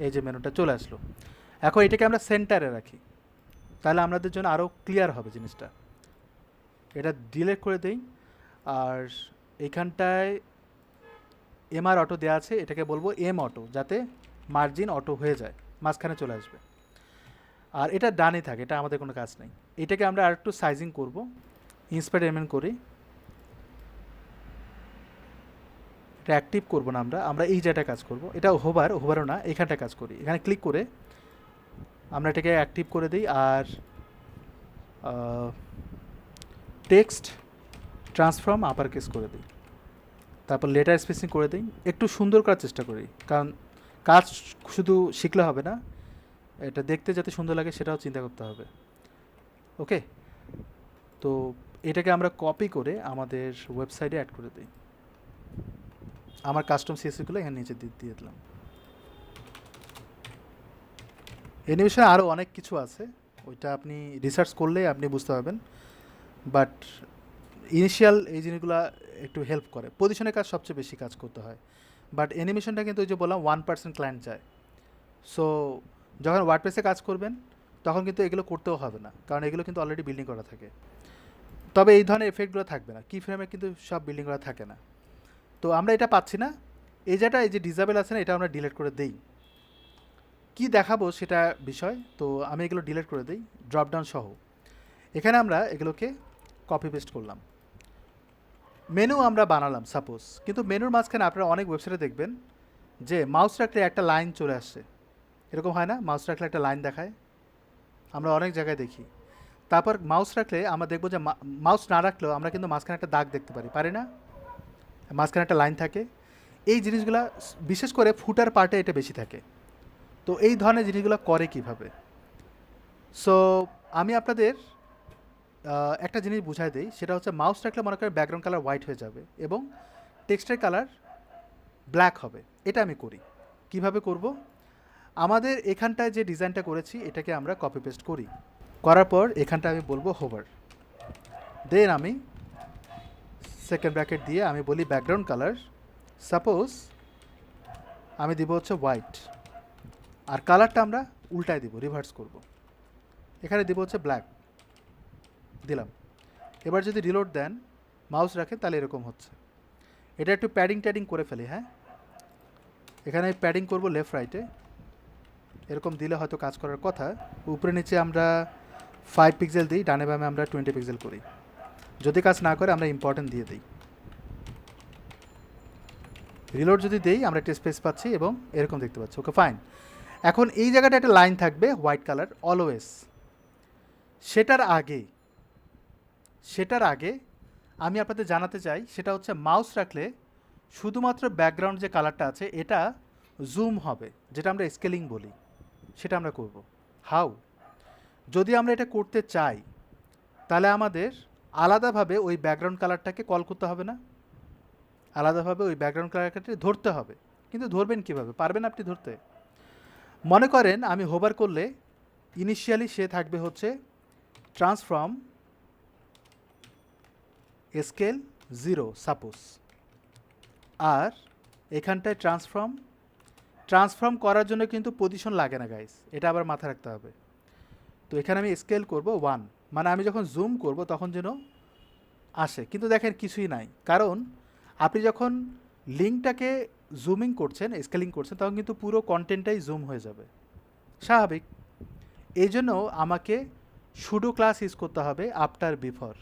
এই যে মেনুটা চলে আসলো। এখন এটাকে আমরা সেন্টারে রাখি, তাহলে আমাদের জন্য আরও ক্লিয়ার হবে জিনিসটা। এটা ডিলিট করে দেই। আর এইখানটায় এমআর অটো দেওয়া আছে, এটাকে বলবো এম অটো, যাতে মার্জিন অটো হয়ে যায়, মাঝখানে চলে আসবে। আর এটা ডানে থাকে, এটা আমাদের কোনো কাজ নেই। এটাকে আমরা আর একটু সাইজিং করব, ইন্সপায়ার এলিমেন্ট করি। এটা অ্যাক্টিভ করবো না, আমরা আমরা এই জায়গাটা কাজ করব। এটা হোভারও না, এখানটা কাজ করি। এখানে ক্লিক করে আমরা এটাকে অ্যাক্টিভ করে দিই। আর টেক্সট ট্রান্সফর্ম আপার কেস করে দিই, তারপর লেটার স্পেসিং করে দিই। একটু সুন্দর করার চেষ্টা করি, কারণ কাজ শুধু শিখলে হবে না, এটা দেখতে যাতে সুন্দর লাগে সেটাও চিন্তা করতে হবে। ওকে, তো এটাকে আমরা কপি করে আমাদের ওয়েবসাইটে অ্যাড করে দিই। আমার কাস্টম সিএসসিগুলো এখানে নিচে দিয়ে দিলাম। অ্যানিমেশনে আরও অনেক কিছু আছে, ওইটা আপনি রিসার্চ করলে আপনি বুঝতে পারবেন। বাট ইনিশিয়াল এই জিনিসগুলো একটু হেল্প করে। পজিশনের কাজ সবচেয়ে বেশি কাজ করতে হয়, বাট অ্যানিমেশনটা কিন্তু ওই যে বললাম 1% ক্লায়েন্ট চায়। সো যখন ওয়ার্ডপ্রেসে কাজ করবেন তখন কিন্তু এগুলো করতেও হবে না, কারণ এগুলো কিন্তু অলরেডি বিল্ডিং করা থাকে। তবে এই ধরনের এফেক্টগুলো থাকবে না, কি ফ্রেমে কিন্তু সব বিল্ডিং করা থাকে না। তো আমরা এটা পাচ্ছি না, এই যে ডিসেবল আছে না, এটা আমরা ডিলিট করে দেই। কি দেখাবো সেটা বিষয়, তো আমি এগুলো ডিলিট করে দিই ড্রপডাউন সহ। এখানে আমরা এগুলোকে কপি পেস্ট করলাম, মেনু আমরা বানালাম সাপোজ। কিন্তু মেনুর মাঝখানে আপনারা অনেক ওয়েবসাইটে দেখবেন যে মাউস রাখলে একটা লাইন চলে আসছে, এরকম হয় না? মাউস রাখলে একটা লাইন দেখায়, আমরা অনেক জায়গায় দেখি। তারপর মাউস রাখলে আমরা দেখবো যে মাউস না রাখলেও আমরা কিন্তু মাঝখানে একটা দাগ দেখতে পারি না? মাঝখানে একটা লাইন থাকে। এই জিনিসগুলো বিশেষ করে ফুটার পার্টে এটা বেশি থাকে। তো এই ধরনের জিনিসগুলো করে কিভাবে? সো আমি আপনাদের একটা জিনিস বুঝাই দিই, সেটা হচ্ছে মাউস রাখলে মনে করেন ব্যাকগ্রাউন্ড কালার হোয়াইট হয়ে যাবে এবং টেক্সটের কালার ব্ল্যাক হবে। এটা আমি করি। কিভাবে করব? আমাদের এখানটায় যে ডিজাইনটা করেছি এটাকে আমরা কপি পেস্ট করি, করার পর এখানটা আমি বলবো হোভার, দেন আমি সেকেন্ড ব্র্যাকেট দিয়ে আমি বলি ব্যাকগ্রাউন্ড কালার, সাপোজ আমি দিব হচ্ছে হোয়াইট, আর কালারটা আমরা উল্টায় দিব, রিভার্স করব। এখানে দিব হচ্ছে ব্ল্যাক, দিলাম। এবার যদি রিলোড দেন, মাউস রাখেন, তাহলে এরকম হচ্ছে। এটা একটু প্যাডিং ট্যাডিং করে ফেলি, হ্যাঁ। এখানে প্যাডিং করব লেফট রাইটে, এরকম দিলে হয়তো কাজ করার কথা। উপরে নিচে আমরা 5 পিক্সেল দিই, ডানে বামে আমরা 20 পিক্সেল করি। যদি কাজ না করে আমরা ইম্পর্টেন্ট দিয়ে দিই। রিলোড যদি দেই আমরা একটা স্পেস পাচ্ছি এবং এরকম দেখতে পাচ্ছি। Okay fine. এখন এই জায়গাটা একটা লাইন থাকবে হোয়াইট কালার অলওয়েজ। সেটার আগে আমি আপনাদের জানাতে চাই, সেটা হচ্ছে মাউস রাখলে শুধুমাত্র ব্যাকগ্রাউন্ড যে কালারটা আছে এটা জুম হবে, যেটা আমরা স্কেলিং বলি, সেটা আমরা করব। হাউ? যদি আমরা এটা করতে চাই তাহলে আমাদের আলাদাভাবে ওই ব্যাকগ্রাউন্ড কালারটাকে কল করতে হবে না, আলাদাভাবে ওই ব্যাকগ্রাউন্ড কালারটাকে ধরতে হবে। কিন্তু ধরবেন কিভাবে? পারবেন আপনি ধরতে? মনে করেন আমি হোভার করলে ইনিশিয়ালি সে থাকবে হচ্ছে ট্রান্সফর্ম স্কেল 0 সাপোজ, আর এখানটায় ট্রান্সফর্ম করার জন্য কিন্তু পজিশন লাগে না গাইস, এটা আবার মাথায় রাখতে হবে। তো এখানে আমি স্কেল করব 1, মানে আমি যখন জুম করব তখন যেন আসে। কিন্তু দেখেন কিছুই নাই, কারণ আপনি যখন লিঙ্কটাকে জুমিং করছেন, স্কেলিং করছেন, তখন কিন্তু পুরো কন্টেন্টটাই জুম হয়ে যাবে, স্বাভাবিক। এই জন্য আমাকে সুডো ক্লাস ইউজ করতে হবে আফটার বিফোর।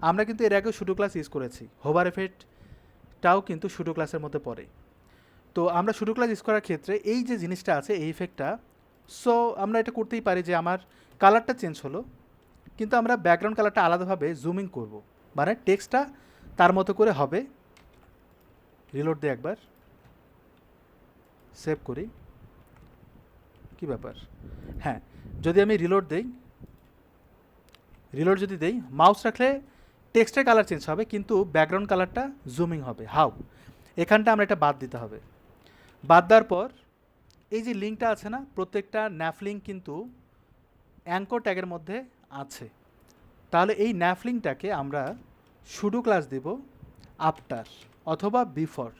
আমরা কিন্তু এর আগেও সুডো ক্লাস ইউজ করেছি, হোভার এফেক্টটাও কিন্তু সুডো ক্লাসের মধ্যে পড়ে। তো আমরা সুডো ক্লাস ইউজ করার ক্ষেত্রে এই যে জিনিসটা আছে, এই ইফেক্টটা, সো আমরা এটা করতেই পারি যে আমার কালারটা চেঞ্জ হলো, কিন্তু আমরা ব্যাকগ্রাউন্ড কালারটা আলাদাভাবে জুমিং করব, মানে টেক্সটটা তার মতো করে হবে। রিলোড দিয়ে একবার সেভ করি, কি ব্যাপার? হ্যাঁ, যদি আমি রিলোড যদি দেই, মাউস রাখলে টেক্সটের কালার চেঞ্জ হবে কিন্তু ব্যাকগ্রাউন্ড কালারটা জুমিং হবে। হাউ? এখানটা আমরা এটা বাদ দিতে হবে। বাদ দেওয়ার পর এই যে লিঙ্কটা আছে না, প্রত্যেকটা ন্যাফ লিঙ্ক কিন্তু অ্যাঙ্কর ট্যাগের মধ্যে আছে। তাহলে এই ন্যাফ লিঙ্কটাকে আমরা সুডো ক্লাস দেব আফটার অথবা বিফোর,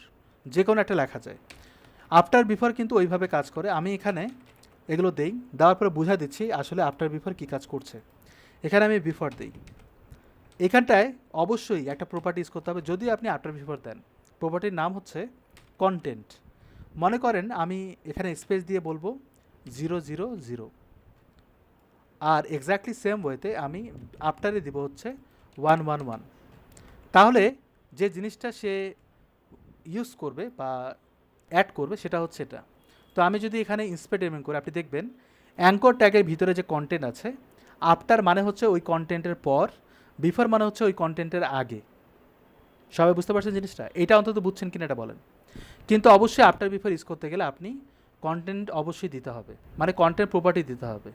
যে কোনো একটা লেখা যায়। আফটার বিফোর কিন্তু ওইভাবে কাজ করে। আমি এখানে এগুলো দেই, দেওয়ার পরে বুঝা দিচ্ছি আসলে আফটার বিফোর কী কাজ করছে। এখানে আমি বিফোর দিই। এখানটায় অবশ্যই একটা প্রপার্টি ইউজ করতে হবে যদি আপনি আফটার বিফোর দেন। প্রপার্টির নাম হচ্ছে কন্টেন্ট। মনে করেন আমি এখানে স্পেস দিয়ে বলবো 000, আর এক্স্যাক্টলি সেম ওয়েতে আমি আফটারে দিব হচ্ছে 111। তাহলে যে জিনিসটা সে ইউজ করবে বা অ্যাড করবে সেটা হচ্ছে এটা। তো আমি যদি এখানে ইন্সপেক্ট করি, আপনি দেখবেন অ্যাঙ্কর ট্যাগের ভিতরে যে কন্টেন্ট আছে, আফটার মানে হচ্ছে ওই কন্টেন্টের পর, বিফোর মানে হচ্ছে ওই কন্টেন্টের আগে। সবাই বুঝতে পারছেন জিনিসটা? এটা অন্তত বুঝছেন কিনা এটা বলেন। কিন্তু অবশ্যই আফটার বিফোর ইউজ করতে গেলে আপনি কন্টেন্ট অবশ্যই দিতে হবে, মানে কন্টেন্ট প্রপার্টি দিতে হবে।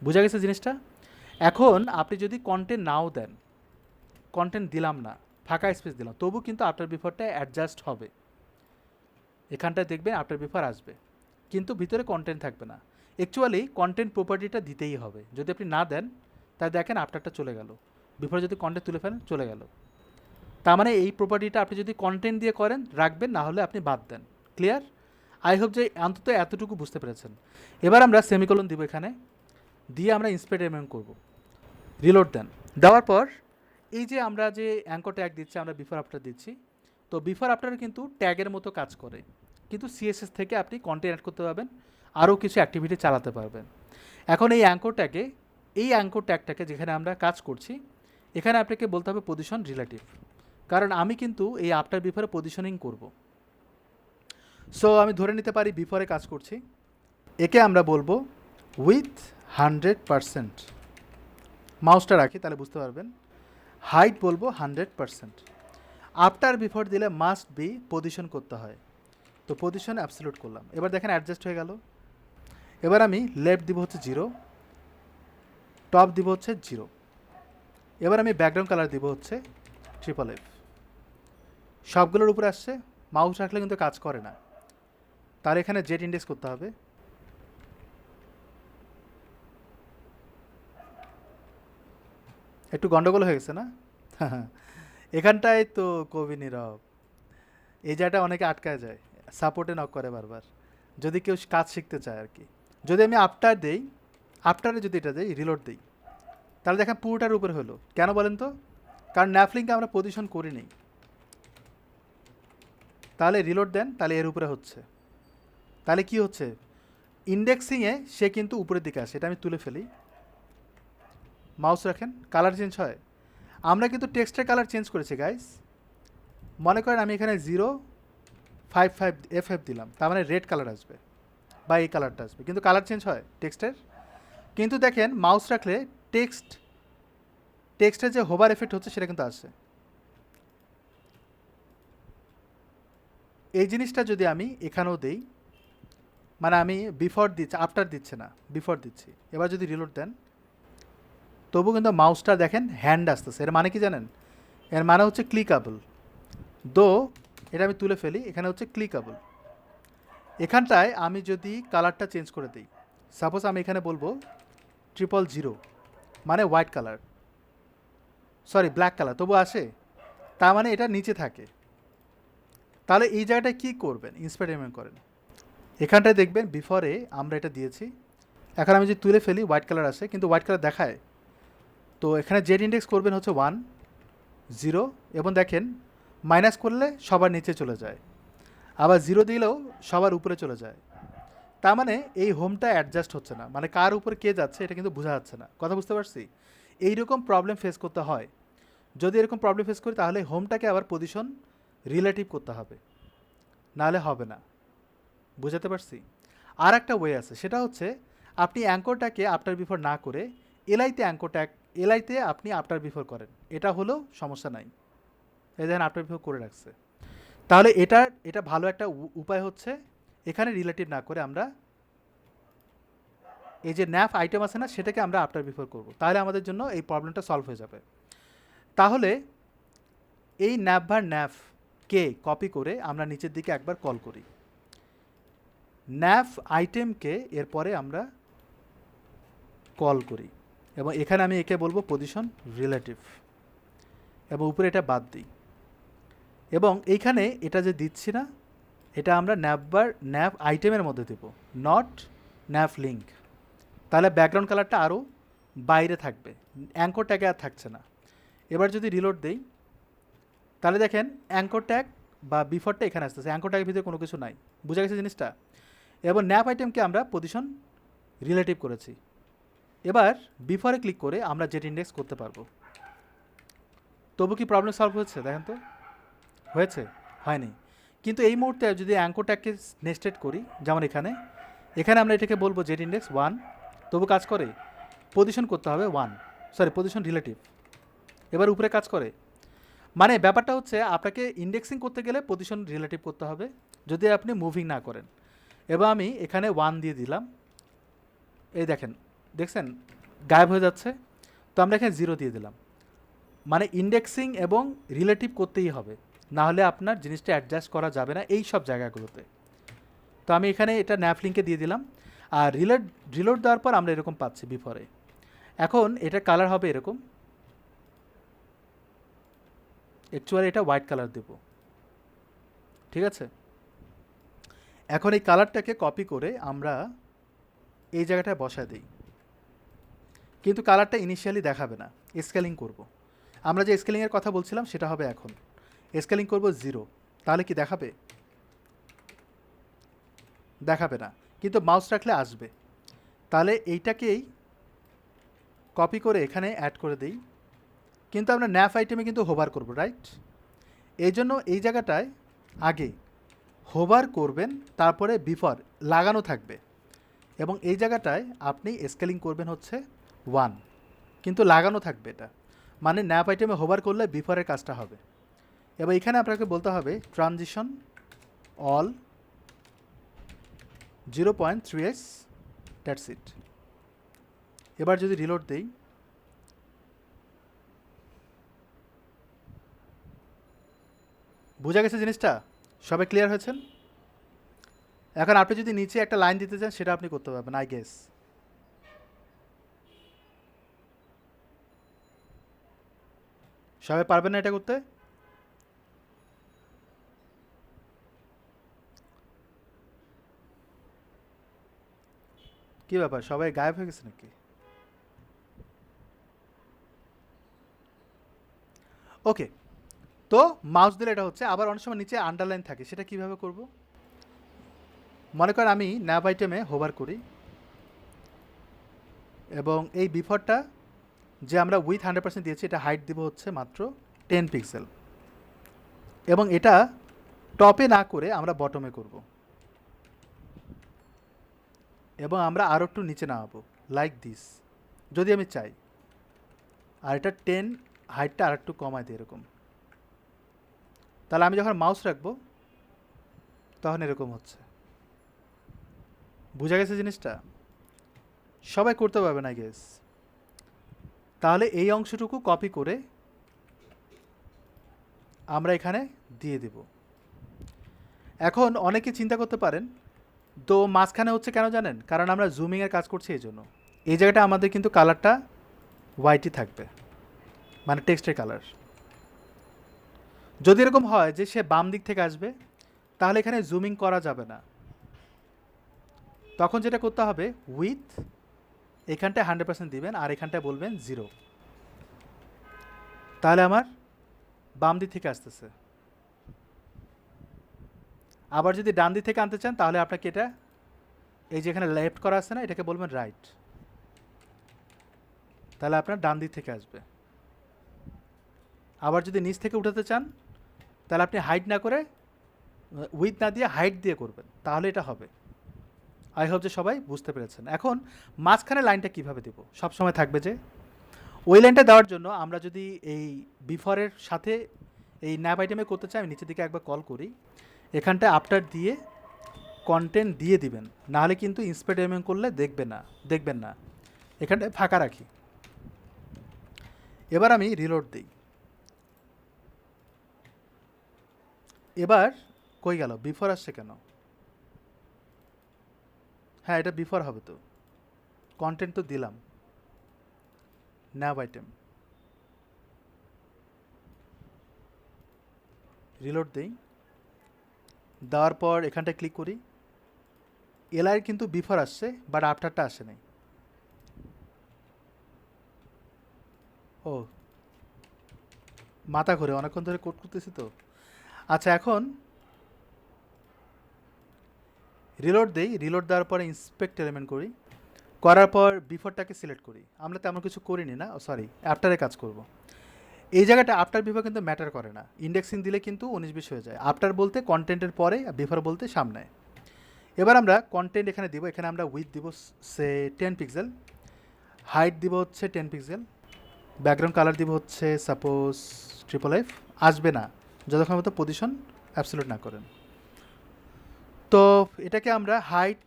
বোঝা গেছে জিনিসটা? এখন আপনি যদি কন্টেন্ট নাও দেন, কন্টেন্ট দিলাম না, ফাঁকা স্পেস দিলাম, তবু কিন্তু আফটার বিফোরটা অ্যাডজাস্ট হবে। এখানটায় দেখবেন আফটার বিফোর আসবে, কিন্তু ভিতরে কন্টেন্ট থাকবে না। অ্যাকচুয়ালি কন্টেন্ট প্রপার্টিটা দিতেই হবে। যদি আপনি না দেন তাহলে দেখেন আফটারটা চলে গেল, বিফোর যদি কন্টেন্ট তুলে ফেলেন চলে গেল। তার মানে এই প্রপার্টিটা আপনি যদি কন্টেন্ট দিয়ে করেন রাখবেন, না হলে আপনি বাদ দেন। ক্লিয়ার? আই হোপ যে অন্তত এতটুকু বুঝতে পেরেছেন। এবার আমরা সেমিকোলন দিব, এখানে দিয়ে আমরা ইন্সপেক্ট করব। রিলোড দেন, দেওয়ার পর এই যে আমরা যে অ্যাঙ্কর ট্যাগ দিচ্ছি, আমরা বিফোর আফটার দিচ্ছি, তো বিফোর আফটার কিন্তু ট্যাগের মতো কাজ করে, কিন্তু সিএসএস থেকে আপনি কন্টেন্ট অ্যাড করতে পারবেন, আরও কিছু অ্যাক্টিভিটি চালাতে পারবেন। এখন এই অ্যাঙ্কর ট্যাগটাকে যেখানে আমরা কাজ করছি, এখানে আপনাকে বলতে হবে পজিশন রিলেটিভ, কারণ আমি কিন্তু এই আফটার বিফোরে পজিশনিং করব। সো আমি ধরে নিতে পারি বিফোরে কাজ করছি, একে আমরা বলবো উইথ 100%। মাউসটা রাখি তাহলে বুঝতে পারবেন। হাইট বলবো 100%। আফটার বিফোর দিলে মাস্ট বি পজিশন করতে হয়, তো পজিশন অ্যাবসলিউট করলাম। এবার দেখেন অ্যাডজাস্ট হয়ে গেল। এবার আমি লেফট দিব হচ্ছে 0, টপ দিব হচ্ছে 0। এবার আমি ব্যাকগ্রাউন্ড কালার দিব হচ্ছে FFF। সবগুলোর উপরে আসছে। মাউস রাখলে কিন্তু কাজ করে না, তার এখানে জেট ইন্ডেক্স করতে হবে। একটু গন্ডগোল হয়ে গেছে না? এখানটায় তো কবি নীরব, এই জায়গাটা অনেকে আটকায় যায়, সাপোর্টে নক করে বারবার, যদি কেউ কাজ শিখতে চায় আর কি। যদি আমি আফটার দেই, আফটারে যদি এটা দিই, রিলোড দিই, তাহলে দেখেন পুরোটার উপরে হলো। কেন বলেন তো? কারণ ন্যাফলিংকে আমরা পজিশন করিনি। তাহলে রিলোড দেন, তাহলে এর উপরে হচ্ছে। তাহলে কি হচ্ছে, ইন্ডেক্সিংয়ে সে কিন্তু উপরের দিকে আসে। এটা আমি তুলে ফেলি, মাউস রাখেন, কালার চেঞ্জ হয়। আমরা কিন্তু টেক্সটের কালার চেঞ্জ করেছি গাইস। মনে করেন আমি এখানে 055 F5 দিলাম, তার মানে রেড কালার আসবে বা এই কালারটা আসবে, কিন্তু কালার চেঞ্জ হয় টেক্সটের। কিন্তু দেখেন মাউস রাখলে টেক্সটের যে হোভার এফেক্ট হচ্ছে সেটা কিন্তু আসে। এই জিনিসটা যদি আমি এখানেও দেই, মানে আমি বিফোর দিচ্ছি, আফটার দিচ্ছে না, বিফোর দিচ্ছি। এবার যদি রিলোড দেন, তবু কিন্তু মাউসটা দেখেন হ্যান্ড আসতেছে। এর মানে কি জানেন? এর মানে হচ্ছে ক্লিকাবল। দো এটা আমি তুলে ফেলি, এখানে হচ্ছে ক্লিকাবল। এখানটায় আমি যদি কালারটা চেঞ্জ করে দিই, সাপোজ আমি এখানে বলবো 000, মানে white colour, sorry black colour, তবু আসে। তার মানে এটা নিচে থাকে। তাহলে এই জায়গাটায় কী করবেন, এক্সপেরিমেন্ট করেন। এখানটায় দেখবেন বিফোরে আমরা এটা দিয়েছি। এখন আমি যদি তুলে ফেলি, হোয়াইট কালার আসে, কিন্তু হোয়াইট কালার দেখায়। তো এখানে জেড ইন্ডেক্স করবেন হচ্ছে 1 0, এবং দেখেন মাইনাস করলে সবার নিচে চলে যায়, আবার 0 দিলেও সবার উপরে চলে যায়। তার মানে এই হোমটা অ্যাডজাস্ট হচ্ছে না, মানে কার উপরে কে যাচ্ছে এটা কিন্তু বোঝা যাচ্ছে না। কথা বুঝতে পারছি? এইরকম প্রবলেম ফেস করতে হয়। যদি এরকম প্রবলেম ফেস করি, তাহলে হোমটাকে আবার পজিশন রিলেটিভ করতে হবে, নাহলে হবে না। বুঝাতে পারছি? আর একটা ওয়ে আছে, সেটা হচ্ছে আপনি অ্যাঙ্করটাকে আফটার বিফোর না করে এলআইতে আপনি আফটার বিফোর করেন, এটা হলেও সমস্যা নাই। এই দেখেন আফটার বিফোর করে রাখছে। তাহলে এটা ভালো একটা উপায় হচ্ছে, এখানে রিলেটিভ না করে আমরা এই যে ন্যাফ আইটেম আছে না, সেটাকে আমরা আফটার বিফোর করব, তাহলে আমাদের জন্য এই প্রবলেমটা সলভ হয়ে যাবে। তাহলে এই ন্যাফ ভার ন্যাফ কে কপি করে আমরা নিচের দিকে একবার কল করি, ন্যাফ আইটেমকে এরপরে আমরা কল করি, এবং এখানে আমি একে বলবো পজিশন রিলেটিভ, এবং উপরে এটা বাদ দিই। এবং এইখানে এটা যে দিচ্ছি না, এটা আমরা ন্যাফ আইটেমের মধ্যে দেব, নট ন্যাফ লিঙ্ক। তাহলে ব্যাকগ্রাউন্ড কালারটা আরও বাইরে থাকবে, অ্যাঙ্কর ট্যাগে আর থাকছে না। এবার যদি রিলোড দেই, তাহলে দেখেন অ্যাঙ্কর ট্যাগ বা বিফোরটা এখানে আসতেছে, অ্যাঙ্কর ট্যাগের ভিতরে কোনো কিছু নাই। বুঝা গেছে জিনিসটা? এবং ন্যাপ আইটেমকে আমরা পজিশন রিলেটিভ করেছি। এবার বিফোরে ক্লিক করে আমরা জেট ইন্ডেক্স করতে পারবো। তবু কি প্রবলেম সলভ হয়েছে? দেখেন তো, হয়েছে? হয়নি। কিন্তু এই মুহূর্তে যদি অ্যাঙ্কর ট্যাগকে নেস্টেড করি, যেমন এখানে আমরা এটাকে বলবো জেট ইন্ডেক্স 1, তবু কাজ করে। পজিশন করতে হবে 1, সরি পজিশন রিলেটিভ, এবার উপরে কাজ করে। মানে ব্যাপারটা হচ্ছে আপনাকে ইন্ডেক্সিং করতে গেলে পজিশন রিলেটিভ করতে হবে, যদি আপনি মুভিং না করেন। এবার আমি এখানে 1 দিয়ে দিলাম, এই দেখছেন গায়েব হয়ে যাচ্ছে। তো আমরা এখানে 0 দিয়ে দিলাম, মানে ইন্ডেক্সিং এবং রিলেটিভ করতেই হবে, না হলে আপনার জিনিসটা অ্যাডজাস্ট করা যাবে না এই সব জায়গাগুলোতে। তো আমি এখানে এটা ন্যাপ লিঙ্কে দিয়ে দিলাম, আর রিলোড দেওয়ার পর আমরা এরকম পাচ্ছি বিফোরে। এখন এটার কালার হবে এরকম, অ্যাকচুয়ালি এটা হোয়াইট কালার দেব, ঠিক আছে? এখন এই কালারটাকে কপি করে আমরা এই জায়গাটায় বসায় দিই, কিন্তু কালারটা ইনিশিয়ালি দেখাবে না, স্কেলিং করব। আমরা যে স্কেলিংয়ের কথা বলছিলাম সেটা হবে এখন, স্কেলিং করব 0, তাহলে কি দেখাবে? দেখাবে না, কিন্তু মাউস রাখলে আসবে। তাহলে এইটাকেই কপি করে এখানে অ্যাড করে দিই, কিন্তু আমরা ন্যাপ আইটেমে কিন্তু হোভার করব, রাইট? এই জন্য এই জায়গাটায় আগে হোভার করবেন, তারপরে বিফোর লাগানো থাকবে, এবং এই জায়গাটায় আপনি স্কেলিং করবেন হচ্ছে 1, কিন্তু লাগানো থাকবে এটা, মানে ন্যাপ আইটেমে হোভার করলে বিফোরের কাজটা হবে। এবার এখানে আপনাকে বলতে হবে transition all 0.3x, that's it. এবার যদি রিলোড দেই, বোঝা গেছে জিনিসটা? সবাই ক্লিয়ার হয়েছেন? এখন আপনি যদি নিচে একটা লাইন দিতে চান, সেটা আপনি করতে পারবেন, আই গেস। সবাই পারবেন না এটা করতে? কি ব্যাপার, সবাই গায়েব হয়ে গেছে নাকি? ওকে, তো মাউস দিলে এটা হচ্ছে। আবার অনেক সময় নিচে আন্ডারলাইন থাকে, সেটা কিভাবে করব? মনে করেন আমি ন্যাব আইটেমে হোভার করি এবং এই বিফোরটা যে আমরা উইথ 100% দিয়েছি, এটা হাইট দিব হচ্ছে মাত্র 10 পিক্সেল, এবং এটা টপে না করে আমরা বটমে করব, এবং আমরা আরও একটু নিচে নামাবো লাইক দিস যদি আমি চাই। আর এটা 10 হাইটটা আর একটু কমায় দিই এরকম। তাহলে আমি যখন মাউস রাখবো তখন এরকম হচ্ছে। বুঝা গেছে জিনিসটা? সবাই করতে পারবে না গেস। তাহলে এই অংশটুকু কপি করে আমরা এখানে দিয়ে দেব। এখন অনেকে চিন্তা করতে পারেন, তো মাঝখানে হচ্ছে কেন জানেন? কারণ আমরা জুমিংয়ের কাজ করছি এই জন্য। এই জায়গাটা আমাদের কিন্তু কালারটা হোয়াইটই থাকবে, মানে টেক্সটের কালার। যদি এরকম হয় যে সে বাম দিক থেকে আসবে, তাহলে এখানে জুমিং করা যাবে না। তখন যেটা করতে হবে, উইথ এখানটায় 100% দিবেন আর এখানটায় বলবেন 0। তাহলে আমার বাম দিক থেকে আসতেছে। আবার যদি ডান দিক থেকে আনতে চান, তাহলে আপনাকে এটা এই যে এখানে লেফট করা আছে না, এটাকে বলবেন রাইট। তাহলে আপনার ডান দিক থেকে আসবে। আবার যদি নিচ থেকে উঠাতে চান, তাহলে আপনি হাইট না করে, উইথ না দিয়ে হাইট দিয়ে করবেন, তাহলে এটা হবে। আই হোপ যে সবাই বুঝতে পেরেছেন। এখন মাঝখানে লাইনটা কিভাবে দেব? সবসময় থাকবে যে ওই লাইনটা দেওয়ার জন্য আমরা যদি এই বিফোরের সাথে এই ন্যাপ আইটেমে করতে চাই, আমি নিচের দিকে একবার কল করি, এখানটায় আফটার দিয়ে কন্টেন্ট দিয়ে দিবেন, নাহলে কিন্তু ইন্সপেক্ট এলিমেন্ট করলে দেখবেন না। এখানটায় ফাঁকা রাখি। এবার আমি রিলোড দিই। এবার কই গেল? বিফোর আসছে কেন? হ্যাঁ, এটা বিফোর হবে তো, কন্টেন্ট তো দিলাম ন্যাব আইটেম। রিলোড দেই, দেওয়ার পর এখানটায় ক্লিক করি। এলআই কিন্তু বিফোর আসছে, বাট আফটারটা আসে নাই। ও, মাথা ঘুরে, অনেকক্ষণ ধরে কোড করতেছি তো। আচ্ছা, এখন রিলোড দেই। রিলোড দেওয়ার পরে ইন্সপেক্ট এলিমেন্ট করি, করার পর বিফোরটাকে সিলেক্ট করি। আমরা তেমন কিছু করিনি না, সরি, আফটারে কাজ করব। এই জায়গাটা আফটার বিফোর কিন্তু ম্যাটার করে না, ইন্ডেক্সিং দিলে কিন্তু 19-20 হয়ে যায়। আফটার বলতে কন্টেন্টের পরে, আর বিফোর বলতে সামনে। এবার আমরা কন্টেন্ট এখানে দিব। এখানে আমরা উইথ দিব সে 10 পিক্সেল, হাইট দিব হচ্ছে 10 পিক্সেল, ব্যাকগ্রাউন্ড কালার দিব হচ্ছে সাপোজ ট্রিপল এফ। আসবে না যতক্ষণ মতো পজিশন অ্যাবসলিউট না করেন। তো এটাকে আমরা হাইট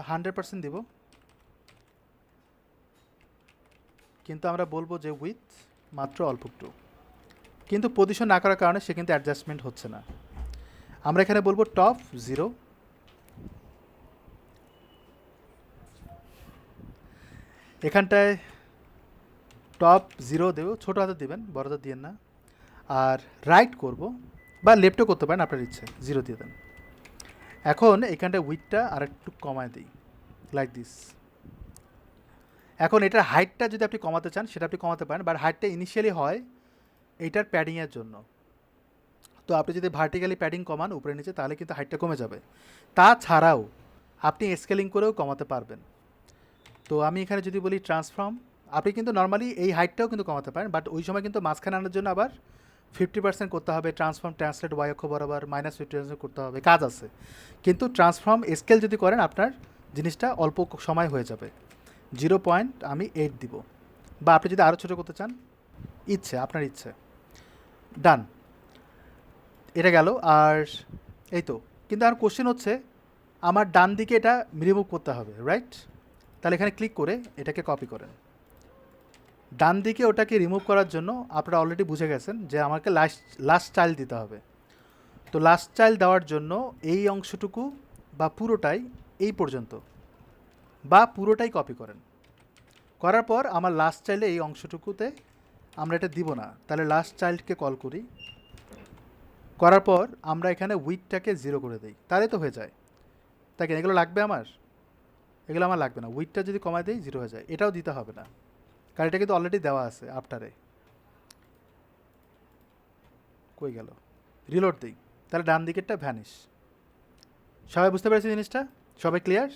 100% দিব, কিন্তু আমরা বলবো যে উইথ মাত্র অল্প একটু। কিন্তু পজিশন না করার কারণে সে কিন্তু অ্যাডজাস্টমেন্ট হচ্ছে না। আমরা এখানে বলবো টপ 0, এখানটায় টপ 0 দেব, ছোটো হাতে দিবেন, বড় হাতে দিবেন না। আর রাইট করব, বা লেফটও করতে পারেন, আপনার ইচ্ছে, 0 দিয়ে দেন। এখন এখানটায় উইথটা আর একটু কমায় দিই লাইক দিস। এখন এটার হাইটটা যদি আপনি কমাতে চান, সেটা আপনি কমাতে পারেন, বাট হাইটটা ইনিশিয়ালি হয় এইটার প্যাডিংয়ের জন্য। তো আপনি যদি ভার্টিক্যালি প্যাডিং কমান উপরে নিচে, তাহলে কিন্তু হাইটটা কমে যাবে। তাছাড়াও আপনি স্কেলিং করেও কমাতে পারবেন। তো আমি এখানে যদি বলি ট্রান্সফর্ম, আপনি কিন্তু নর্মালি এই হাইটটাও কিন্তু কমাতে পারেন, বাট ওই সময় কিন্তু মাঝখানে আনার জন্য আবার 50% করতে হবে। ট্রান্সফর্ম ট্রান্সলেট ওয়াই অক্ষ বরাবর -50% করতে হবে, কাজ আছে। কিন্তু ট্রান্সফর্ম স্কেল যদি করেন, আপনার জিনিসটা অল্প সময় হয়ে যাবে। 0.8 দিব, বা আপনি যদি আরও ছোটো করতে চান, আপনার ইচ্ছে। ডান, এটা গেল। আর এই তো, কিন্তু আর কোশ্চেন হচ্ছে, আমার ডান দিকে এটা রিমুভ করতে হবে, রাইট? তাহলে এখানে ক্লিক করে এটাকে কপি করেন। ডান দিকে ওটাকে রিমুভ করার জন্য আপনারা অলরেডি বুঝে গেছেন যে আমাকে লাস্ট চাইল্ড দিতে হবে। তো লাস্ট চাইল্ড দেওয়ার জন্য এই অংশটুকু বা পুরোটাই এই পর্যন্ত, বা পুরোটাই কপি করেন। করার পর আমার লাস্ট চাইল্ডে এই অংশটুকুতে আমরা এটা দিব না, তাহলে লাস্ট চাইল্ডকে কল করি। করার পর আমরা এখানে উইথটাকে 0 করে দিই, তাহলে তো হয়ে যায়। তাই এগুলো লাগবে আমার। এগুলো আমার লাগবে না। উইথটা যদি কমায় দেই 0 হয়ে যায়, এটাও দিতে হবে না, কারণ এটা কিন্তু অলরেডি দেওয়া আছে আফটারে। কই গেল? রিলোড দিই, তাহলে ডান দিকেরটা ভ্যানিশ। সবাই বুঝতে পেরেছে জিনিসটা? সবাই ক্লিয়ার?